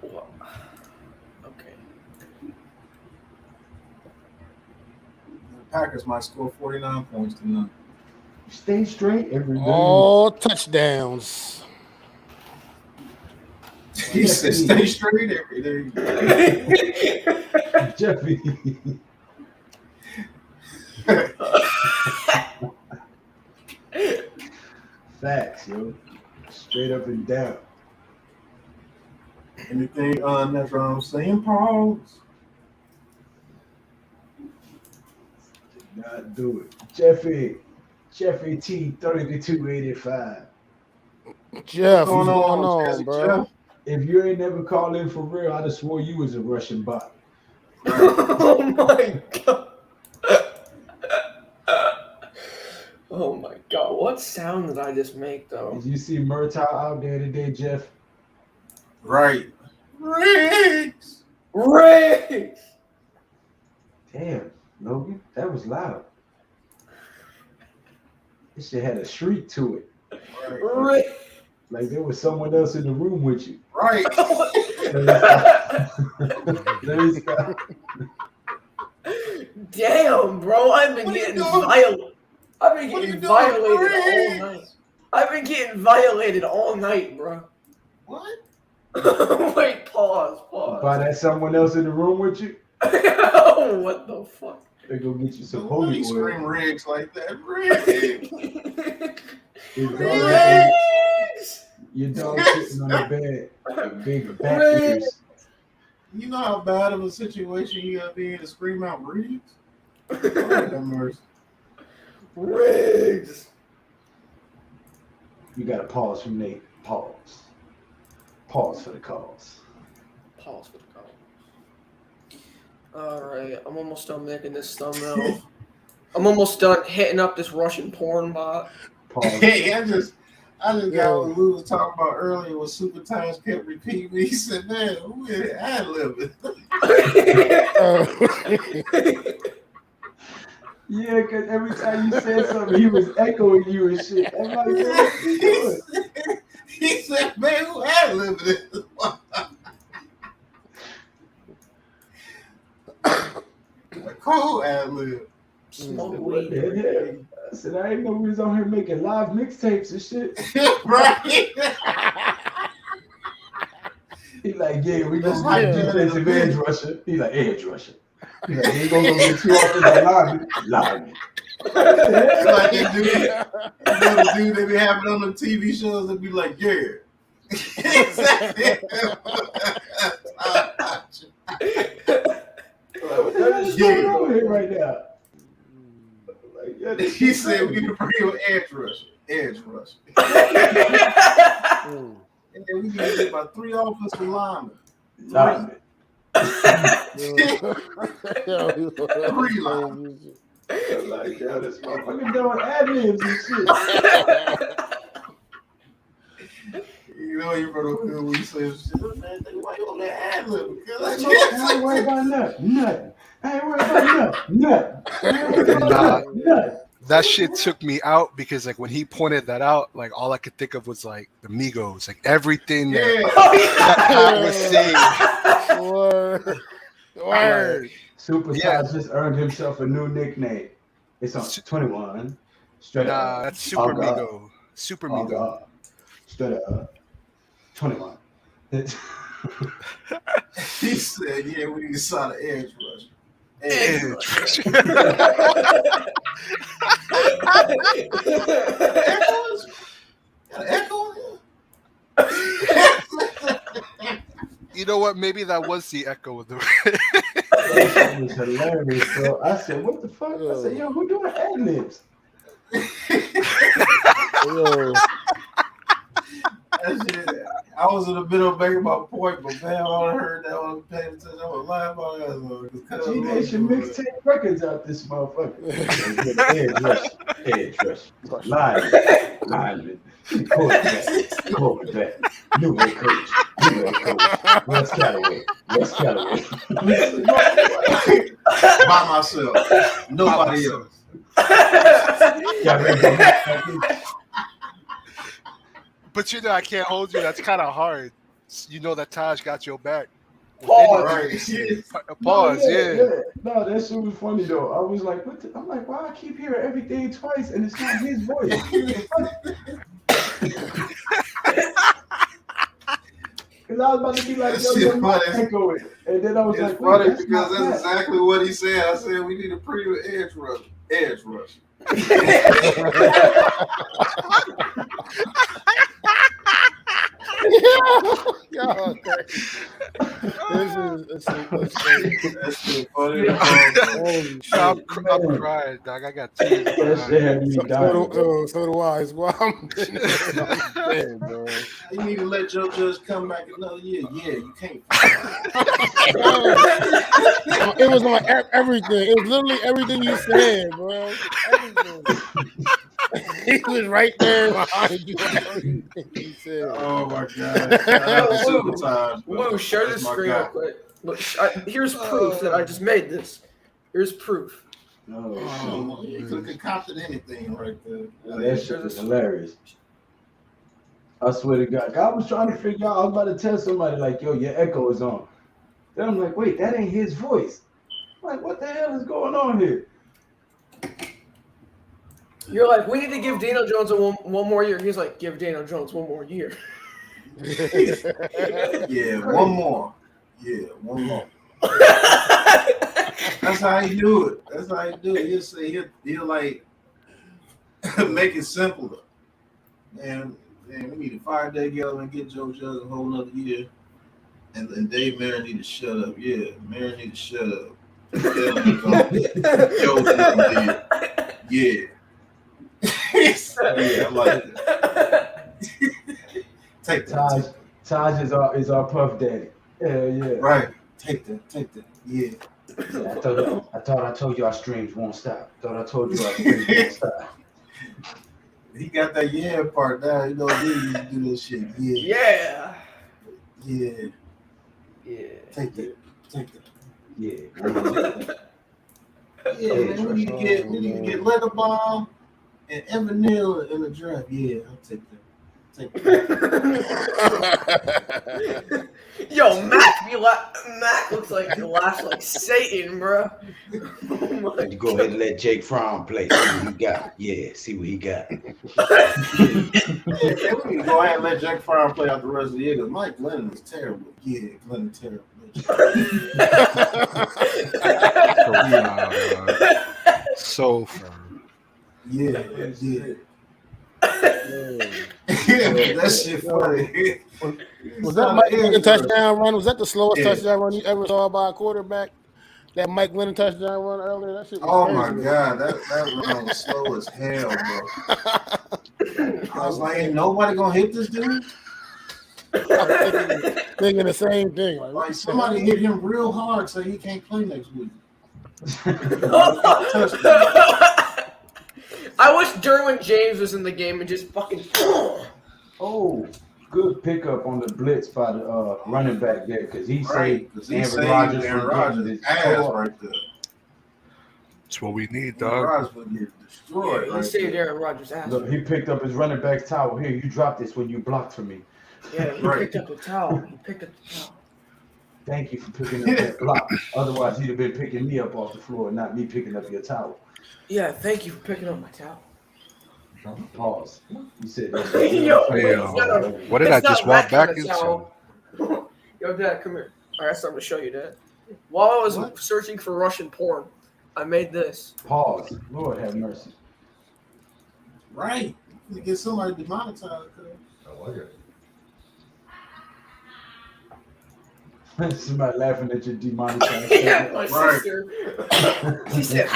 S9: What? Okay.
S7: The Packers might score 49 points tonight.
S1: Stay straight every day.
S2: All touchdowns.
S7: He said, stay straight every day.
S1: Jeffy. Facts, yo. Straight up and down.
S7: Anything unnatural, I'm saying pause.
S1: Did not do it. Jeffy T 3285.
S2: Jeff,
S7: What's
S2: what's going on,
S7: Jazzy
S2: bro?
S7: Jeff?
S1: If you ain't never called in for real, I'd have swore you was a Russian bot.
S9: Oh my god. Oh my god. What sound did I just make, though?
S1: Did you see Murtaugh out there today, Jeff?
S7: Right. Riggs.
S9: Riggs!
S1: Damn, Logan, that was loud. This shit had a shriek to it.
S7: Right.
S9: Riggs!
S1: Like there was someone else in the room with you.
S7: Right.
S1: Larry Scott.
S9: Damn, bro. I've been
S7: What are you
S9: getting
S7: doing?
S9: violated. I've been
S7: What are you
S9: getting
S7: doing,
S9: violated all
S7: Riggs?
S9: night. I've been getting violated all night, bro.
S7: What?
S9: Wait, pause.
S1: By that someone else in the room with you,
S9: Oh, what the fuck?
S1: they go get you some
S7: Why do
S1: holy
S7: you scream
S1: oil.
S7: Riggs like that? Riggs.
S9: Riggs!
S1: Your dog sitting on the bed, with big back ears.
S7: You know how bad of a situation you gotta be in to scream out Riggs? Lord have mercy.
S9: Riggs!
S1: You got to pause from Nate. Pause. Pause for the cause.
S9: Pause for the call. All right, I'm almost done making this thumbnail. I'm almost done hitting up this Russian porn bot.
S7: Hey, I just got what
S10: Yo.
S7: we was talking about earlier when Super Times kept repeating me. He said, man, who is ad-libbing?
S1: Yeah, because every time you said something, he was echoing you and shit. I'm like, yo, what's he doing?
S7: He said, man, who ad-libbing this? Cool ad-lib.
S9: Smoke
S1: What
S9: weed.
S1: the hell? I said, I didn't know we was on here making live mixtapes and shit.
S7: Right?
S1: He like, yeah, we
S7: That's
S1: gonna get
S7: like
S1: defensive edge rusher. He like, edge rusher. He like, he ain't gonna go get 2 offensive linemen.
S7: It's like that dude, dude they be having on the TV shows that be like, yeah. Exactly.
S1: What is going on here right now? Like, yeah, this
S7: He
S1: shit
S7: said we
S1: crazy.
S7: need to bring him an edge rusher. Edge rusher. And then we need to get about 3 offensive linemen.
S1: Linemen.
S7: Three linemen.
S1: I'm like, yo, this motherfucker doing ad-libs and shit.
S7: You know you brought up good when you say shit. Man, why you on that ad-lib?
S1: I ain't worried about nothing. I ain't worried about nothing. I ain't worried about nothing.
S8: That shit took me out because like when he pointed that out, like all I could think of was like the Migos, like everything that Pat was saying.
S10: Word. Word.
S1: Super
S8: Yeah.
S1: Taj just earned himself a new nickname. It's on 21. Straight
S8: Nah,
S1: up.
S8: that's Super
S1: Oh, God.
S8: Migo. Super
S1: Oh,
S8: Migo.
S1: God. Straight up. 21.
S7: He said, yeah, we need to sign an edge rush. Edge rush. Echoes? Got an echo in here?
S8: You know what? Maybe that was the echo of the.
S1: That was hilarious, bro. I said, what the fuck? I said, yo, who doing ad-libs?
S10: Yo.
S7: That shit, I was in the middle of making my point, but man, I heard that, I was paying attention. I was laughing about that.
S1: G-Nation mixtape records out this motherfucker. Edge rush. Lineman. Quarterback. New head coach. Wes Callaway.
S7: By myself. Nobody else.
S1: Y'all ready to go?
S8: But you know, I can't hold you. That's kind of hard. You know that Taj got your back.
S9: Pause.
S7: Right.
S8: Pause. Yeah.
S1: No, that shit was funny though. I was like, what I'm like, why I keep hearing everything twice and it's not his voice? Because I was about to be like, yo, yo, echo it. And then I was
S7: It's
S1: like,
S7: funny
S1: wait,
S7: because that's exactly what he said. I said we need a premium edge rush. Edge rush.
S10: God, this is
S7: That's too funny.
S10: holy shit.
S8: I'm crying, dog. I got tears.
S1: that shit had me dying.
S10: So do I as well. I'm dead, bro.
S7: You need to let your judge come back another year. Yeah, you can't.
S10: It was on everything. It was literally everything you said, bro. Everything. He was right there behind you. Everything he said.
S7: Oh my god. Super time.
S9: Whoa, share this screen real quick. Look, here's proof that I just made this. Here's proof.
S7: Oh, you could have concocted anything right there.
S1: That shit was hilarious. I swear to God. I was trying to figure out, I was about to tell somebody, like, yo, your echo is on. Then I'm like, wait, that ain't his voice. I'm like, what the hell is going on here?
S9: You're like, we need to give Daniel Jones one more year. He's like, give Daniel Jones one more year.
S7: Yeah, one more. Yeah, one more. That's how he do it. That's how he do it. He'll say he'll like make it simpler. Man, we need to fire Dave Gettleman and get Joe Judge a whole nother year. And Dave Merritt need to shut up. Yeah, Merritt need to shut up. Joe did. Yeah. Yeah, I like that. Take that.
S1: Taj is our Puff Daddy. Yeah.
S7: Right. Take that. Yeah.
S1: I thought I told you our streams won't stop. Thought I told you our streams won't stop.
S7: He got that yeah part down. You know, he used to do this shit.
S9: Yeah.
S7: Yeah. Take that.
S1: Yeah.
S7: Yeah, man, we need to get Leather Bomb and Evan Neal in the draft. Yeah, I'll take that.
S9: Yo, Mac looks like he laughs like Satan, bro. Oh
S1: You go ahead and let Jake Fromm play. See what he got. Yeah, see what he got.
S7: Yeah, we need to go ahead and let Jack Fromm play out the rest of the year because Mike Glennon is terrible. Yeah, Glennon terrible.
S8: So fun.
S7: Yeah. That shit funny.
S2: Was that Mike Glennon touchdown run? Was that the slowest touchdown run you ever saw by a quarterback? That Mike Glennon touchdown run earlier? That shit was crazy.
S7: My God. That run was slow as hell, bro. I was like, ain't nobody going to hit this dude?
S2: Thinking the same thing.
S7: Like somebody hit him real hard so he can't play next week.
S9: I wish Derwin James was in the game and just fucking.
S1: Oh, good pickup on the blitz by the running back there because he saved Aaron Rodgers from getting his
S7: ass right there.
S8: That's what we need,
S7: Aaron
S8: dog.
S7: Rodgers would get destroyed.
S9: He saved Aaron Rodgers' ass.
S1: Look, he picked up his running back's towel. Here, you dropped this when you blocked for me.
S9: Yeah, he picked up the towel.
S1: Thank you for picking up that block. Otherwise, you'd have been picking me up off the floor, not me picking up your towel.
S9: Yeah, thank you for picking up my towel.
S1: Pause. You said that.
S8: What did I just walk back into?
S9: Yo, Dad, come here. I got something to show you, Dad. While I was searching for Russian porn, I made this.
S1: Pause. Lord have mercy.
S7: Right. To get somebody demonetized.
S11: I like it.
S1: Somebody laughing at your demonetized.
S9: Yeah, my sister. She said,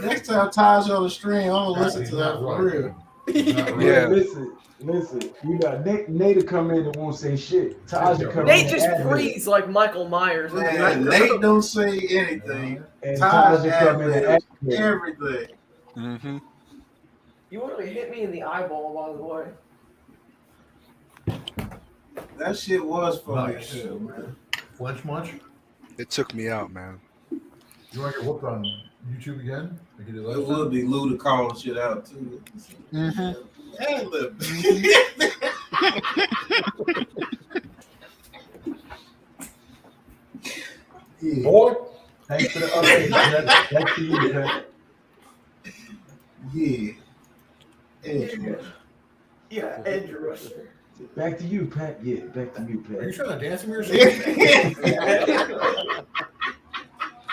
S7: Next time Taj on the stream, I'm gonna listen to that for real.
S1: Yeah. Listen. You got Nate come in and won't say shit. Taj come
S9: Nate
S1: in.
S9: just breathes like Michael Myers.
S7: Man, Nate don't say anything.
S1: And
S7: Taj
S1: come in and
S7: everything.
S8: Mm-hmm.
S9: You literally hit me in the eyeball, by the way.
S7: That shit was funny.
S11: Nice. Man. Flinch much?
S8: It took me out, man.
S11: You want to get whooped on YouTube again?
S7: It would be Lou to call shit out too.
S8: Mm-hmm.
S7: Yeah.
S11: Boy,
S1: Thanks for the update. That's to you, Pat.
S7: Yeah.
S9: Yeah, edge rusher.
S1: Back to you, Pat. Yeah, back to you,
S11: are you
S1: Pat.
S11: trying to dance with me or something?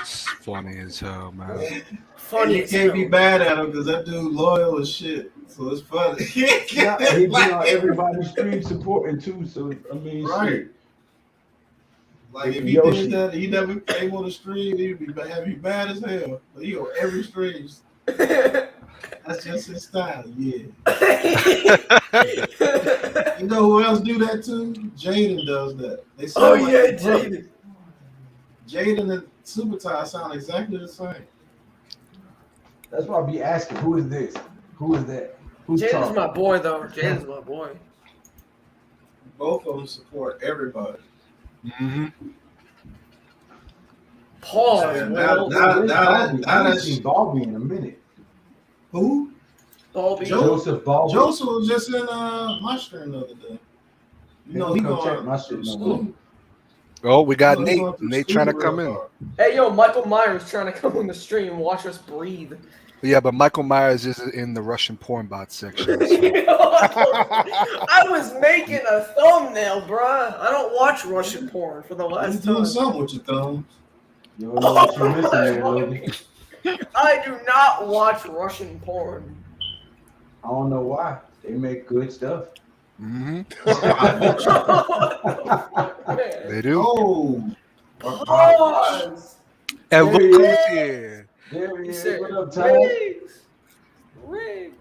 S8: It's funny as hell, man.
S9: Funny.
S7: You can't be bad at him because that dude loyal as shit. So it's funny.
S1: Yeah, he be on everybody's stream supporting too. So I mean,
S7: Right.
S1: shit.
S7: Like if he
S1: Yoshi.
S7: did that, he never came on the stream, he'd be bad as hell. But he on every stream. That's just his style, yeah. You know who else do that too? Jaden does that. They sound like
S9: yeah,
S7: Jaden. Jaden and Super Ty sound exactly the same.
S1: That's why I be asking, who is this? Who is that? Who's
S9: Jaden's
S1: talking?
S9: my boy, though. Jaden's my boy.
S7: Both of them support everybody.
S8: Mm-hmm.
S9: Pause.
S7: Yeah,
S9: Will.
S1: I haven't seen Balby in a minute.
S7: Who?
S9: Balby.
S1: Joseph Balby.
S7: Joseph was just in my stream the other day. You know, he
S1: Come check
S7: going
S1: my shit
S7: through
S1: no
S7: school.
S1: more.
S8: Oh, we got
S7: You know, he
S8: Nate.
S7: going through
S8: Nate
S7: school
S8: trying to
S7: real
S8: come in.
S7: hard.
S9: Hey, yo, Michael Myers trying to come on the stream, watch us breathe.
S8: Yeah, but Michael Myers is in the Russian porn bot section.
S9: I was making a thumbnail, bruh. I don't watch Russian porn for the
S7: You
S9: last
S7: doing
S9: time.
S7: something with your thumbs.
S1: You don't know what you're missing there, Logan.
S9: I do not watch Russian porn.
S1: I don't know why. They make good stuff.
S8: Mm-hmm.
S9: Man.
S8: They do.
S7: Oh,
S9: Pause.
S8: And look who's here.
S1: There he
S9: He
S1: is.
S9: said,
S1: What up, Ty?
S9: Riggs.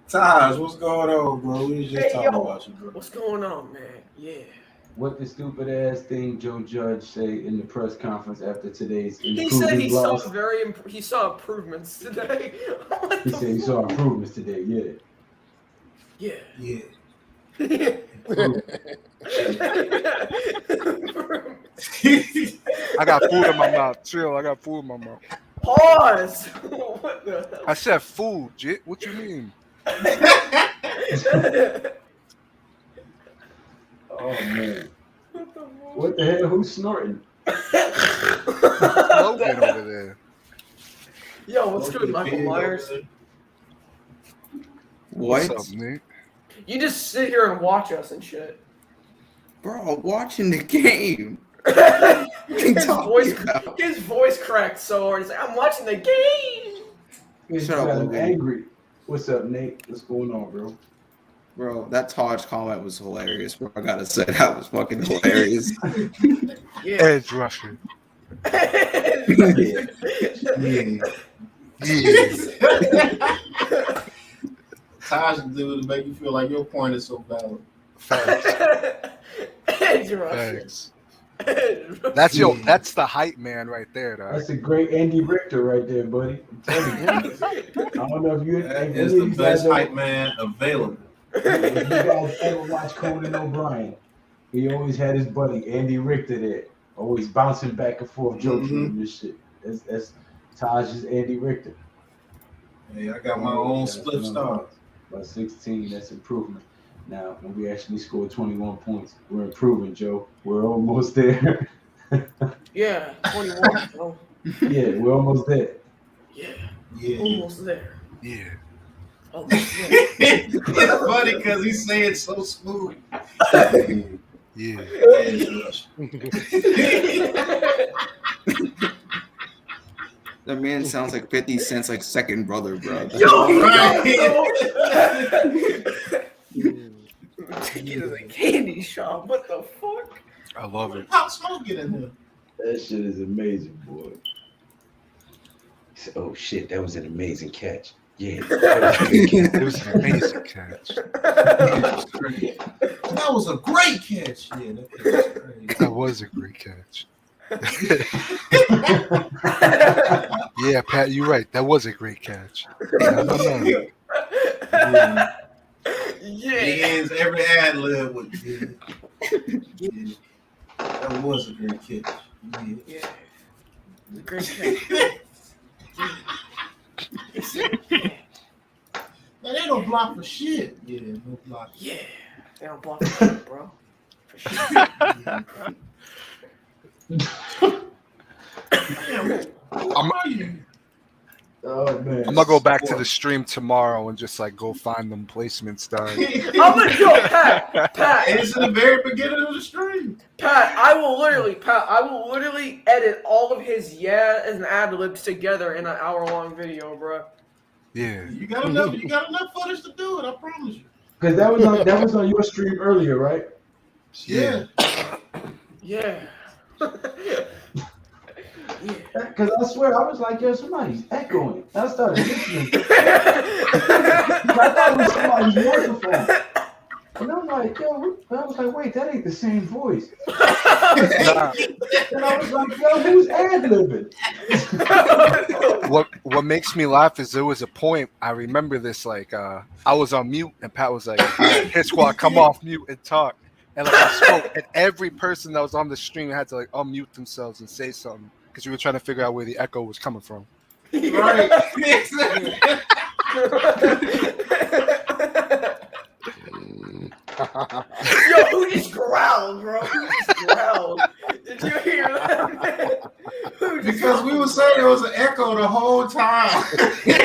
S7: Taj, what's going on, bro? We was just
S9: Hey,
S7: talking
S9: yo,
S7: about you, bro.
S9: what's going on, man? Yeah.
S1: What the stupid ass thing Joe Judge say in the press conference after today's
S9: He said he saw
S1: loss?
S9: he saw improvements today.
S1: He said he saw improvements today. Yeah.
S9: Yeah.
S7: Yeah.
S8: I got food in my mouth. Chill. I got food in my mouth.
S9: Pause. What the hell?
S8: I said food, Jit. What you mean?
S1: Oh man. What the hell? Who's snorting?
S8: Logan over there.
S9: Yo, what's good, Michael Myers?
S5: What?
S8: What's up, Nate?
S9: You just sit here and watch us and shit.
S5: Bro, watching the game.
S9: His voice cracked so hard. He's like, I'm watching the game.
S1: Shut up, I'm angry. What's up, Nate? What's going on, bro?
S5: Bro, that Taj comment was hilarious, bro. I gotta say, that was fucking hilarious.
S9: Yeah.
S8: Edge rusher.
S7: Taj can do it to make you feel like your point is so valid.
S9: Edge rusher.
S8: Thanks. That's the hype man right there, dog.
S1: That's a great Andy Richter right there, buddy. I'm telling you. I don't know if you
S7: That is the best hype man available.
S1: If you guys ever watch Conan O'Brien, he always had his buddy Andy Richter there, always bouncing back and forth, joking and this shit. That's Taj's Andy Richter.
S7: Hey, I got my own split star.
S1: By 16, that's improvement. Now, when we actually score 21 points, we're improving, Joe. We're almost there.
S9: Yeah, 21. Oh.
S1: Yeah, we're almost there.
S7: Yeah.
S9: Almost there.
S8: Yeah.
S9: Almost there.
S7: It's funny because he's saying so smooth.
S8: Yeah.
S5: That man sounds like 50 Cent's like second brother, bro.
S9: Yo, take you to the candy shop. What the fuck?
S8: I love it.
S7: How smoke get in here?
S1: That shit is amazing, boy. Oh shit, that was an amazing catch. Yeah,
S8: It was an amazing catch.
S7: That was a great catch. Yeah,
S8: That was a great catch. Yeah, Pat, you're right. That was a great catch. No.
S7: Yeah. He ends every ad lib with yeah. That was a great catch.
S9: Yeah. The great catch.
S7: Man, they don't block for shit. Yeah, no block.
S9: Yeah. They don't block for shit, bro. For shit.
S8: I'm gonna go back to the stream tomorrow and just like go find them placements done.
S9: I'm gonna go, Pat.
S7: It's in the very beginning of the stream.
S9: Pat, I will literally edit all of his and ad libs together in an hour-long video, bro.
S8: Yeah.
S7: You got enough footage to do it, I promise you.
S1: Because that was on your stream earlier, right?
S7: Yeah.
S9: Yeah.
S1: Because I swear, I was like, yo, somebody's echoing. And I started listening. I thought it was somebody's microphone. And I'm like, yo, I was like, wait, that ain't the same voice. And I was like, yo, who's ad-libbing?
S8: What makes me laugh is there was a point, I remember this, like, I was on mute and Pat was like, hit squad, come off mute and talk. And like I spoke, and every person that was on the stream had to like unmute themselves and say something because we were trying to figure out where the echo was coming from.
S7: Right.
S9: Yo, who just growled, bro? Who just growled? Did you hear that?
S7: Because we were saying there was an echo the whole time. And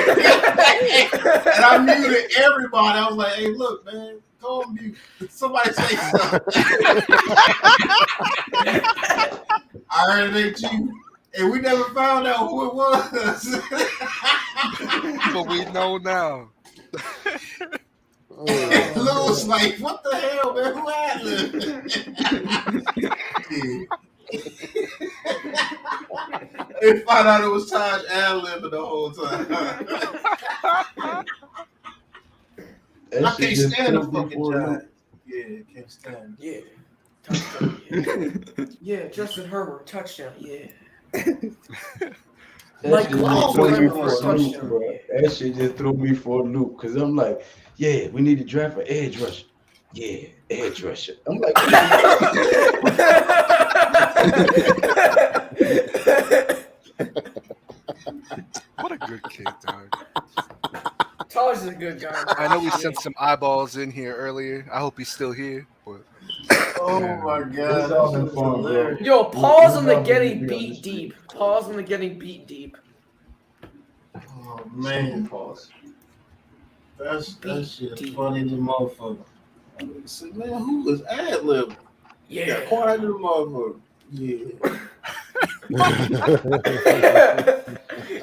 S7: I muted everybody. I was like, hey, look, man, go on mute. Somebody say something. I heard it ain't you. And we never found out who it was.
S8: But we know now.
S7: Lou was like, what the hell, man? Who had it? They found out it was Taj ad-libbing the whole time. I
S1: That shit
S7: can't
S1: just
S7: stand the
S1: threw me
S7: fucking
S1: for a loop.
S7: Giants. Yeah, can't stand.
S9: Yeah. Touchdown. Yeah. Yeah, Justin Herbert, touchdown. Yeah.
S1: That
S9: Mike
S1: shit just
S7: Mahomes
S1: threw
S7: was
S1: me
S7: for
S1: for a
S7: a
S1: loop,
S9: touchdown.
S1: bro. That shit just threw me for a loop because I'm like, yeah, we need to draft an edge rusher. Yeah, edge rusher. I'm like,
S8: What a good kid, dog.
S9: Taj is a good guy.
S8: I know we sent some eyeballs in here earlier. I hope he's still here. But
S7: Oh
S8: Yeah.
S7: my
S1: it's
S7: god,
S1: all
S7: that
S1: in
S7: shit was
S1: fun, bro.
S7: hilarious.
S9: Yo, pause on the
S1: We'll
S9: getting
S1: be on the
S9: beat
S1: street.
S9: deep. Pause on the getting beat deep.
S7: Oh man,
S1: Pause.
S7: that shit funny as a motherfucker. I said, man, who was ad libbing?
S9: Yeah.
S7: Got quiet as a motherfucker. Yeah.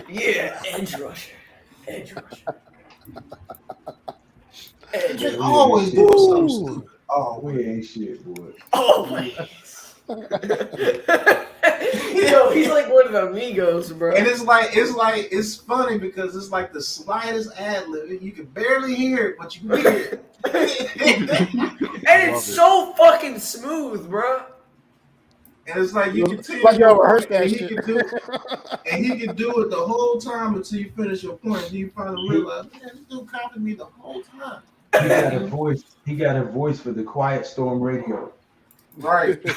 S9: Yeah, edge rusher. Edge rusher. Edge
S7: They
S9: rusher.
S7: always do something stupid. Oh,
S1: We ain't shit, boy.
S9: Always. Yo, he's like one of the amigos, bro.
S7: and it's funny because it's like the slightest ad lib. You can barely hear it, but you can hear it.
S9: And it's so fucking smooth, bro.
S7: And it's like you can tell
S2: Like y'all
S7: your
S2: rehearsed
S7: point,
S2: that
S7: and he
S2: shit.
S7: can do it the whole time until you finish your point. And you finally realize, man, this dude copied me the whole time.
S1: He got a voice. He got a voice for the Quiet Storm radio.
S7: Right.
S1: Be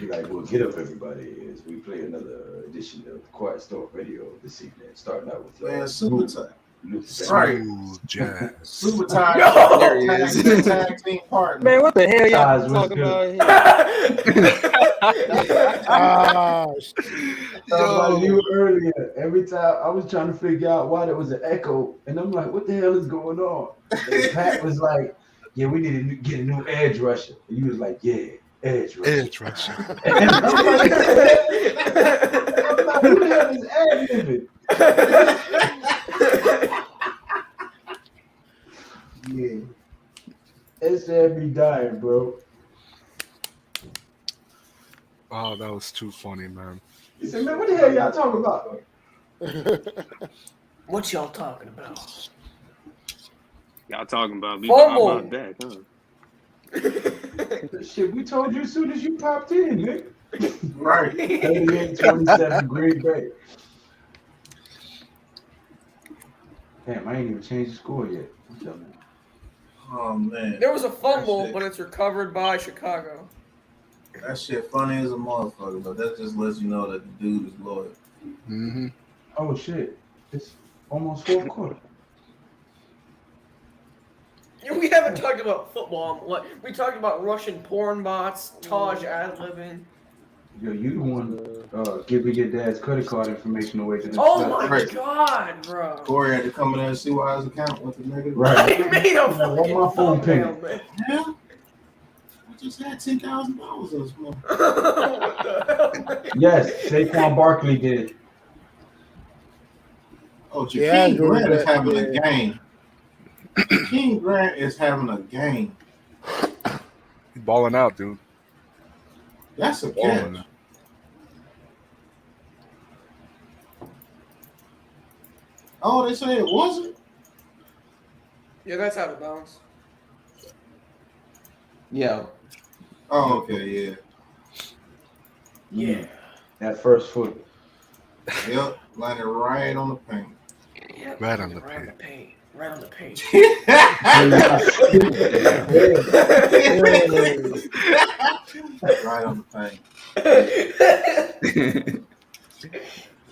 S1: like, well, get up, everybody, as we play another edition of Quiet Storm Radio this evening, starting out with
S7: Man, super time.
S1: Luther.
S7: Right.
S8: Smooth jazz.
S7: Super tag,
S9: Yo!
S7: tag team partner.
S12: Man, what the hell y'all
S1: Guys, what's
S12: talking
S1: good?
S12: about here?
S2: Ah,
S1: Talking about you earlier. Every time I was trying to figure out why there was an echo, and I'm like, what the hell is going on? And Pat was like, yeah, we need to get a new edge rusher. And you was like, yeah, edge rusher.
S8: Edge rusher.
S1: And I'm like, who the hell is ad libbing?
S7: Yeah.
S1: It's every dying, bro.
S8: Oh, that was too funny, man.
S1: He said, man, what the hell y'all talking about?
S9: What y'all talking about?
S3: Y'all talking about me
S9: Fumble.
S3: behind my back, huh?
S1: Shit, we told you as soon as you popped in, Nick.
S7: Right.
S1: 38-27 Green Bay. Damn, I ain't even changed the score yet. What's up, man?
S7: Oh man.
S9: There was a fumble,
S7: That shit-
S9: but it's recovered by Chicago.
S7: That shit funny as a motherfucker, but that just lets you know that the dude is loyal.
S8: Mm-hmm.
S1: Oh shit, it's almost fourth quarter.
S9: We haven't talked about football. We talked about Russian porn bots, Taj ad-libbing.
S1: Yo, you the one giving your dad's credit card information away to the
S9: Oh my
S7: Right.
S9: god, bro.
S7: Corey had to come in there and see why his account went to negative.
S1: Right.
S9: He made a
S1: What
S9: fucking
S1: my phone
S9: thumbnail,
S1: ping?
S9: man.
S7: Yeah. I just had $10,000 in this month.
S9: What the hell, man?
S1: Yes, Saquon Barkley did.
S7: Oh, Jakeem
S2: Yeah, I agree
S7: Grant
S2: with
S7: is
S2: that,
S7: having a
S2: yeah.
S7: game. Jakeem Grant is having a game.
S8: He's balling out, dude.
S7: That's a
S8: Balling
S7: catch.
S8: out.
S7: Oh, they say it wasn't?
S9: Yeah, that's out of bounds.
S5: Yeah.
S7: Oh, okay, yeah.
S9: Yeah.
S1: That first foot.
S7: Yep, landed right on the paint.
S9: Yep.
S8: Right on the
S9: Right on the
S8: paint.
S9: paint. Right on the paint.
S7: Right on the paint.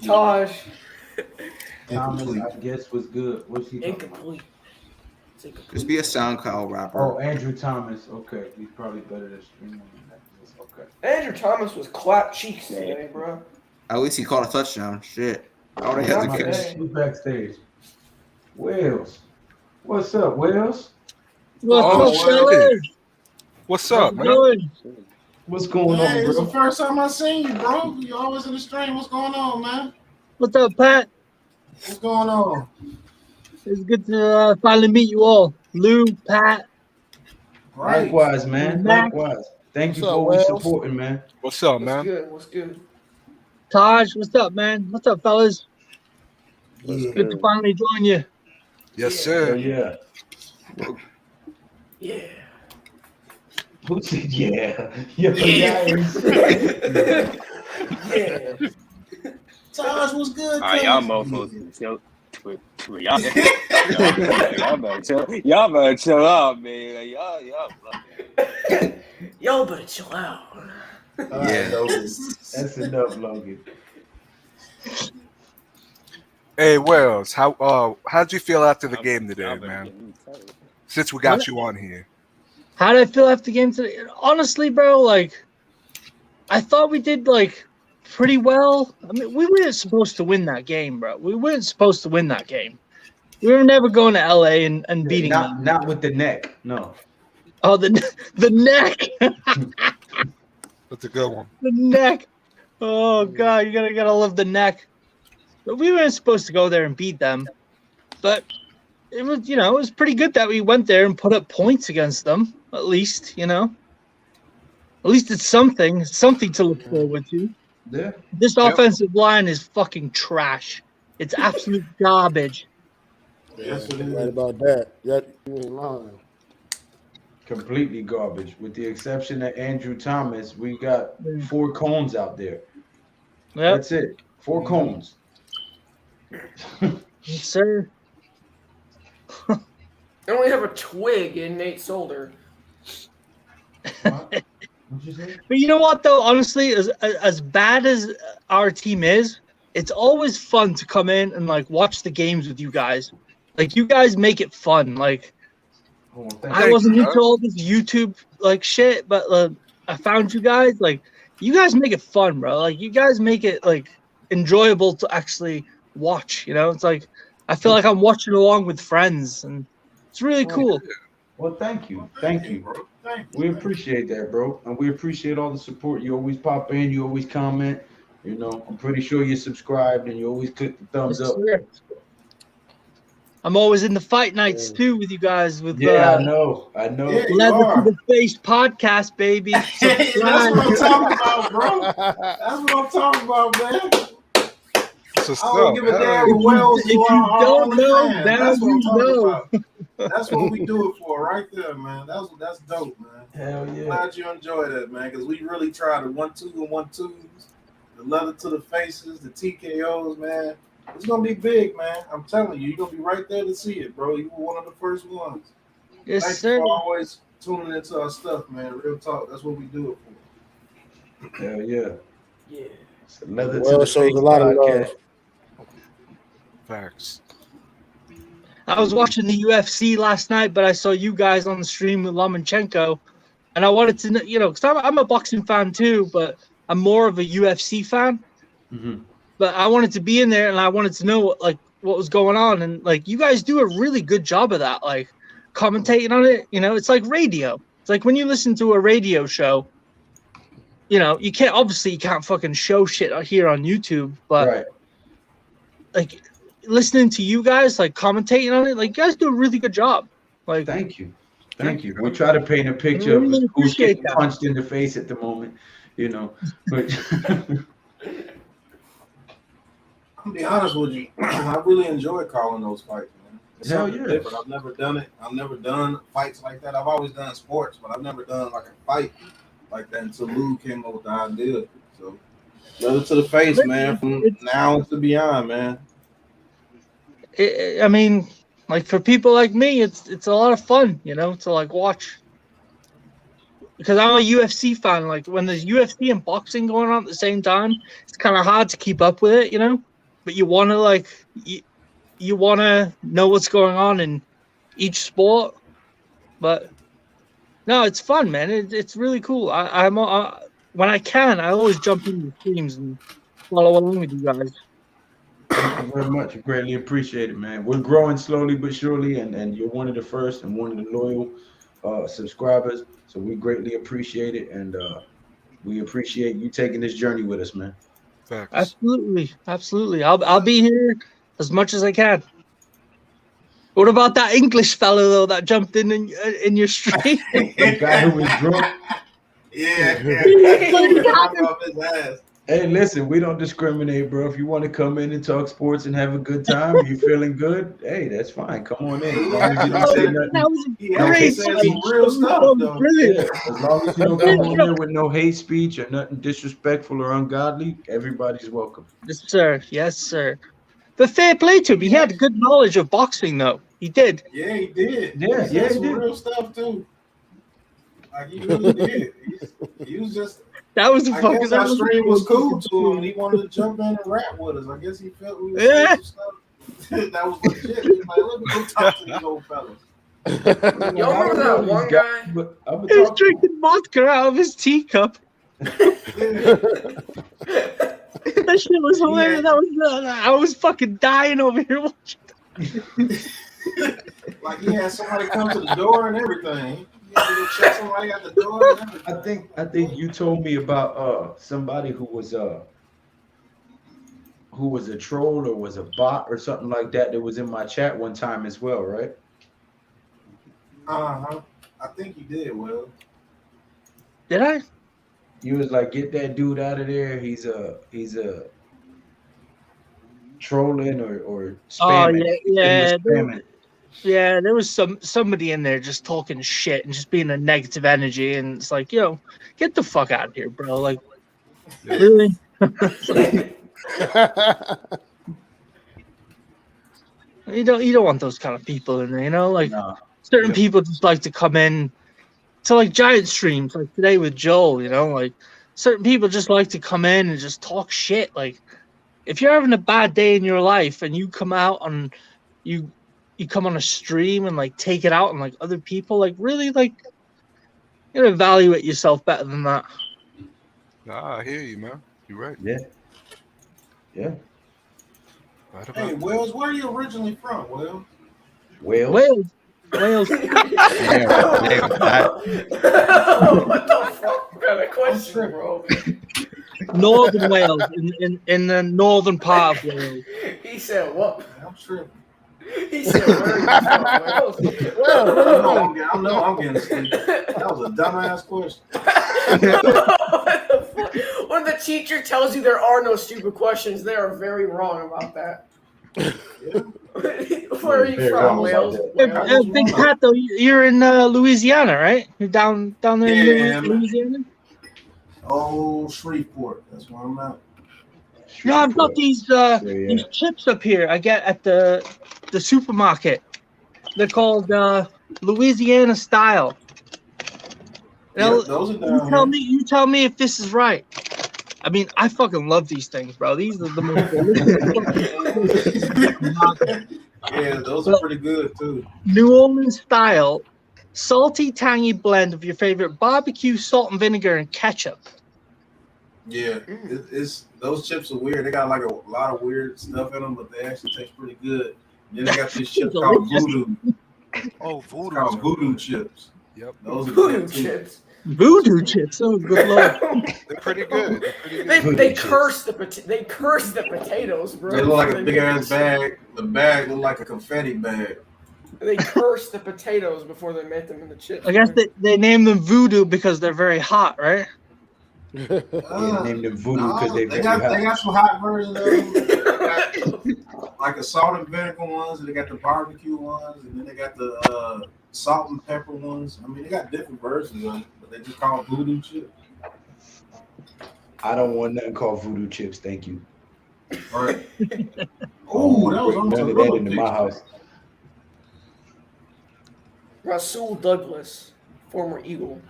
S9: Taj.
S1: Thomas,
S7: Incomplete.
S1: I guess, was good. What's he talking about?
S9: Incomplete. It's incomplete.
S5: Just be a SoundCloud rapper.
S1: Oh, Andrew Thomas. Okay, he's probably better than streaming than that. Okay.
S9: Andrew Thomas was clap cheeks today, bro.
S5: At least he caught a touchdown. Shit. All they had to
S9: Okay.
S5: catch.
S1: Who's backstage? Wales. What's up, Wales?
S8: Oh, shit. What's up, man?
S1: What's going
S7: Hey,
S1: on,
S7: it's the
S1: bro?
S7: first time I seen you, bro. You always in the stream. What's going on, man?
S12: What's up, Pat?
S7: What's going on?
S12: It's good to finally meet you all. Lou, Pat.
S7: Right.
S1: Likewise, man.
S12: Max.
S1: Likewise. Thank you
S2: What's
S1: for
S2: up,
S1: always
S2: Wales?
S1: supporting, man.
S8: What's up,
S9: What's
S8: man?
S9: good? What's good?
S12: Taj, what's up, man? What's up, fellas?
S7: Yeah.
S12: Good to finally join you.
S8: Yes,
S1: Oh
S8: sir.
S1: yeah.
S9: Yeah.
S1: Who said yeah? Yeah.
S7: Yeah. Taj was good.
S3: All right, y'all
S7: Cuz.
S3: motherfuckers. Y'all better chill out, man. Like, y'all bluffing.
S9: Y'all better chill out.
S1: All right, Logan. That's enough, Logan.
S8: Hey, Wells, how'd you feel after the game today, man? Since we got you on here.
S12: How did I feel after the game today? Honestly, bro, like I thought we did like pretty well. I mean, we weren't supposed to win that game, bro. We weren't supposed to win that game. We were never going to LA and beating them.
S1: Not with the neck, no.
S12: Oh, the neck.
S8: That's a good one.
S12: The neck. Oh God, you gotta love the neck. But we weren't supposed to go there and beat them. But it was, it was pretty good that we went there and put up points against them. At least, At least it's something to look forward to.
S1: Yeah.
S12: This offensive line is fucking trash. It's absolute garbage.
S10: Yes, right about that. Yeah, you ain't lying.
S1: Completely garbage. With the exception of Andrew Thomas, we got 4 cones out there.
S12: Yep.
S1: That's it. 4 cones.
S12: Yes, sir.
S9: I only have a twig in Nate Solder.
S1: What'd you say?
S12: But you know what, though? Honestly, as bad as our team is, it's always fun to come in and like watch the games with you guys. Like you guys make it fun. Like I wasn't into all this YouTube like shit, but I found you guys. Like you guys make it fun, bro. Like you guys make it like enjoyable to actually watch. It's like I feel like I'm watching along with friends, and it's really cool.
S1: Well, thank you. Bro. We appreciate that, bro. And we appreciate all the support. You always pop in, you always comment. I'm pretty sure you're subscribed and you always click the thumbs up.
S12: I'm always in the fight nights too with you guys. I
S1: know.
S7: Yeah,
S12: Leather to the Face podcast, baby.
S7: That's what I'm talking about, bro. That's what I'm talking about, man. I don't give a damn what else
S12: if you don't know, now you know.
S7: That's what we do it for, right there, man. That's dope, man.
S1: Hell yeah!
S7: Glad you enjoy that, man. Because we really try the 1-2 and 1-2s, the leather to the faces, the TKOs, man. It's gonna be big, man. I'm telling you, you're gonna be right there to see it, bro. You were one of the first ones.
S12: Yes,
S7: Thanks
S12: sir.
S7: for always tuning into our stuff, man. Real talk. That's what we do it for.
S1: Hell yeah!
S9: Yeah.
S1: It's the leather to
S10: Well,
S1: the
S10: it shows
S1: face
S10: a lot of
S1: podcast.
S10: love.
S8: Facts.
S12: I was watching the UFC last night, but I saw you guys on the stream with Lomachenko, and I wanted to know, because I'm a boxing fan too, but I'm more of a UFC fan.
S1: Mm-hmm.
S12: But I wanted to be in there, and I wanted to know what was going on, and like you guys do a really good job of that, like commentating on it. It's like radio. It's like when you listen to a radio show. You can't fucking show shit here on YouTube, but
S1: Right.
S12: like listening to you guys like commentating on it, like you guys do a really good job. Like
S1: Thank you. We try to paint a picture of
S12: really
S1: who's getting
S12: appreciate that.
S1: punched in the face at the moment, But
S7: I'm gonna be honest with you. I really enjoy calling those fights, man. It's
S1: Hell
S7: something
S1: yeah.
S7: different. I've never done it. I've never done fights like that. I've always done sports, but I've never done like a fight like that until Lou came up with the idea. So, leather to the face, man. From now to beyond, man.
S12: I mean, like for people like me, it's a lot of fun, to like watch. Because I'm a UFC fan. Like when there's UFC and boxing going on at the same time, it's kind of hard to keep up with it, But you want to you want to know what's going on in each sport. But no, it's fun, man. It's really cool. I'm when I can, I always jump into the streams and follow along with you guys.
S1: Thank you very much. Greatly appreciate it, man. We're growing slowly but surely, and you're one of the first and one of the loyal subscribers. So we greatly appreciate it, and we appreciate you taking this journey with us, man.
S8: Facts.
S12: Absolutely. I'll be here as much as I can. What about that English fellow though that jumped in your stream?
S1: The guy who was drunk.
S7: Yeah.
S12: He
S7: Knock off his ass.
S1: Hey, listen, we don't discriminate, bro. If you want to come in and talk sports and have a good time, you feeling good, hey, that's fine. Come on in. As long as you don't say
S12: That
S1: nothing,
S12: was
S7: He
S1: no
S7: actually
S12: great.
S1: hate
S7: said some
S1: speech.
S7: real stuff, though.
S12: Brilliant.
S1: Yeah, as long as you don't come on there with no hate speech or nothing disrespectful or ungodly, everybody's welcome.
S12: Yes, sir. Yes, sir. But fair play to him. He had good knowledge of boxing, though. He did.
S7: Yeah, he did.
S1: Yeah,
S7: He said
S1: yeah, he
S7: some
S1: did.
S7: real stuff too. Like he really did. He was just.
S12: That was the
S7: I
S12: fucking.
S7: guess
S12: That
S7: our
S12: was a
S7: stream was cool
S12: fucking
S7: to him, and
S12: stream.
S7: he wanted to jump in and rap with us. I guess he felt we was
S12: Yeah.
S7: saying some stuff that was legit. He was like, "Let me go talk to these old fellas."
S9: Y'all remember that one guy?
S1: But I would
S12: He was
S1: talk.
S12: drinking vodka out of his teacup. That shit was hilarious. That was. I was fucking dying over here watching.
S7: Like he had somebody come to the door and everything. He had to go check somebody at the door and everything.
S1: I think you told me about somebody who was a troll or was a bot or something like that was in my chat one time as well, right?
S7: Uh-huh. I think he did, Will.
S12: Did I?
S1: You was like, get that dude out of there. He's a trolling or spamming.
S12: yeah.
S1: Spamming.
S12: Yeah, there was somebody in there just talking shit and just being a negative energy, and it's like, yo, get the fuck out of here, bro. Like, really? You don't want those kind of people in there, you know? Like certain people just like to come in to like giant streams, like today with Joel, you know, like certain people just like to come in and just talk shit. Like if you're having a bad day in your life and you come out on you come on a stream and like take it out on like other people, like really, like you gotta evaluate yourself better than that.
S8: Nah, I hear you, man. You're right.
S1: Yeah. Yeah.
S8: Right about
S7: Hey,
S8: that.
S7: Wells, where are you originally from, Will?
S1: Wales.
S12: Wales.
S9: What the fuck kind of question, bro?
S12: Northern Wales, in the northern part of Wales.
S9: He said what?
S7: I'm tripping.
S9: He said where are you from? Wales?
S7: I know I'm getting sleep. That was a dumbass question.
S9: When the teacher tells you there are no stupid questions, they are very wrong about that. Where are you
S1: Very
S9: from,
S1: wrong about
S9: Wales?
S1: that.
S12: Big Pat, though, you're in Louisiana, right? You're down there
S7: Yeah,
S12: in Louisiana?
S7: Oh, Shreveport. That's where I'm at.
S12: No, I've got these chips up here I get at the supermarket. They're called Louisiana style. Now,
S7: Yep, those are down
S12: you tell me if this is right. I mean, I fucking love these things, bro. These are the most delicious.
S7: Yeah, those are pretty good too.
S12: New Orleans style, salty, tangy blend of your favorite barbecue, salt and vinegar, and ketchup.
S7: Yeah, it's those chips are weird. They got like a lot of weird stuff in them, but they actually taste pretty good. Then they got this chip called Voodoo.
S8: Oh, voodoo.
S7: Called Voodoo chips.
S8: Yep.
S7: Those are
S9: Voodoo
S7: good too.
S9: chips.
S12: Voodoo chips. Oh, good lord.
S8: They're pretty good. They're pretty good.
S9: They curse the potatoes, bro.
S7: They look like a big ass bag. The bag look like a confetti bag.
S9: They curse the potatoes before they make them into chips.
S12: I guess they name them voodoo because they're very hot, right?
S1: Yeah, named them voodoo because
S7: they got some hot versions of them. They got, like the salt and vinegar ones, and they got the barbecue ones, and then they got the salt and pepper ones. I mean, they got different versions of it, but they just call it voodoo chips.
S1: I don't want nothing called voodoo chips, thank you.
S7: All right. Oh, that was almost
S1: none
S7: a
S1: of that
S7: rubber
S1: into
S7: picture.
S1: my house.
S9: Rasul Douglas, former Eagle.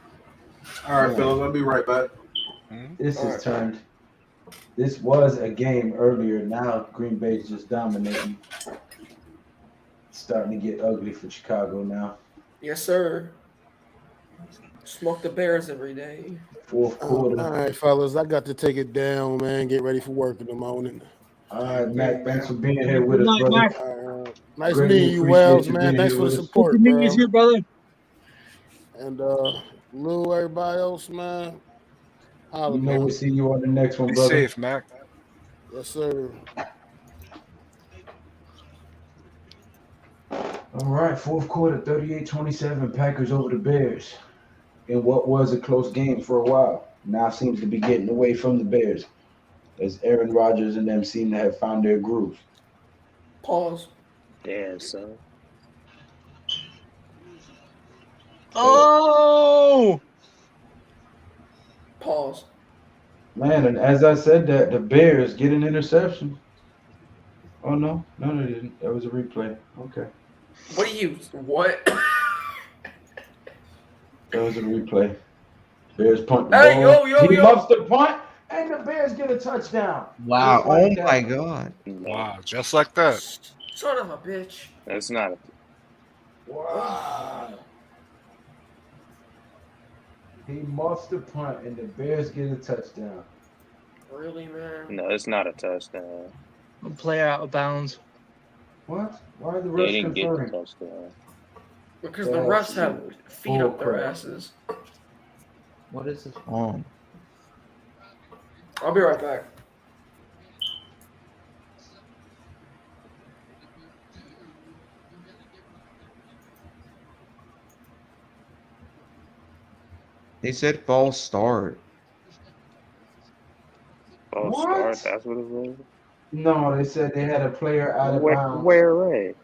S7: All right, fellas, I'll be right back.
S1: This is turned. This was a game earlier. Now Green Bay's just dominating. It's starting to get ugly for Chicago now.
S9: Yes, sir. Smoke the Bears every day.
S1: Fourth quarter.
S2: All right, fellas, I got to take it down, man. Get ready for work in the morning.
S1: All right, Mac. Thanks for being here with us,
S12: Good night,
S1: brother.
S12: Mac.
S2: Nice
S1: Greatly
S2: meeting you,
S1: appreciate
S2: Wells,
S1: you
S2: man.
S1: being
S2: Thanks
S1: here
S2: for the
S1: with us.
S2: support,
S12: Good to meet
S2: bro.
S12: you, brother.
S2: And Lou, everybody else, man. Holla,
S1: You know
S2: man.
S1: we'll see you on the next one,
S8: Be
S1: brother.
S8: safe, Mac.
S2: Yes, sir.
S1: All right, fourth quarter, 38-27, Packers over the Bears. In what was a close game for a while. Now seems to be getting away from the Bears. as Aaron Rodgers and them seem to have found their groove.
S9: Pause.
S3: Damn, son.
S12: Oh,
S9: Pause.
S1: Man, and as I said that, the Bears get an interception. Oh no, no, they didn't. That was a replay. Okay,
S9: What do you? What?
S1: that was a replay. Bears punt the
S9: Hey,
S1: ball.
S9: yo,
S1: He
S9: yo.
S1: muffs the punt, and the Bears get a touchdown.
S5: Wow.
S1: Just
S5: Oh
S1: like
S5: my
S1: that.
S5: God.
S8: Wow, just like that.
S9: Son of a bitch.
S3: That's not.
S1: Wow. He muffs the punt, and the Bears get a touchdown.
S9: Really, man?
S3: No, it's not a touchdown.
S12: a player out of bounds.
S1: What? Why are the
S3: They
S1: refs
S3: didn't get the
S1: conferring?
S3: touchdown.
S9: Because the refs have feet up their
S1: Bullcrap.
S9: asses.
S5: What is this on?
S9: I'll be right back.
S5: They said false start.
S3: Oh,
S1: What?
S3: start. That's what it was.
S1: No, they said they had a player out of bounds.
S3: Where at?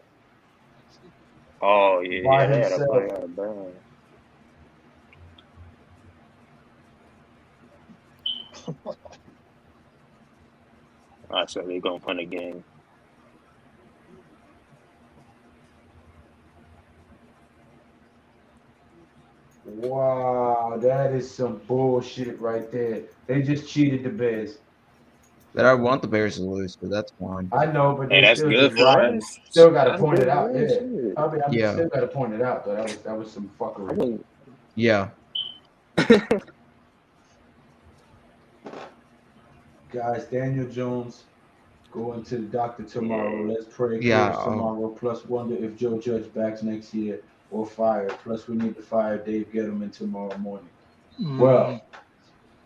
S3: Oh yeah,
S1: By
S3: they had a
S1: himself.
S3: play out of bounds. All right, so they're gonna punt again.
S1: Wow, that is some bullshit right there. They just cheated the Bears.
S5: That I want the Bears to lose, but that's fine.
S1: I know, but
S3: Hey,
S1: they
S3: that's
S1: still
S3: good
S1: just
S3: for
S1: right.
S3: us.
S1: Still got to
S3: That's
S1: point
S3: good
S1: it out.
S3: for us,
S1: Yeah,
S3: shit.
S1: I mean,
S5: Yeah.
S1: still got to point it out though. That was some
S3: I
S1: fuckery.
S3: mean,
S5: Yeah.
S1: Guys, Daniel Jones going to the doctor tomorrow.
S3: Yeah.
S1: Let's pray
S5: Yeah,
S1: clears tomorrow. Plus, wonder if Joe Judge backs next year or fired. Plus, we need to fire Dave Gettleman tomorrow morning. Well,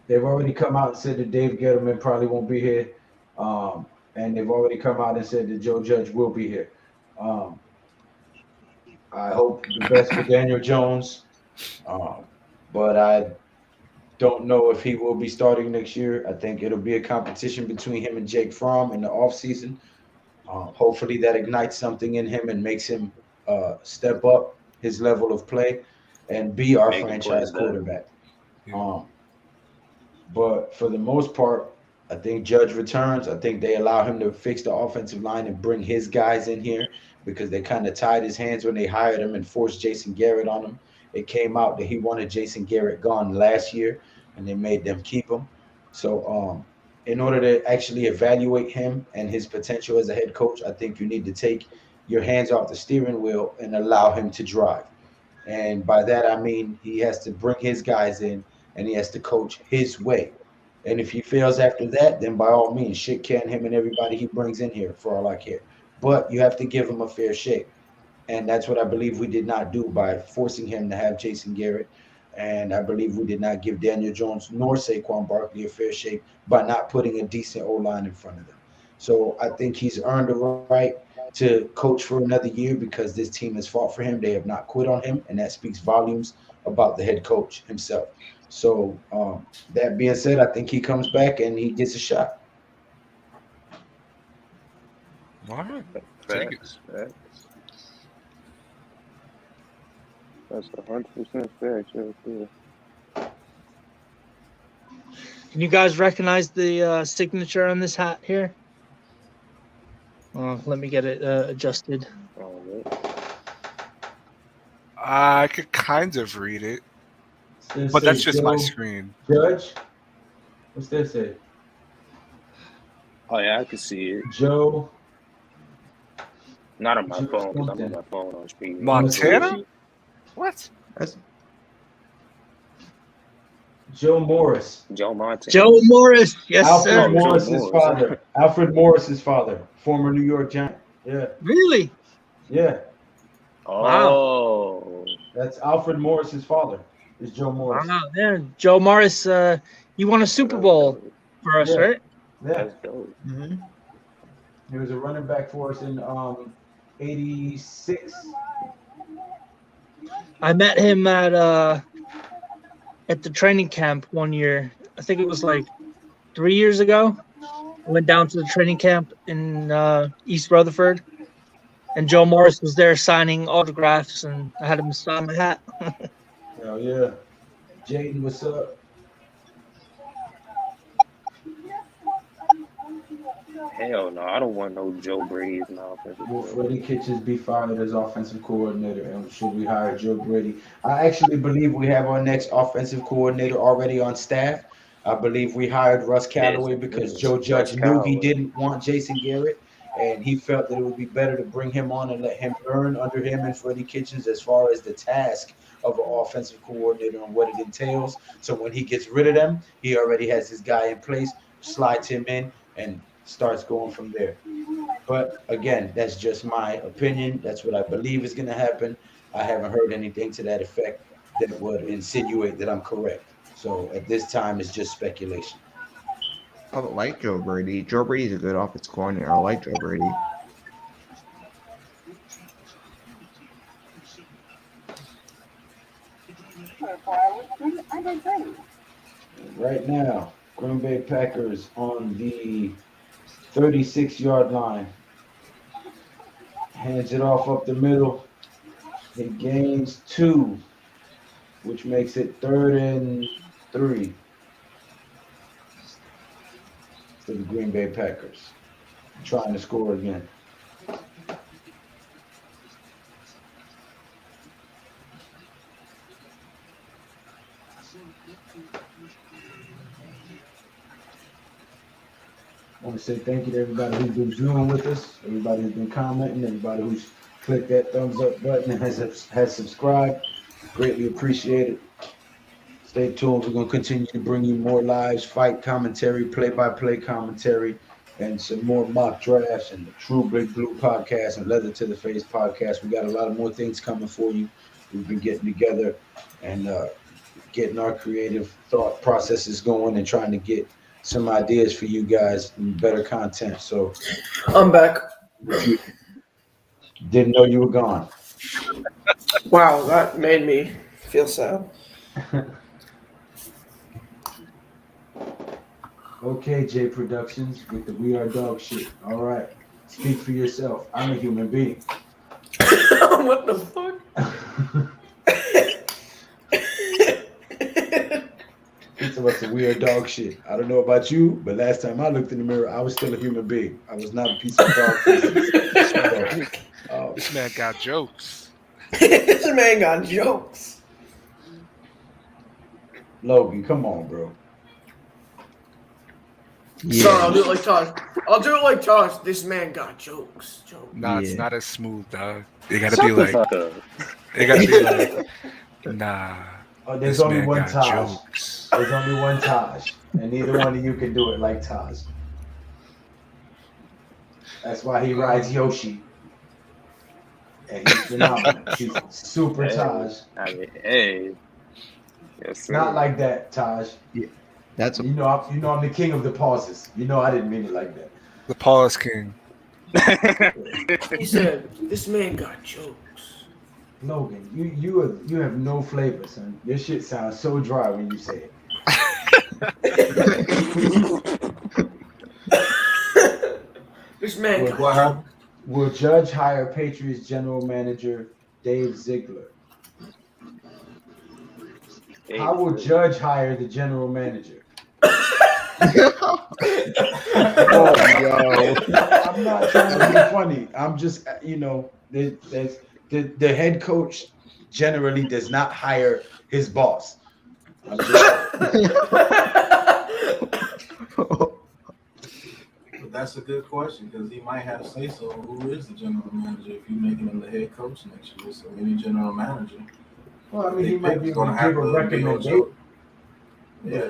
S1: they've already come out and said that Dave Gettleman probably won't be here. And they've already come out and said that Joe Judge will be here. I hope the best for Daniel Jones. But I don't know if he will be starting next year. I think it'll be a competition between him and Jake Fromm in the offseason. Hopefully that ignites something in him and makes him step up his level of play and be our
S3: Make him
S1: franchise
S3: play better.
S1: quarterback.
S8: Yeah.
S1: But for the most part, I think Judge returns. I think they allow him to fix the offensive line and bring his guys in here because they kind of tied his hands when they hired him and forced Jason Garrett on him. It came out that he wanted Jason Garrett gone last year, and they made them keep him. So in order to actually evaluate him and his potential as a head coach, I think you need to take your hands off the steering wheel and allow him to drive. And by that, I mean he has to bring his guys in and he has to coach his way. And if he fails after that, then by all means, shit can him and everybody he brings in here for all I care. But you have to give him a fair shake. And that's what I believe we did not do by forcing him to have Jason Garrett. And I believe we did not give Daniel Jones nor Saquon Barkley a fair shake by not putting a decent O-line in front of them. So I think he's earned the right to coach for another year because this team has fought for him. They have not quit on him, and that speaks volumes about the head coach himself. So that being said, I think he comes back and he gets a shot.
S8: All right. Take it.
S3: Facts. That's 100% fact. Yeah.
S12: Can you guys recognize the signature on this hat here? Let me get it adjusted.
S8: I could kind of read it, but that's just my screen.
S1: Judge? What's that say?
S3: Oh yeah, I can see it.
S1: Joe.
S3: Not on my phone because I'm on my phone on speed.
S8: Montana? What?
S5: That's
S1: Joe Morris.
S3: Joe Montana.
S12: Joe Morris, yes,
S1: Alfred
S12: sir.
S1: Morris's father. Alfred Morris's father, former New York Giant. Yeah.
S12: Really?
S1: Yeah.
S3: Oh.
S1: That's Alfred Morris's father. Is Joe Morris.
S12: Wow, yeah. Joe Morris, he won a Super Bowl for us,
S1: Yeah.
S12: right?
S1: Yeah.
S3: That's dope.
S12: Mm-hmm.
S1: He was a running back for us in '86.
S12: I met him at the training camp one year. I think it was like 3 years ago. Went down to the training camp in East Rutherford, and Joe Morris was there signing autographs, and I had him sign my hat.
S1: Hell yeah. Jaden, what's up?
S3: Hell no, I don't want no Joe Brady as my offensive
S1: Will
S3: coordinator.
S1: Freddie Kitchens be fired as offensive coordinator, and should we hire Joe Brady? I actually believe we have our next offensive coordinator already on staff. I believe we hired Russ Calloway because Joe
S3: Russ
S1: Judge knew he
S3: Callaway.
S1: didn't want Jason Garrett, and he felt that it would be better to bring him on and let him learn under him and Freddie Kitchens as far as the task of an offensive coordinator and what it entails. So when he gets rid of them, he already has his guy in place, slides him in, and starts going from there. But again, that's just my opinion. That's what I believe is going to happen. I haven't heard anything to that effect that would insinuate that I'm correct. So at this time, it's just speculation.
S5: I like Joe Brady. Joe Brady's a good offensive coordinator. I like Joe Brady.
S1: Right now, Green Bay Packers on the 36-yard line. Hands it off up the middle. He gains 2, which makes it 3rd and 3 for the Green Bay Packers. Trying to score again. I want to say thank you to everybody who's been viewing with us, everybody who's been commenting, everybody who's clicked that thumbs up button and has subscribed. Greatly appreciate it. Stay tuned. We're going to continue to bring you more lives, fight commentary, play-by-play commentary, and some more mock drafts and the True Big Blue podcast and Leather to the Face podcast. We got a lot of more things coming for you. We've been getting together and getting our creative thought processes going and trying to get some ideas for you guys and better content. So
S9: I'm back.
S1: Didn't know you were gone.
S9: Wow, that made me feel sad.
S1: Okay, J Productions with the We Are Dog shit. All right. Speak for yourself. I'm a human being.
S9: What the fuck?
S1: It's about some weird dog shit. I don't know about you, but last time I looked in the mirror, I was still a human being. I was not a piece of dog.
S8: This man got jokes.
S9: This man got jokes.
S1: Logan, come on, bro.
S9: Yeah. Sorry, I'll do it like Tosh. This man got jokes.
S8: Nah, it's not as smooth, dog. They gotta be like. They gotta be like. Nah.
S1: Oh, there's only one Taj. Jokes. There's only one Taj, and neither one of you can do it like Taj. That's why he rides Yoshi. And he's phenomenal. He's super Taj.
S3: I mean, hey. Yes,
S1: not like that, Taj.
S5: Yeah, that's
S1: you know I'm the king of the pauses. You know I didn't mean it like that.
S8: The pause king.
S9: He said, "This man got jokes."
S1: Logan, you have no flavor, son. Your shit sounds so dry when you say
S9: it. This man got jokes.
S1: Will Judge hire Patriots general manager Dave Ziegler? How will Judge hire the general manager?
S5: Oh, yo.
S1: I'm not trying to be funny. I'm just, there's the head coach generally does not hire his boss.
S7: But that's a good question because he might have say so. Who is the general manager if you're making him the head coach next year? So any general manager.
S1: Well, I mean, he might be able to give a recommendation. Yeah.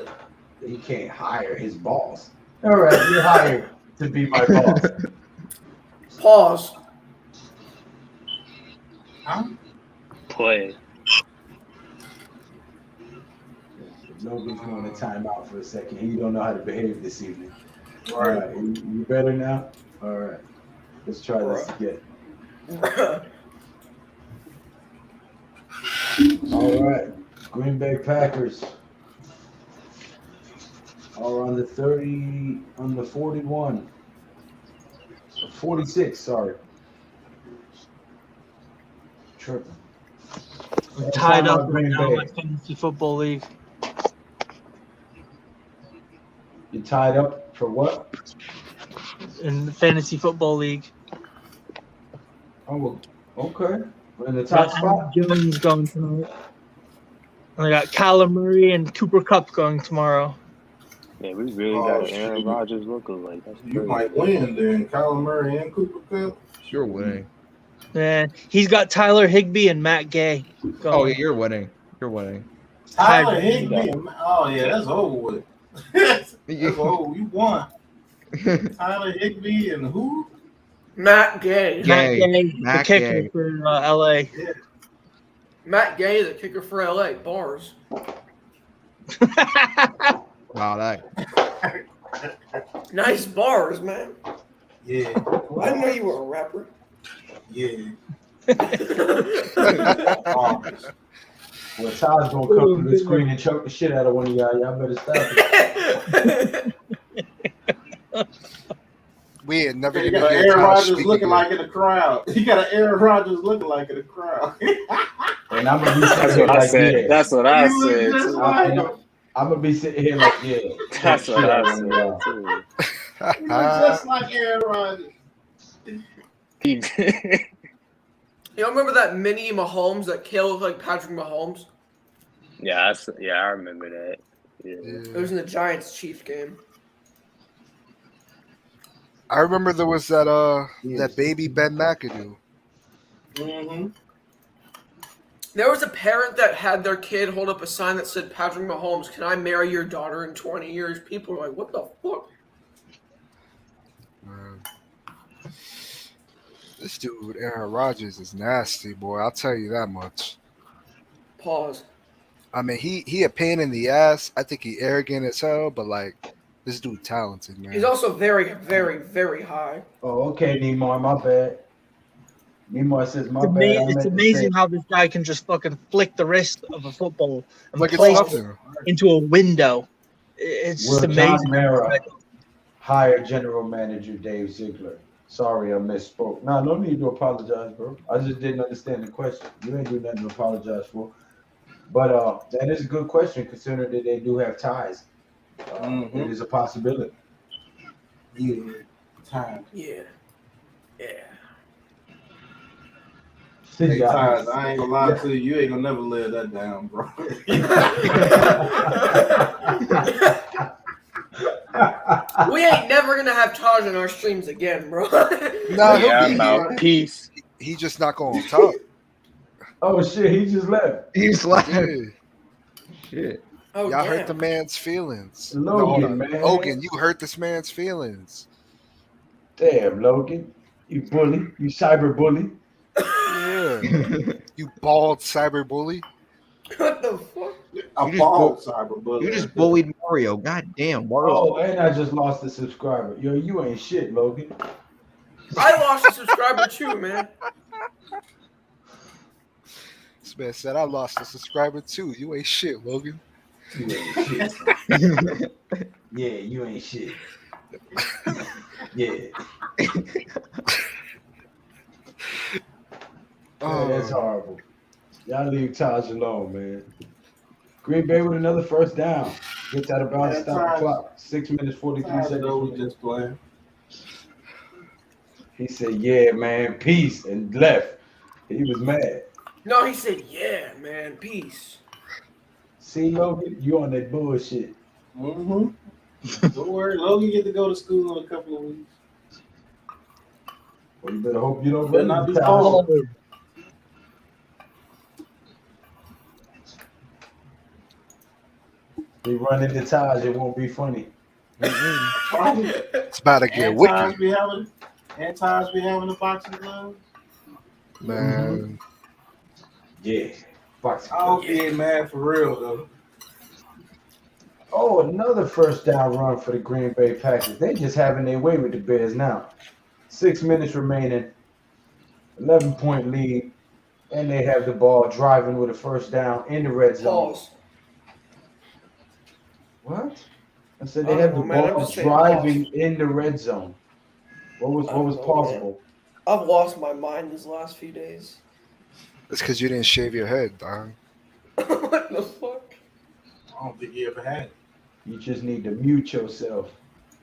S1: He can't hire his boss. All right, you're hired to be my boss.
S9: Pause.
S7: Huh?
S3: Play.
S1: Logan's going to time out for a second. He don't know how to behave this evening. All right, you better now? All right. Let's try this again. All right. Green Bay Packers are on the 30, on the 41, 46. Sorry, tripping.
S12: I'm
S1: Last
S12: tied
S1: time
S12: up
S1: on
S12: right
S1: Green
S12: now in my
S1: Bay.
S12: fantasy football league.
S1: You tied up for what?
S12: In the fantasy football league.
S1: Oh, well, okay. We're in the
S12: Got
S1: top
S12: Aaron
S1: spot.
S12: Jones going tonight. And I got Kyler Murray and Cooper Kupp going tomorrow.
S3: Yeah, we really got
S7: Oh
S3: an Aaron
S7: shit!
S3: Rodgers lookalike. That's
S7: You
S3: crazy.
S7: might win then. Kyler Murray and Cooper Cup.
S5: You're winning.
S12: And he's got Tyler Higbee and Matt Gay going.
S5: Oh, yeah, you're winning. You're winning.
S7: Tyler
S12: Tied.
S7: Higbee. Oh yeah, that's over with. That's over. You won. Tyler Higbee and who?
S9: Matt Gay.
S12: Matt
S5: Gay.
S12: Gay, the
S5: Matt
S12: kicker
S5: Gay.
S12: for LA.
S9: Matt Gay, the kicker for LA. Bars.
S5: Wow, that.
S9: Nice bars, man.
S7: Yeah.
S9: I didn't know you were a rapper.
S7: Yeah.
S1: Well, Todd's gonna come through the screen and choke the shit out of one of y'all. Y'all better stop it.
S8: We ain't never
S7: You
S8: gonna
S7: got
S8: hear
S7: Aaron
S8: Todd
S7: Rodgers
S8: speak
S7: looking
S8: again.
S7: like in the crowd. You got an Aaron Rodgers looking like in the crowd.
S1: And I'm gonna be
S3: That's
S1: sitting here
S3: what I
S1: like,
S3: said.
S1: yeah.
S3: That's what I
S7: You look
S3: said.
S7: just
S3: Too.
S7: like him.
S1: I'm gonna be sitting here like, yeah.
S3: That's
S1: shit
S3: what
S1: out
S3: I
S1: of one of y'all.
S3: said too.
S7: You look just like Aaron Rodgers.
S9: You remember that mini Mahomes that killed like Patrick Mahomes?
S3: Yeah, I remember that. Yeah.
S9: It was in the Giants-Chiefs game.
S8: I remember there was that
S1: Yes.
S8: that baby Ben McAdoo.
S7: Mm-hmm.
S9: There was a parent that had their kid hold up a sign that said, Patrick Mahomes, can I marry your daughter in 20 years? People were like, what the fuck?
S8: Man. This dude, Aaron Rodgers, is nasty, boy. I'll tell you that much.
S9: Pause.
S8: I mean, he a pain in the ass. I think he arrogant as hell, but like this dude talented, man.
S9: He's also very, very, very high.
S1: Oh, okay, Nemo, my bad. Nemo says, my
S12: It's,
S1: bad. I
S12: it's
S1: meant to
S12: amazing
S1: say-
S12: how this guy can just fucking flick the wrist of a football and
S8: Like it's
S12: place it
S8: nothing.
S12: into a window. It's
S1: Will
S12: just
S1: John
S12: amazing.
S1: Mara hire General Manager Dave Ziegler? Sorry, I misspoke. Nah, no need to apologize, bro. I just didn't understand the question. You ain't do nothing to apologize for. But that is a good question, considering that they do have ties. It is a possibility.
S7: Yeah. Time.
S9: Yeah. Yeah.
S7: Hey,
S1: Yeah.
S7: Ty, I ain't gonna lie to you. You ain't gonna never live that down, bro.
S9: We ain't never going to have Taj in our streams again, bro.
S8: Nah,
S3: Yeah,
S8: he'll be
S3: about
S8: here.
S3: peace.
S8: He just not gonna talk.
S1: Oh shit, he just left.
S5: He's like,
S8: Yeah.
S5: shit.
S9: Oh,
S8: Y'all
S9: damn.
S8: hurt the man's feelings.
S1: Logan,
S8: hold on.
S1: man.
S8: Logan, you hurt this man's feelings.
S1: Damn, Logan. You bully. You cyber bully.
S8: Yeah. You bald cyber bully.
S9: What the fuck?
S7: A
S5: You just
S7: bald cyberbully.
S5: You just bullied Mario. God damn, Mario.
S1: Oh, and I just lost a subscriber. Yo, you ain't shit, Logan.
S9: I lost a subscriber too, man.
S8: This man said I lost a subscriber too. You ain't shit, Logan.
S1: You ain't shit. Yeah, you ain't shit. Yeah. Man, that's horrible. Y'all leave Taj alone, man. Green Bay with another first down. Gets out of bounds,
S7: Man,
S1: stop the
S7: Taj-
S1: clock. 6 minutes, 43
S7: Taj
S1: seconds.
S7: know we just playing.
S1: He said, yeah, man, peace, and left. He was mad.
S9: No, he said, yeah, man, peace.
S1: See, Logan, you on that bullshit.
S7: Mm-hmm. Don't worry, Logan get to go to school in a couple of weeks.
S1: Well, you better hope you don't
S7: Better
S1: run
S7: not
S1: into
S7: be
S1: Taj.
S7: cold.
S1: They run into Taj, it won't be funny.
S8: It's about to get
S7: And
S8: wicked,
S7: Taj be having the boxing gloves.
S8: man.
S1: Yeah. Boxing.
S7: I hope he ain't mad for real though.
S1: Oh, another first down run for the Green Bay Packers. They just having their way with the Bears now. 6 minutes remaining, 11-point lead, and they have the ball driving with a first down in the red zone.
S9: Pause.
S1: What? I said they had the
S9: man, I'm
S1: ball
S9: just saying
S1: driving in the red zone. What was possible?
S9: I've lost my mind these last few days.
S8: It's because you didn't shave your head, dog.
S9: What the fuck?
S7: I don't think he ever had it.
S1: You just need to mute yourself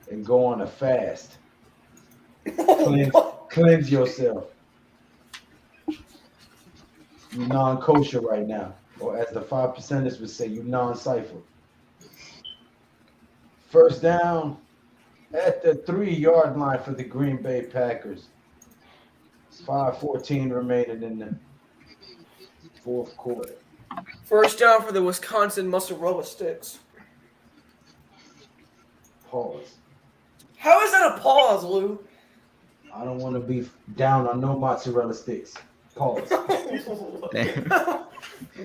S1: and go on a fast. Cleanse yourself. You non-kosher right now, or as the 5%ers would say, you non-cipher. First down at the 3-yard line for the Green Bay Packers. 5:14 remaining in the fourth quarter.
S9: First down for the Wisconsin Mozzarella Sticks.
S1: Pause.
S9: How is that a pause, Lou?
S1: I don't want to be down on no mozzarella sticks. Pause.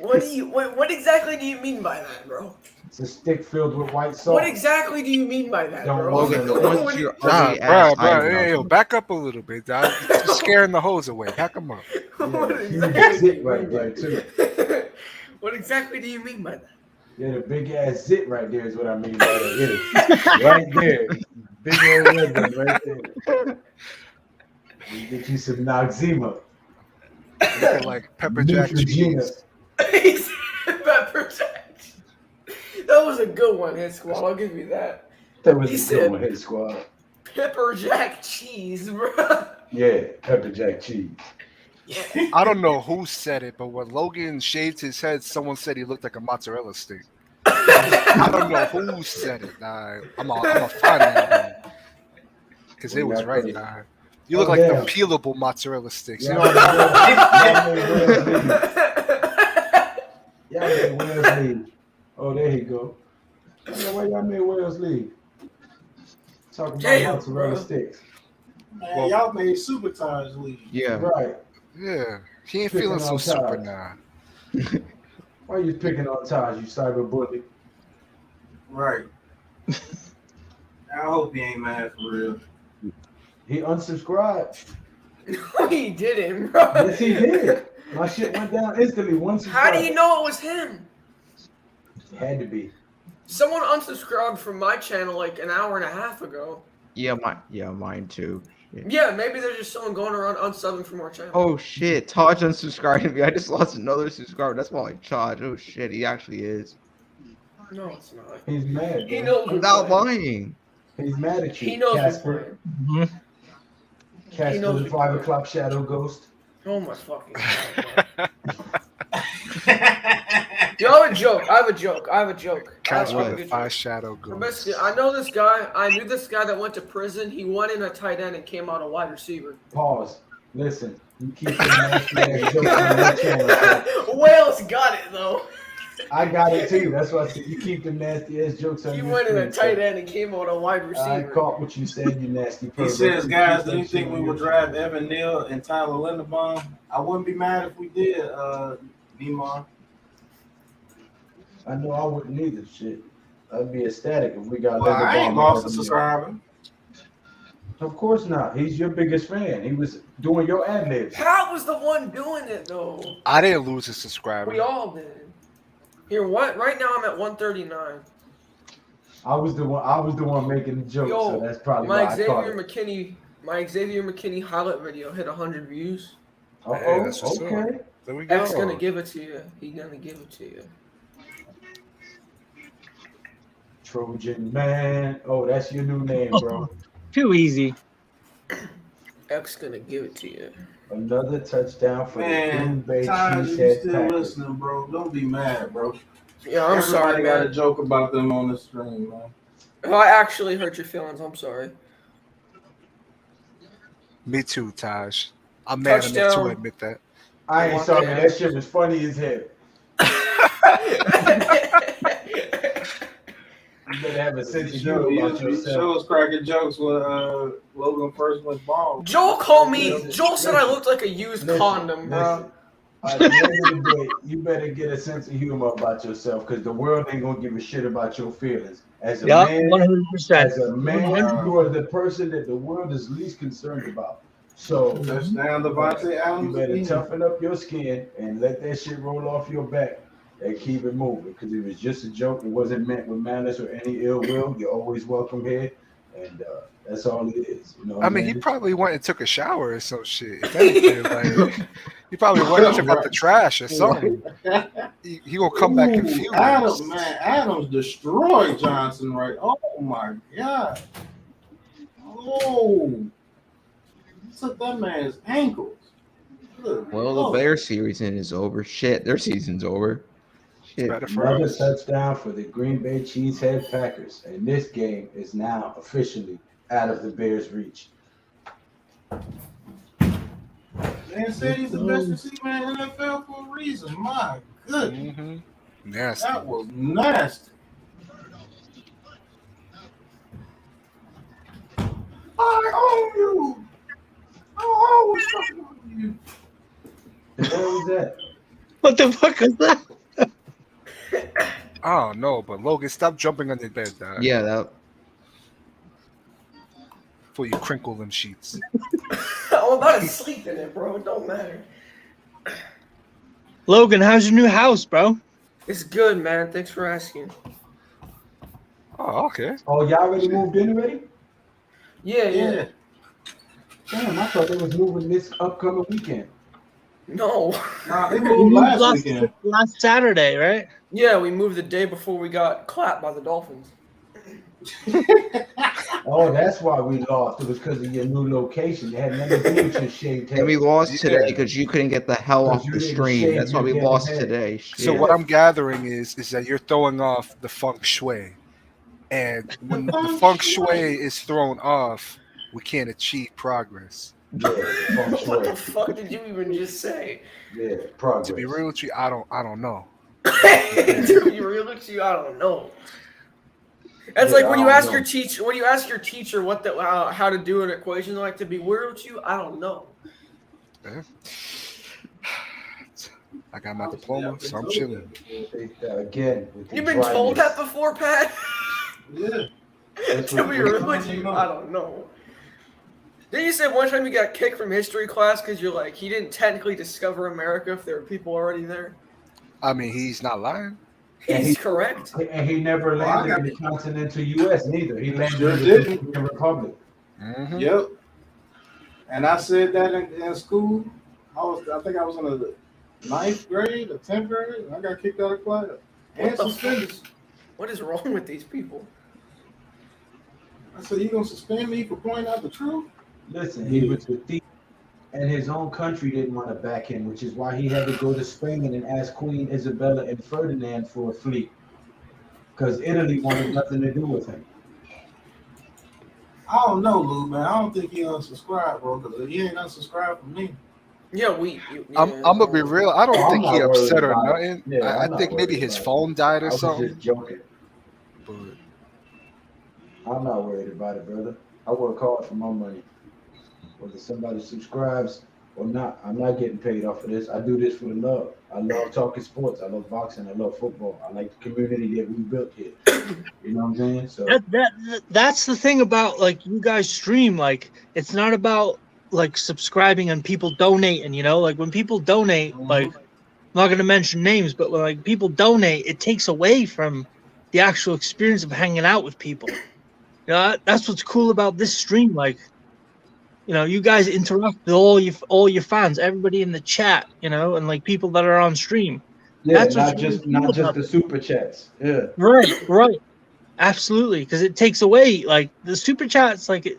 S9: What exactly do you mean by that, bro?
S1: It's a stick filled with white sauce.
S9: What exactly do you mean by that,
S1: Don't
S9: bro?
S1: Logan,
S8: Bro, back up a little bit, dog. You're scaring the hose away. Back them up.
S1: Zit right there too.
S9: What exactly do you mean by that?
S1: Yeah, the big ass zit right there is what I mean by that. Right there. Big old red one right there. You get you some Noxzema.
S8: Looking like pepper jack cheese.
S9: Pepper jack. That was a good one, Hit Squad. I'll give you that.
S1: That was
S9: He
S1: a
S9: said
S1: good one, Hit Squad.
S9: Pepper jack cheese, bro.
S1: Yeah, pepper jack cheese.
S9: Yeah.
S8: I don't know who said it, but when Logan shaved his head, someone said he looked like a mozzarella stick. I don't know who said it. Nah, I'm a find that because it was right. Nah. You look like the peelable mozzarella sticks. You know what
S1: Y'all made Wales leave. Oh, there you go. I don't know why y'all made Wales leave. Talking about mozzarella sticks.
S7: Man, y'all made Super Taj leave.
S5: Yeah.
S1: Right.
S8: Yeah. He ain't
S1: Picking
S8: feeling so
S1: on
S8: super
S1: Taj.
S8: now.
S1: Why you picking on Taj, you cyber bully?
S7: Right. I hope he ain't mad for real.
S1: He unsubscribed.
S9: No, he didn't, bro.
S1: Yes, he did. My shit went down instantly. Once.
S9: How do you know it was him?
S1: It had to be.
S9: Someone unsubscribed from my channel like an hour and a half ago.
S5: Yeah, mine too. Shit.
S9: Yeah, maybe there's just someone going around unsubbing from our channel.
S5: Oh shit, Taj unsubscribed to me. I just lost another subscriber. That's why I charge. Oh shit, he actually is.
S9: No, it's not.
S1: He's mad.
S9: He
S1: bro.
S9: knows
S5: I'm not lying.
S1: He's mad at you.
S9: He knows
S1: Casper. Casper,
S9: knows
S1: the 5 o'clock shadow ghost.
S9: Oh my fucking god. Yo, I have a joke.
S8: Casper the Fire Shadow
S9: So
S8: Ghost.
S9: basically, I know this guy. I knew this guy that went to prison. He went in a tight end and came out a wide receiver.
S1: Pause. Listen, you keep the nasty ass jokes on your channel. So
S9: Wales got it though.
S1: I got it too. That's why I said you keep the nasty ass jokes on
S9: He
S1: your
S9: went in a
S1: screen,
S9: tight end and came out a wide
S1: I
S9: receiver.
S1: caught what you said, you nasty
S7: He
S1: pervert.
S7: says, guys, do you
S1: Keep
S7: think
S1: that
S7: we
S1: shit
S7: would
S1: on your
S7: draft Evan Neal and Tyler Linderbaum? I wouldn't be mad if we did, Neymar.
S1: I know I wouldn't either. Shit, I'd be ecstatic if we got.
S7: Well, I ain't
S1: Linderbaum
S7: lost a
S1: every year.
S7: subscriber.
S1: Of course not. He's your biggest fan. He was doing your ad libs.
S9: Pat was the one doing it though.
S8: I didn't lose a subscriber.
S9: We all did. Here, what? Right now I'm at 139.
S1: I was the one making the joke, so that's probably why
S9: my
S1: I caught
S9: Xavier
S1: it.
S9: McKinney highlight video hit 100 views.
S8: Hey, that's what's up.
S1: Okay.
S8: There we go.
S9: X gonna give it to you. He gonna give it to you.
S1: Trojan man. Oh, that's your new name, bro.
S12: Too easy.
S9: X gonna give it to you.
S1: Another touchdown for the Green
S7: Man,
S1: Bay
S7: Ty, you
S1: Cheesehead
S7: still
S1: Packers.
S7: listening, bro? Don't be mad, bro.
S9: Yeah, I'm sorry,
S7: Everybody got a
S9: man.
S7: joke about them on the stream, man.
S9: If I actually hurt your feelings, I'm sorry.
S8: Me too, Taj. I'm mad enough to
S9: Touchdown.
S8: admit that.
S1: I ain't sorry. That shit was funny as hell. You better have a sense of humor about
S7: Show
S1: yourself.
S7: was cracking jokes when Logan first went bald.
S9: Joel called me. Joel said I looked like a used
S1: Listen,
S9: condom, bro.
S1: At the end of the day, you better get a sense of humor about yourself because the world ain't gonna give a shit about your feelings. As a
S12: Yup,
S1: man,
S12: 100%.
S1: as a man, you are the person that the world is least concerned about. So
S7: Touchdown, Devontae
S1: you
S7: Adams.
S1: better
S7: again.
S1: toughen up your skin and let that shit roll off your back. and keep it moving because it was just a joke. It wasn't meant with malice or any ill will. You're always welcome here, and that's all it is. You know what
S8: I
S1: I'm
S8: mean, he
S1: saying?
S8: probably went and took a shower or some shit. If anything, like he probably went and took out the trash or something. He gonna come back confused.
S7: Adams destroyed Johnson, right? Oh my god! Oh, he took that man's ankles. Good
S5: Well, the
S7: Lord.
S5: Bears season is over. Shit, their season's over. Shit.
S8: Better for
S1: Another
S8: us.
S1: touchdown for the Green Bay Cheesehead Packers, and this game is now officially out of the Bears' reach.
S7: Man said he's the best receiver in the NFL for a reason. My goodness.
S8: Mm-hmm. Nasty.
S7: That was nasty. I own you. I always fucking own you.
S1: The hell was that?
S12: What the fuck is that?
S8: I don't know, but Logan, stop jumping on the bed, dog.
S5: Yeah, that.
S8: Before you crinkle them sheets.
S9: I'm about to sleep in it, bro. It don't matter.
S12: Logan, how's your new house, bro?
S9: It's good, man. Thanks for asking.
S8: Oh, okay.
S1: Oh, y'all already moved in already?
S9: Yeah.
S1: Damn, I thought they was moving this upcoming weekend.
S9: No.
S7: Nah, they
S12: You
S7: moved
S12: moved
S7: last weekend.
S12: last Saturday, right?
S9: Yeah, we moved the day before we got clapped by the Dolphins.
S1: Oh, that's why we lost. It was because of your new location. It had nothing to do with your shaved head.
S5: And we lost
S8: Yeah.
S5: today because you couldn't get the hell off
S1: you
S5: the
S1: didn't
S5: stream.
S1: shave
S5: That's why we
S1: your
S5: lost
S1: head.
S5: today.
S8: So
S5: Shit.
S8: what I'm gathering is that you're throwing off the feng shui, and when the feng shui is thrown off, we can't achieve progress.
S1: Yeah, feng
S9: What the
S1: shui.
S9: fuck did you even just say?
S1: Yeah, progress.
S8: To be real with you, I don't know.
S9: To be real with you, I don't know. That's
S1: Yeah,
S9: like when
S1: I
S9: you
S1: don't
S9: ask
S1: know.
S9: your teacher, what the how to do an equation. Like, to be real with you, I don't know.
S8: Yeah. I got my diploma, so I'm chilling.
S1: Again, with the
S9: You've been told
S1: dryness.
S9: that before, Pat.
S7: Yeah.
S1: That's
S9: To
S1: what-
S9: be real with you, I don't know. Didn't you say one time you got kicked from history class because you're like, he didn't technically discover America if there were people already there?
S8: I mean, he's not lying.
S1: And
S9: He's
S1: he-
S9: correct.
S1: And he never landed in the continental U.S. neither. He landed
S7: Sure
S1: in the
S7: didn't.
S1: Dominican Republic.
S8: Mm-hmm.
S7: Yep. And I said that in school. I think I was in the 9th grade or 10th grade. And I got kicked out of class. And
S9: What the
S7: suspended.
S9: What is wrong with these people?
S7: I said, you gonna suspend me for pointing out the truth?
S1: Listen, he was a thief, and his own country didn't want to back him, which is why he had to go to Spain and ask Queen Isabella and Ferdinand for a fleet, because Italy wanted nothing to do with him.
S7: I don't know, Lou, man. I don't think he unsubscribed, bro, because he ain't unsubscribed from me.
S9: Yeah,
S8: I'm gonna be real. I don't
S1: I'm
S8: think he
S1: not worried
S8: upset or
S1: about
S8: nothing.
S1: it. Yeah,
S8: I
S1: I'm not
S8: think maybe
S1: worried
S8: his
S1: about it.
S8: phone died
S1: I
S8: or
S1: was
S8: something.
S1: just joking.
S8: But
S1: I'm not worried about it, brother. I work hard for my money. Whether somebody subscribes or not, I'm not getting paid off of this. I do this for the love. I love talking sports. I love boxing. I love football. I like the community that we built here. You know what I'm saying? So
S12: That's the thing about like you guys stream. Like it's not about like subscribing and people donating. You know, like when people donate, like I'm not gonna mention names, but when like people donate, it takes away from the actual experience of hanging out with people. You know, that's what's cool about this stream. Like, you know, you guys interact with all your fans, everybody in the chat, you know, and like people that are on stream.
S1: yeah,
S12: That's what's
S1: not
S12: really
S1: just
S12: cool
S1: not just
S12: about
S1: the
S12: it.
S1: super chats. Yeah.
S12: Right. Absolutely, because it takes away like the super chats, like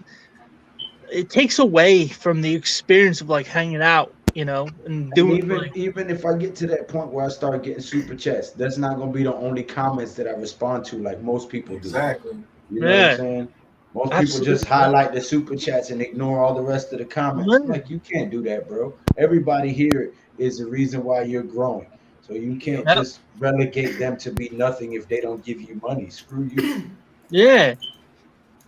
S12: it takes away from the experience of like hanging out, you know, and doing
S1: Even if I get to that point where I start getting super chats, that's not gonna be the only comments that I respond to like most people do.
S7: Exactly.
S1: You know what I'm saying? Most people
S12: Absolutely.
S1: just highlight the super chats and ignore all the rest of the comments.
S12: Right.
S1: Like you can't do that, bro. Everybody here is the reason why you're growing. So you can't
S12: Yep.
S1: just relegate them to be nothing if they don't give you money. Screw you.
S12: Yeah.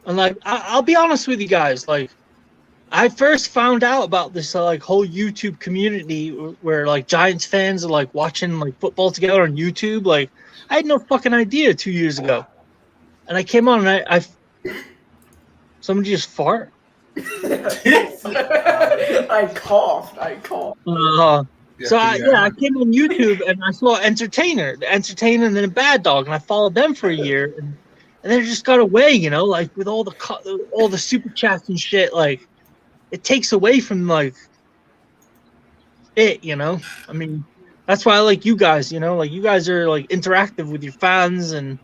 S12: And like I'll be honest with you guys, like I first found out about this like whole YouTube community where like Giants fans are like watching like football together on YouTube. Like I had no fucking idea 2 years ago. And I came on and I somebody just fart.
S9: I coughed.
S12: So I came on YouTube and I saw the Entertainer and then a Bad Dog, and I followed them for a year, and then it just got away, like with all the super chats and shit. Like it takes away from like it. I mean, that's why I like you guys. Like you guys are like interactive with your fans, and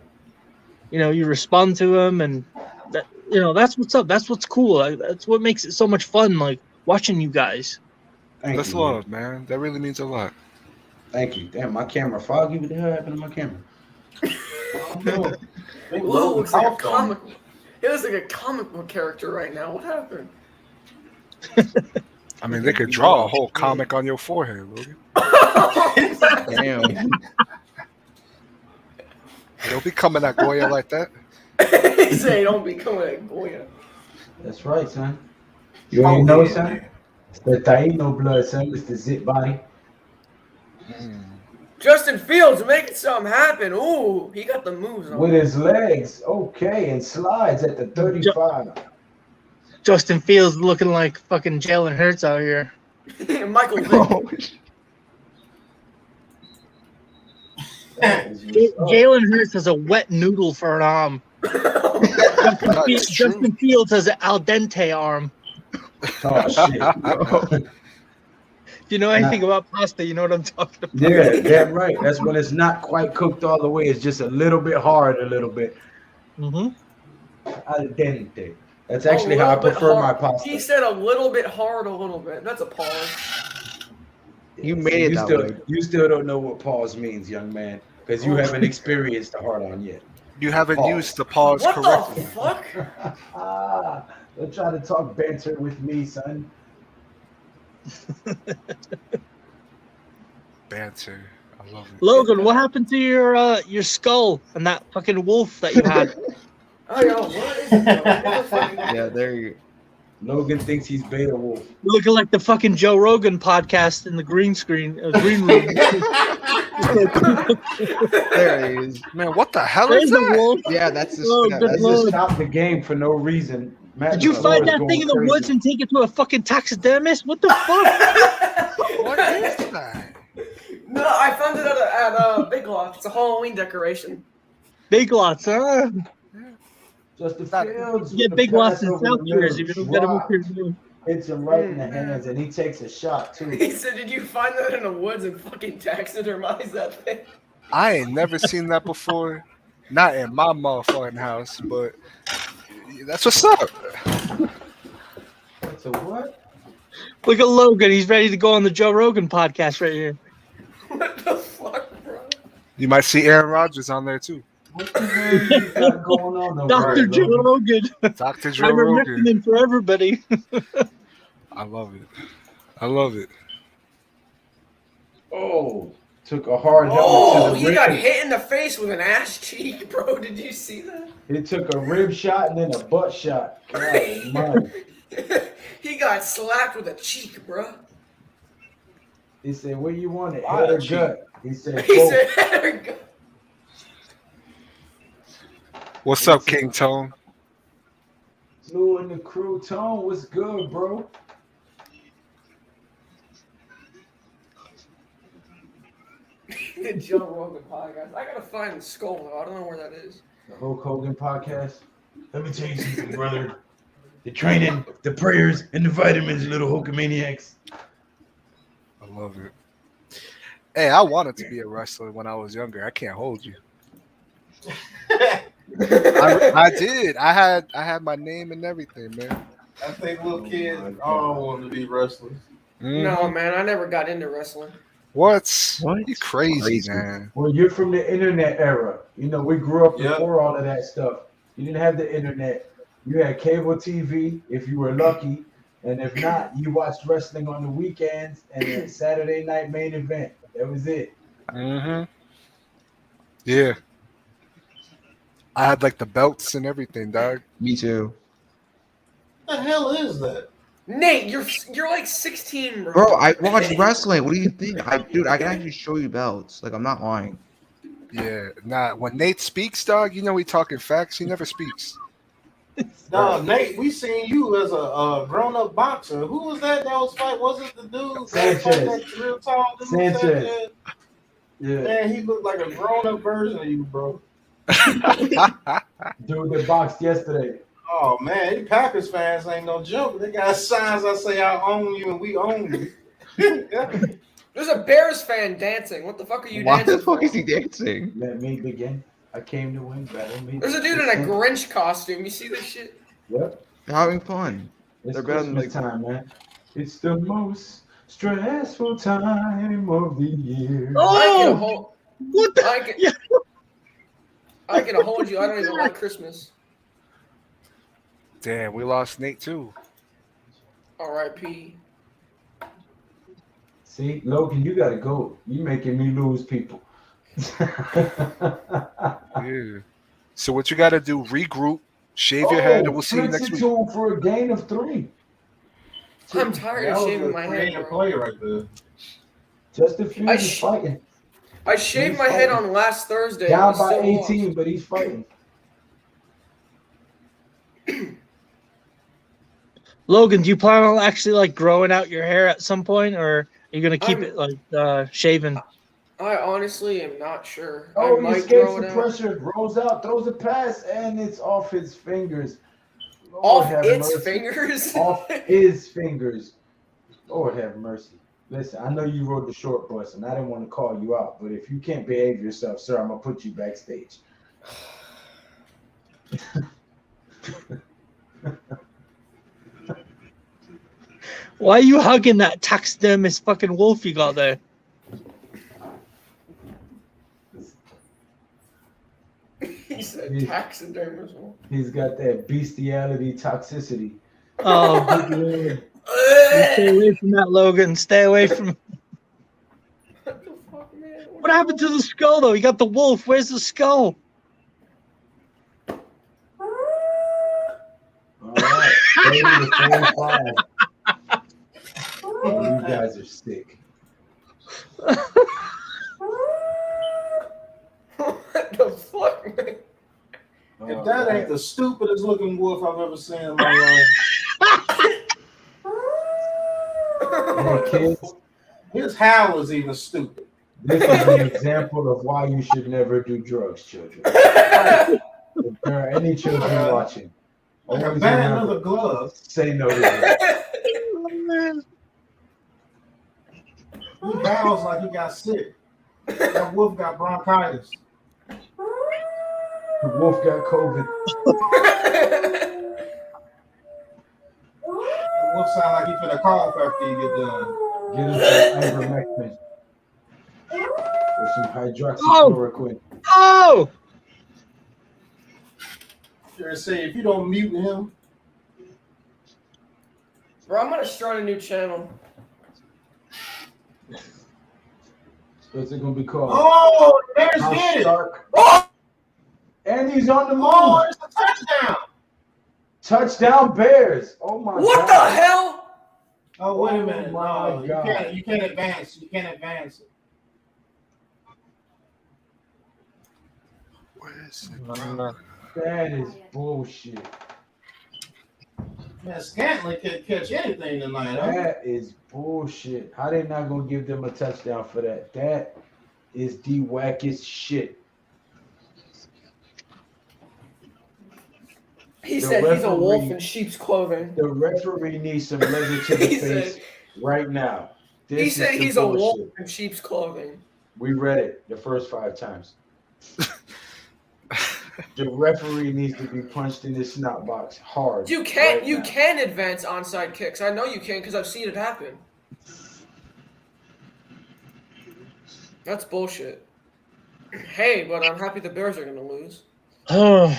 S12: you respond to them, and that that's what's up. That's what's cool. That's what makes it so much fun. Like watching you guys.
S8: That's love, man. That really means a lot.
S1: Thank you. Damn, my camera foggy. What the hell happened to my camera?
S9: Lou looks like a comic. He looks like a comic book character right now. What happened?
S8: I mean, they could draw a whole comic on your forehead, Logan.
S5: Damn.
S8: Don't be coming at Goya like that.
S9: He said, "Don't be coming at Goya."
S1: That's right, son. You ain't know, son? It's the Taino blood, son. It's the zip body.
S9: Justin Fields making something happen. Ooh, he got the moves on.
S1: With his legs, okay, and slides at the 35.
S12: Justin Fields looking like fucking Jalen Hurts out here.
S9: Michael Vick.
S12: Jalen Hurts has a wet noodle for an arm. Justin Fields has an al dente arm.
S1: Oh, shit.
S12: If you know anything about pasta, you know what I'm talking about.
S1: Yeah, damn right. That's when it's not quite cooked all the way. It's just a little bit hard, a little bit.
S12: Mm-hmm.
S1: Al dente. That's actually how I prefer my pasta.
S9: He said a little bit hard, a little bit. That's a pause.
S5: You made it that way.
S1: You still don't know what pause means, young man, because you haven't experienced the hard on yet.
S8: You haven't used the pause correctly.
S9: What the fuck?
S1: Don't try to talk banter with me, son.
S8: Banter. I love it.
S12: Logan, what happened to your skull and that fucking wolf that you had?
S9: Oh, yo, what is it?
S5: Yeah, there you go.
S1: Logan thinks he's Beta Wolf.
S12: You're looking like the fucking Joe Rogan podcast in the green room.
S5: There he is.
S8: Man, what the hell
S12: There's
S8: is
S12: the
S8: that?
S12: wolf.
S5: Yeah, that's just,
S12: Oh,
S5: yeah,
S12: good
S5: that's
S12: lord.
S1: Just stop the game for no reason. Matt
S12: Did you
S1: LaFleur
S12: find
S1: is
S12: that
S1: going
S12: thing in the
S1: crazy.
S12: woods and take it to a fucking taxidermist? What the fuck?
S8: What is that?
S9: No, I found it at Big Lots. It's a Halloween decoration.
S12: Big Lots, huh?
S1: Justin Fields.
S12: You get Big Lots in South Jersey. We don't get them up here.
S1: Hits him right in the hands, and he takes a shot too.
S9: He said, "Did you find that in the woods and fucking taxidermize that thing?"
S8: I ain't never seen that before. Not in my motherfucking house, but that's what's up.
S1: So what?
S12: Look at Logan. He's ready to go on the Joe Rogan podcast right here.
S9: What the fuck, bro?
S8: You might see Aaron Rodgers on there too.
S1: What the hell you got going on over
S12: Dr.
S1: there,
S12: Joe
S1: Logan?
S12: Rogan.
S8: Dr. Joe
S12: I'm
S8: Rogan.
S12: recommending for everybody.
S8: I love it. I love it.
S1: Oh, took a hard helmet
S9: Oh,
S1: to the
S9: he
S1: rib.
S9: got hit in the face with an ass cheek, bro. Did you see that?
S1: He took a rib shot and then a butt shot. God almighty.
S9: He got slapped with a cheek, bro.
S1: He said, "Where you want it? Head or gut?" He said,
S9: He
S1: "Both."
S9: said, "Head or gut."
S8: What's up, King Tone?
S1: Lou and the Krew. Tone, what's good, bro?
S9: The Joe Rogan podcast. I gotta find the skull though. I don't know where that is.
S1: The Hulk Hogan podcast. Let me tell you something, brother. The training, the prayers, and the vitamins, little Hulkamaniacs.
S8: I love it. Hey, I wanted to be a wrestler when I was younger. I can't hold you. I did. I had my name and everything, man.
S7: I think little kids all want to be wrestlers.
S9: No, man, I never got into wrestling.
S8: What? You crazy, man.
S1: Well, you're from the internet era. You know, we grew up before all of that stuff. You didn't have the internet. You had cable TV if you were lucky. And if not, you watched wrestling on the weekends and the Saturday night main event. That was it.
S8: Mm-hmm. Yeah. I had like the belts and everything, dog.
S5: Me too.
S7: What the hell is that?
S9: Nate, you're like 16, bro.
S5: Bro, I watch wrestling. What do you think? Dude, I can actually show you belts. Like, I'm not lying.
S8: Yeah, nah. When Nate speaks, dog, you know he talking facts. He never speaks.
S7: No, Nate, we seen you as a grown-up boxer. Who was that was fight? Was it the dude that fought
S1: Sanchez.
S7: that real tall dude?
S1: Sanchez. Yeah.
S7: Man, he looked like a grown-up version of you, bro.
S1: Dude that boxed yesterday.
S7: Oh man, these Packers fans ain't no joke. They got signs that say I own you and we own you.
S9: There's a Bears fan dancing. What the fuck are you
S5: Why
S9: dancing
S5: the fuck
S9: for?
S5: is he dancing?
S1: Let me begin. I came to win. Battle me.
S9: There's a dude in a Grinch costume. You see this shit?
S1: Yep.
S5: They're having fun.
S1: It's
S5: They're better than
S1: Christmas
S5: like
S1: time, man. It's the most stressful time of the year.
S12: Oh, what the?
S9: I can hold you. I don't even like Christmas.
S8: Damn, we lost Nate too.
S9: R.I.P.
S1: See, Logan, you gotta go. You making me lose people.
S8: Yeah. So what you got to do? Regroup, shave your head, and we'll see you next week.
S1: For a gain of 3.
S9: I'm tired of shaving my head.
S7: Play right there.
S1: Justin Fields is fighting.
S9: I shaved my head on last Thursday.
S1: Down by 18, but he's fighting.
S12: Logan, do you plan on actually like growing out your hair at some point, or are you gonna keep it like shaven?
S9: I honestly am not sure.
S1: Oh,
S9: I
S1: he
S9: might
S1: escapes
S9: grow
S1: the
S9: it out.
S1: pressure, rolls out, throws a pass, and it's off his fingers. Lord
S9: Off
S1: have
S9: its
S1: mercy.
S9: fingers?
S1: Off his fingers. Lord have mercy. Listen, I know you rode the short bus, and I didn't want to call you out, but if you can't behave yourself, sir, I'm going to put you backstage.
S12: Why are you hugging that taxidermist fucking wolf you got there?
S9: He said taxidermist.
S1: He's got that bestiality toxicity.
S12: Oh, good Lord. Stay away from that, Logan. Stay away from. What happened to the skull, though? You got the wolf. Where's the skull?
S1: All right. 30 to 45. Oh, you guys are sick.
S9: What the fuck, man?
S7: If that ain't the stupidest looking wolf I've ever seen in my life.
S1: Hey, kids,
S7: His howl is even stupid.
S1: this is an example of why you should never do drugs, children. If there are any children watching,
S7: Like a
S1: always
S7: band
S1: remember,
S7: of the glove.
S1: say no to drugs.
S7: He howls like he got sick. That wolf got bronchitis.
S1: The wolf got COVID.
S7: That wolf sound like he finna cough after you get done.
S1: Get him some ivermectin or some hydroxychloroquine.
S12: Oh!
S7: Sure say if you don't mute him.
S9: Bro, I'm gonna start a new channel.
S1: What's it gonna be called?
S7: Oh, there's
S1: How
S7: it.
S1: Stark.
S7: Oh,
S1: And he's on the move.
S7: oh, it's a touchdown.
S1: Touchdown Bears. Oh my
S9: What
S1: God.
S9: the hell?
S7: Oh, wait a minute.
S1: my
S7: No,
S1: God.
S7: you can't advance. You can't advance it.
S8: Where is it?
S1: That is bullshit.
S7: Man, Scantling can catch anything tonight, huh?
S1: That is bullshit. How they not gonna give them a touchdown for that? That is the wackest shit.
S9: He
S1: The
S9: said he's a wolf
S1: referee-
S9: in sheep's clothing.
S1: The referee needs some leather to the
S9: He
S1: face
S9: said-
S1: right now. This
S9: He
S1: is
S9: said
S1: the
S9: he's a wolf
S1: bullshit.
S9: in sheep's clothing.
S1: We read it the first 5 times. The referee needs to be punched in his snot box hard.
S9: You can
S1: right
S9: you
S1: now.
S9: can advance onside kicks. I know you can because I've seen it happen. That's bullshit. Hey, but I'm happy the Bears are gonna lose.
S12: Oh.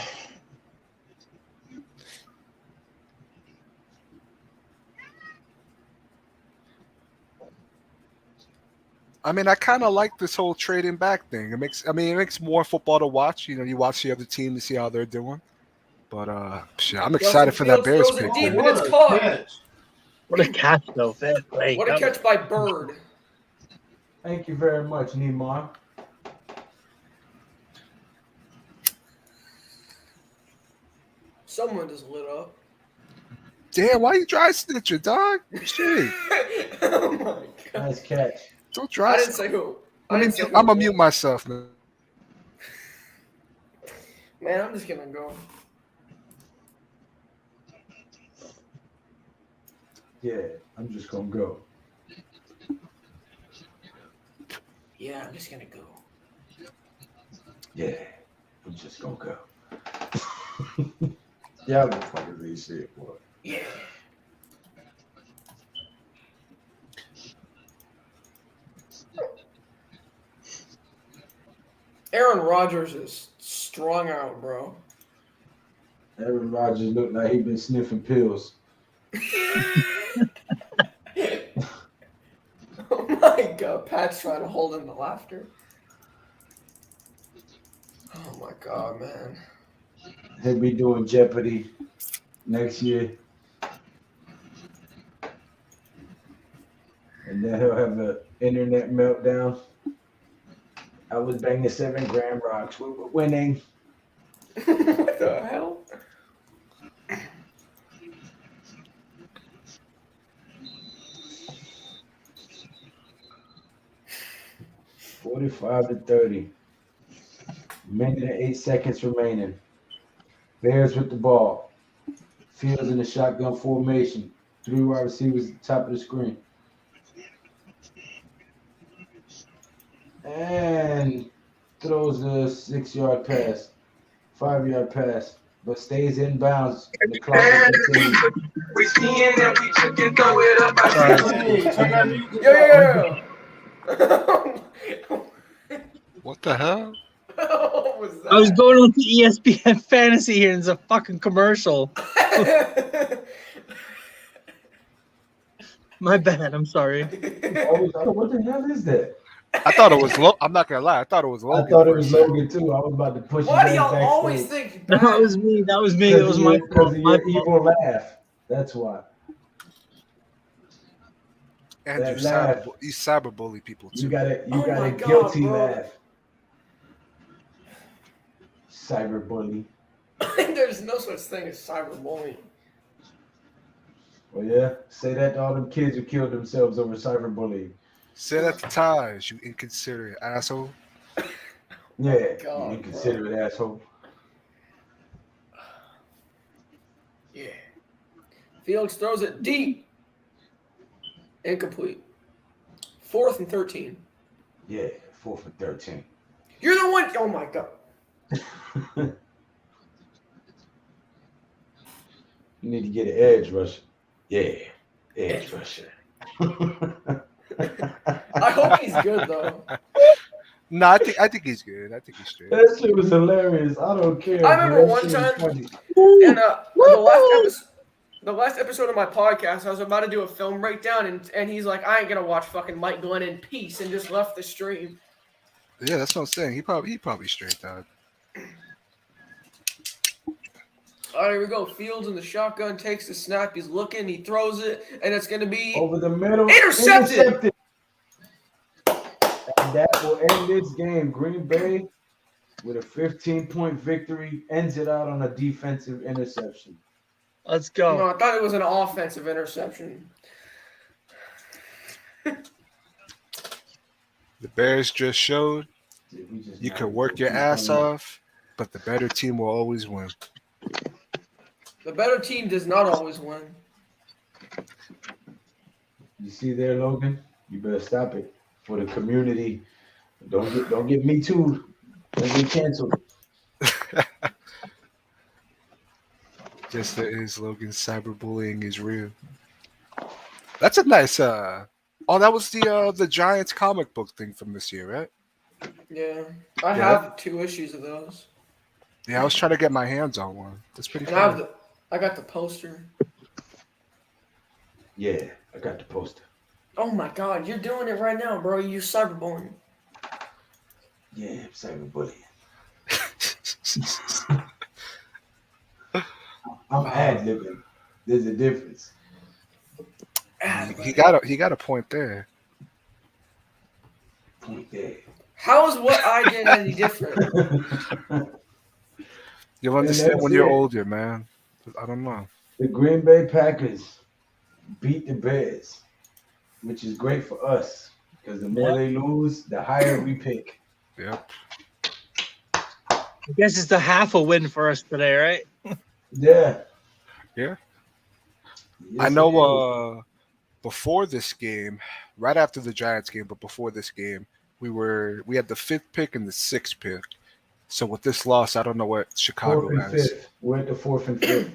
S8: I mean, I kind of like this whole trading back thing. It makes more football to watch. You know, you watch the other team to see how they're doing. But shit, I'm excited for that Bears
S9: Throws it
S8: pick.
S9: deep
S8: man.
S9: and it's caught.
S7: Catch.
S12: What a catch, though. Fair play.
S9: What a catch by Bird.
S1: Thank you very much, Neymar.
S9: Someone just lit up.
S8: Damn, why you dry snitching, dog? Shit.
S9: Oh my god.
S1: Nice catch.
S8: Don't dry
S9: I didn't say who.
S8: I'm gonna mute myself, man.
S9: Man, I'm just gonna go.
S1: Yeah, I'm just gonna go.
S9: Yeah, I'm just gonna go.
S1: Yeah, I'm just gonna go. Y'all the fuckers ain't shit, boy.
S9: Yeah. Aaron Rodgers is strung out, bro.
S1: Aaron Rodgers looked like he been sniffing pills.
S9: Oh my god, Pat's trying to hold in the laughter. Oh my god, man.
S1: He'll be doing Jeopardy next year. And then he'll have an internet meltdown. I was banging 7 gram rocks. We were winning.
S9: What the hell?
S1: $45-30. Minute and 8 seconds remaining. Bears with the ball. Fields in the shotgun formation. 3 wide receivers at the top of the screen. And throws a 6-yard pass. 5-yard pass. But stays in bounds. The clock continues.
S13: We skiing and we chicken throw it up.
S9: Yeah.
S8: What the hell?
S9: What was that?
S12: I was going on to ESPN Fantasy here, and it's a fucking commercial. My bad. I'm sorry.
S1: What the hell is that?
S8: I thought it was I'm not gonna lie. I thought it was Logan.
S1: I thought it was Logan too. I was about to push
S9: Why do
S1: his ass
S9: y'all
S1: backstage.
S9: always think
S12: That was me. That was me. It was my
S1: Because
S12: fault.
S1: of
S12: My
S1: your
S12: fault.
S1: evil laugh. That's why.
S8: And
S1: That
S8: you cyberbully people too.
S1: You got a
S9: Oh my God,
S1: guilty
S9: bro.
S1: laugh. Cyberbully.
S9: There's no such thing as cyberbullying.
S1: Well, yeah. Say that to all them kids who killed themselves over cyberbullying.
S8: Say that to Taj, you inconsiderate asshole.
S1: Yeah,
S9: God,
S1: you inconsiderate asshole.
S9: Yeah. Felix throws it deep. Incomplete. 4th and 13.
S1: Yeah, 4th and 13.
S9: You're the one. Oh my god.
S1: You need to get an edge rusher. Yeah, edge rusher.
S9: I hope he's good though.
S8: No, I think he's good. I think he's straight.
S1: That shit was hilarious. I don't care.
S9: I remember
S1: bro. That
S9: one
S1: shit
S9: time,
S1: was funny.
S9: and the last episode of my podcast, I was about to do a film breakdown, and he's like, "I ain't gonna watch fucking Mike Glenn in peace," and just left the stream.
S8: Yeah, that's what I'm saying. He probably straight, dog.
S9: All right, here we go. Fields in the shotgun, takes the snap. He's looking. He throws it, and it's going to be
S1: Over the middle.
S9: intercepted.
S1: And that will end this game. Green Bay, with a 15-point victory, ends it out on a defensive interception.
S12: Let's go.
S9: No, I thought it was an offensive interception.
S8: The Bears just showed you can work your ass off, but the better team will always win.
S9: The better team does not always win.
S1: You see there, Logan? You better stop it for the community. Don't get me too. Don't get canceled.
S8: Yes, there is. Logan, cyberbullying is real. That's a nice. That was the Giants comic book thing from this year, right?
S9: Yeah, I have 2 issues of those.
S8: Yeah, I was trying to get my hands on one. That's pretty
S9: And
S8: cool.
S9: I got the poster.
S1: Yeah, I got the poster.
S9: Oh my god, you're doing it right now, bro. You cyberbullying.
S1: Yeah, cyberbullying. I'm ad-libbing. There's a difference.
S8: He got a point there.
S1: Point there.
S9: How is what I did any different?
S8: You'll understand
S1: that's
S8: when you're
S1: it.
S8: older, man. I don't know.
S1: The Green Bay Packers beat the Bears, which is great for us because the more
S12: Yep.
S1: they lose, the higher we pick.
S8: Yep.
S12: I guess it's a half a win for us today, right?
S1: Yeah.
S8: Yeah. I
S1: Yes, it
S8: know.
S1: is.
S8: Before this game, right after the Giants game, but before this game, we had the 5th pick and the 6th pick. So with this loss, I don't know what Chicago
S1: Fourth and
S8: has.
S1: fifth. We're at the fourth and fifth.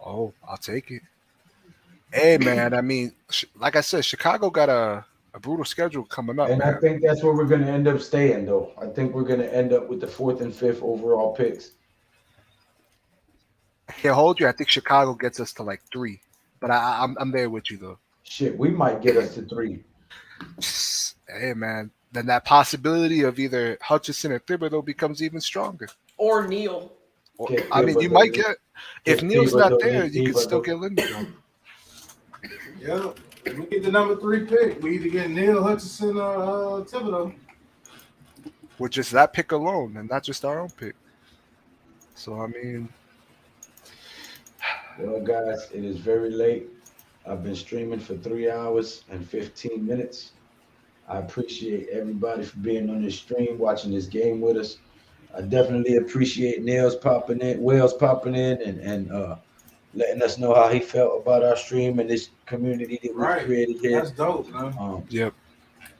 S8: Oh, I'll take it. Hey man, I mean, like I said, Chicago got a brutal schedule coming up,
S1: And I
S8: man.
S1: think that's where we're going to end up staying, though. I think we're going to end up with the 4th and 5th overall picks.
S8: I can't hold you. I think Chicago gets us to like 3, but I'm there with you though.
S1: Shit, we might get us to 3.
S8: Hey man, then that possibility of either Hutchinson or Thibodeau becomes even stronger.
S9: Or Neil.
S8: Or,
S1: Get
S8: I mean, you
S1: Thibodeau.
S8: might get if
S1: Get
S8: Neil's not
S1: Thibodeau,
S8: there,
S1: get
S8: you could still
S1: Thibodeau.
S8: get Linderbaum.
S7: Yeah, if we get the number 3 pick, we either get Neil Hutchinson or Thibodeau.
S8: With just that pick alone, and not just our own pick. So I mean,
S1: Well, guys, it is very late. I've been streaming for 3 hours and 15 minutes. I appreciate everybody for being on this stream, watching this game with us. I definitely appreciate Wells popping in and letting us know how he felt about our stream and this community that we've
S7: Right.
S1: created here.
S7: That's dope, man.
S8: Yep.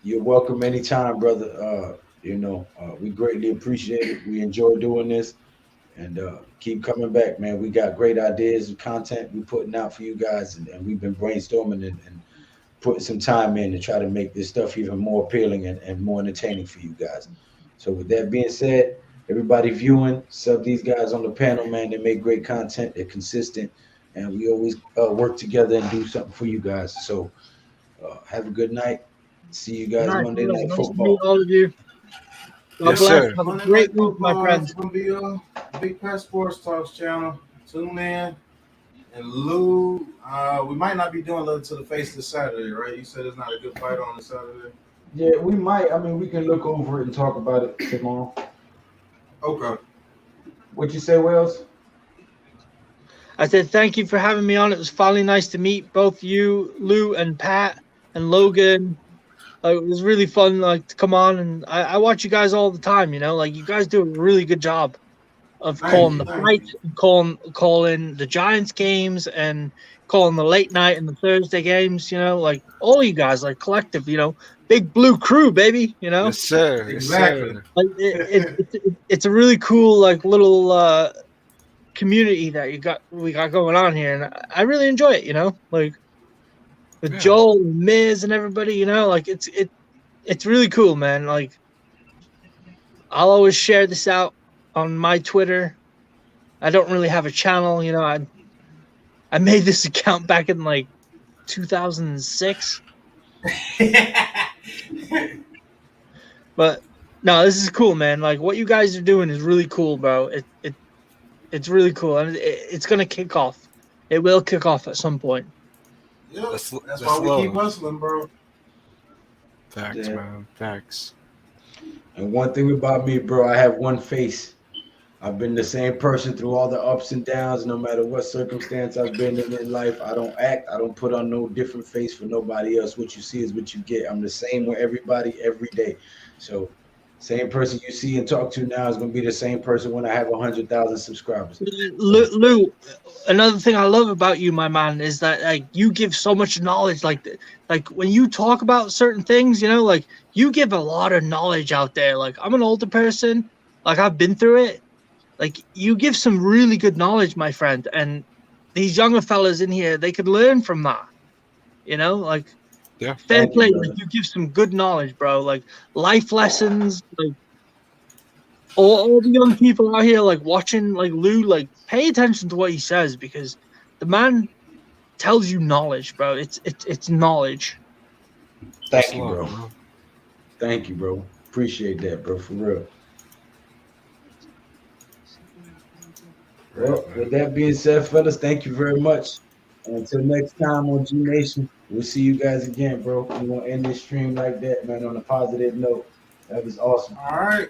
S1: You're welcome anytime, brother. We greatly appreciate it. We enjoy doing this. And keep coming back, man. We got great ideas and content we're putting out for you guys, and we've been brainstorming and putting some time in to try to make this stuff even more appealing and more entertaining for you guys. So with that being said, everybody viewing, sub these guys on the panel, man. They make great content. They're consistent, and we always work together and do something for you guys. So have a good night. See you guys
S12: Nice,
S1: Monday
S12: nice
S1: Night
S12: to
S1: Football.
S12: meet all of you. God
S8: Yes,
S12: bless.
S8: sir.
S12: Have a
S7: Monday
S12: great
S7: Night
S12: week, my
S7: Football
S12: friends.
S7: is gonna be a Big Pat Sports Talks channel. Tune in. And Lou, we might not be doing Love to the Face this Saturday, right? You said it's not a good fight on this Saturday.
S1: Yeah, we might. I mean, we can look over it and talk about it tomorrow.
S7: Okay.
S1: What you say, Wells?
S12: I said thank you for having me on. It was finally nice to meet both you, Lou, and Pat, and Logan. It was really fun, like, to come on, and I watch you guys all the time. You know, like, you guys do a really good job of calling the fights, and calling the Giants games, and calling the late night and the Thursday games. You know, like, all you guys, like, collective. You know, big blue crew, baby. You know,
S8: Yes, sir.
S7: Exactly.
S8: Yes, sir.
S12: like it's a really cool, like, little community that we got going on here, and I really enjoy it. You know, like, with
S8: Yeah.
S12: Joel and Miz and everybody. You know, like, it's really cool, man. Like, I'll always share this out on my Twitter. I don't really have a channel. You know, I made this account back in like 2006. But no, this is cool, man. Like, what you guys are doing is really cool, bro. It's really cool, and it's gonna kick off. It will kick off at some point.
S7: Yep.
S8: That's
S7: That's why we keep hustling, bro.
S8: Facts,
S1: Yeah.
S8: man. Facts.
S1: And one thing about me, bro, I have one face. I've been the same person through all the ups and downs, no matter what circumstance I've been in life. I don't act. I don't put on no different face for nobody else. What you see is what you get. I'm the same with everybody every day. So, same person you see and talk to now is going to be the same person when I have 100,000 subscribers.
S12: Lou, another thing I love about you, my man, is that, like, you give so much knowledge. Like when you talk about certain things, you know, like, you give a lot of knowledge out there. Like, I'm an older person, like, I've been through it. Like, you give some really good knowledge, my friend, and these younger fellas in here, they could learn from that. You know, like,
S8: Yeah.
S12: fair
S1: Thank you,
S12: play.
S1: brother.
S12: Like, you give some good knowledge, bro. Like, life lessons. Like, all the young people out here, like, watching, like, Lou, like, pay attention to what he says, because the man tells you knowledge, bro. It's knowledge.
S1: Thank you, bro. Thank you, bro. Appreciate that, bro, for real. Well, with that being said, fellas, thank you very much. And until next time on G Nation, we'll see you guys again, bro. We want to end this stream like that, man, on a positive note. That was awesome.
S7: All right.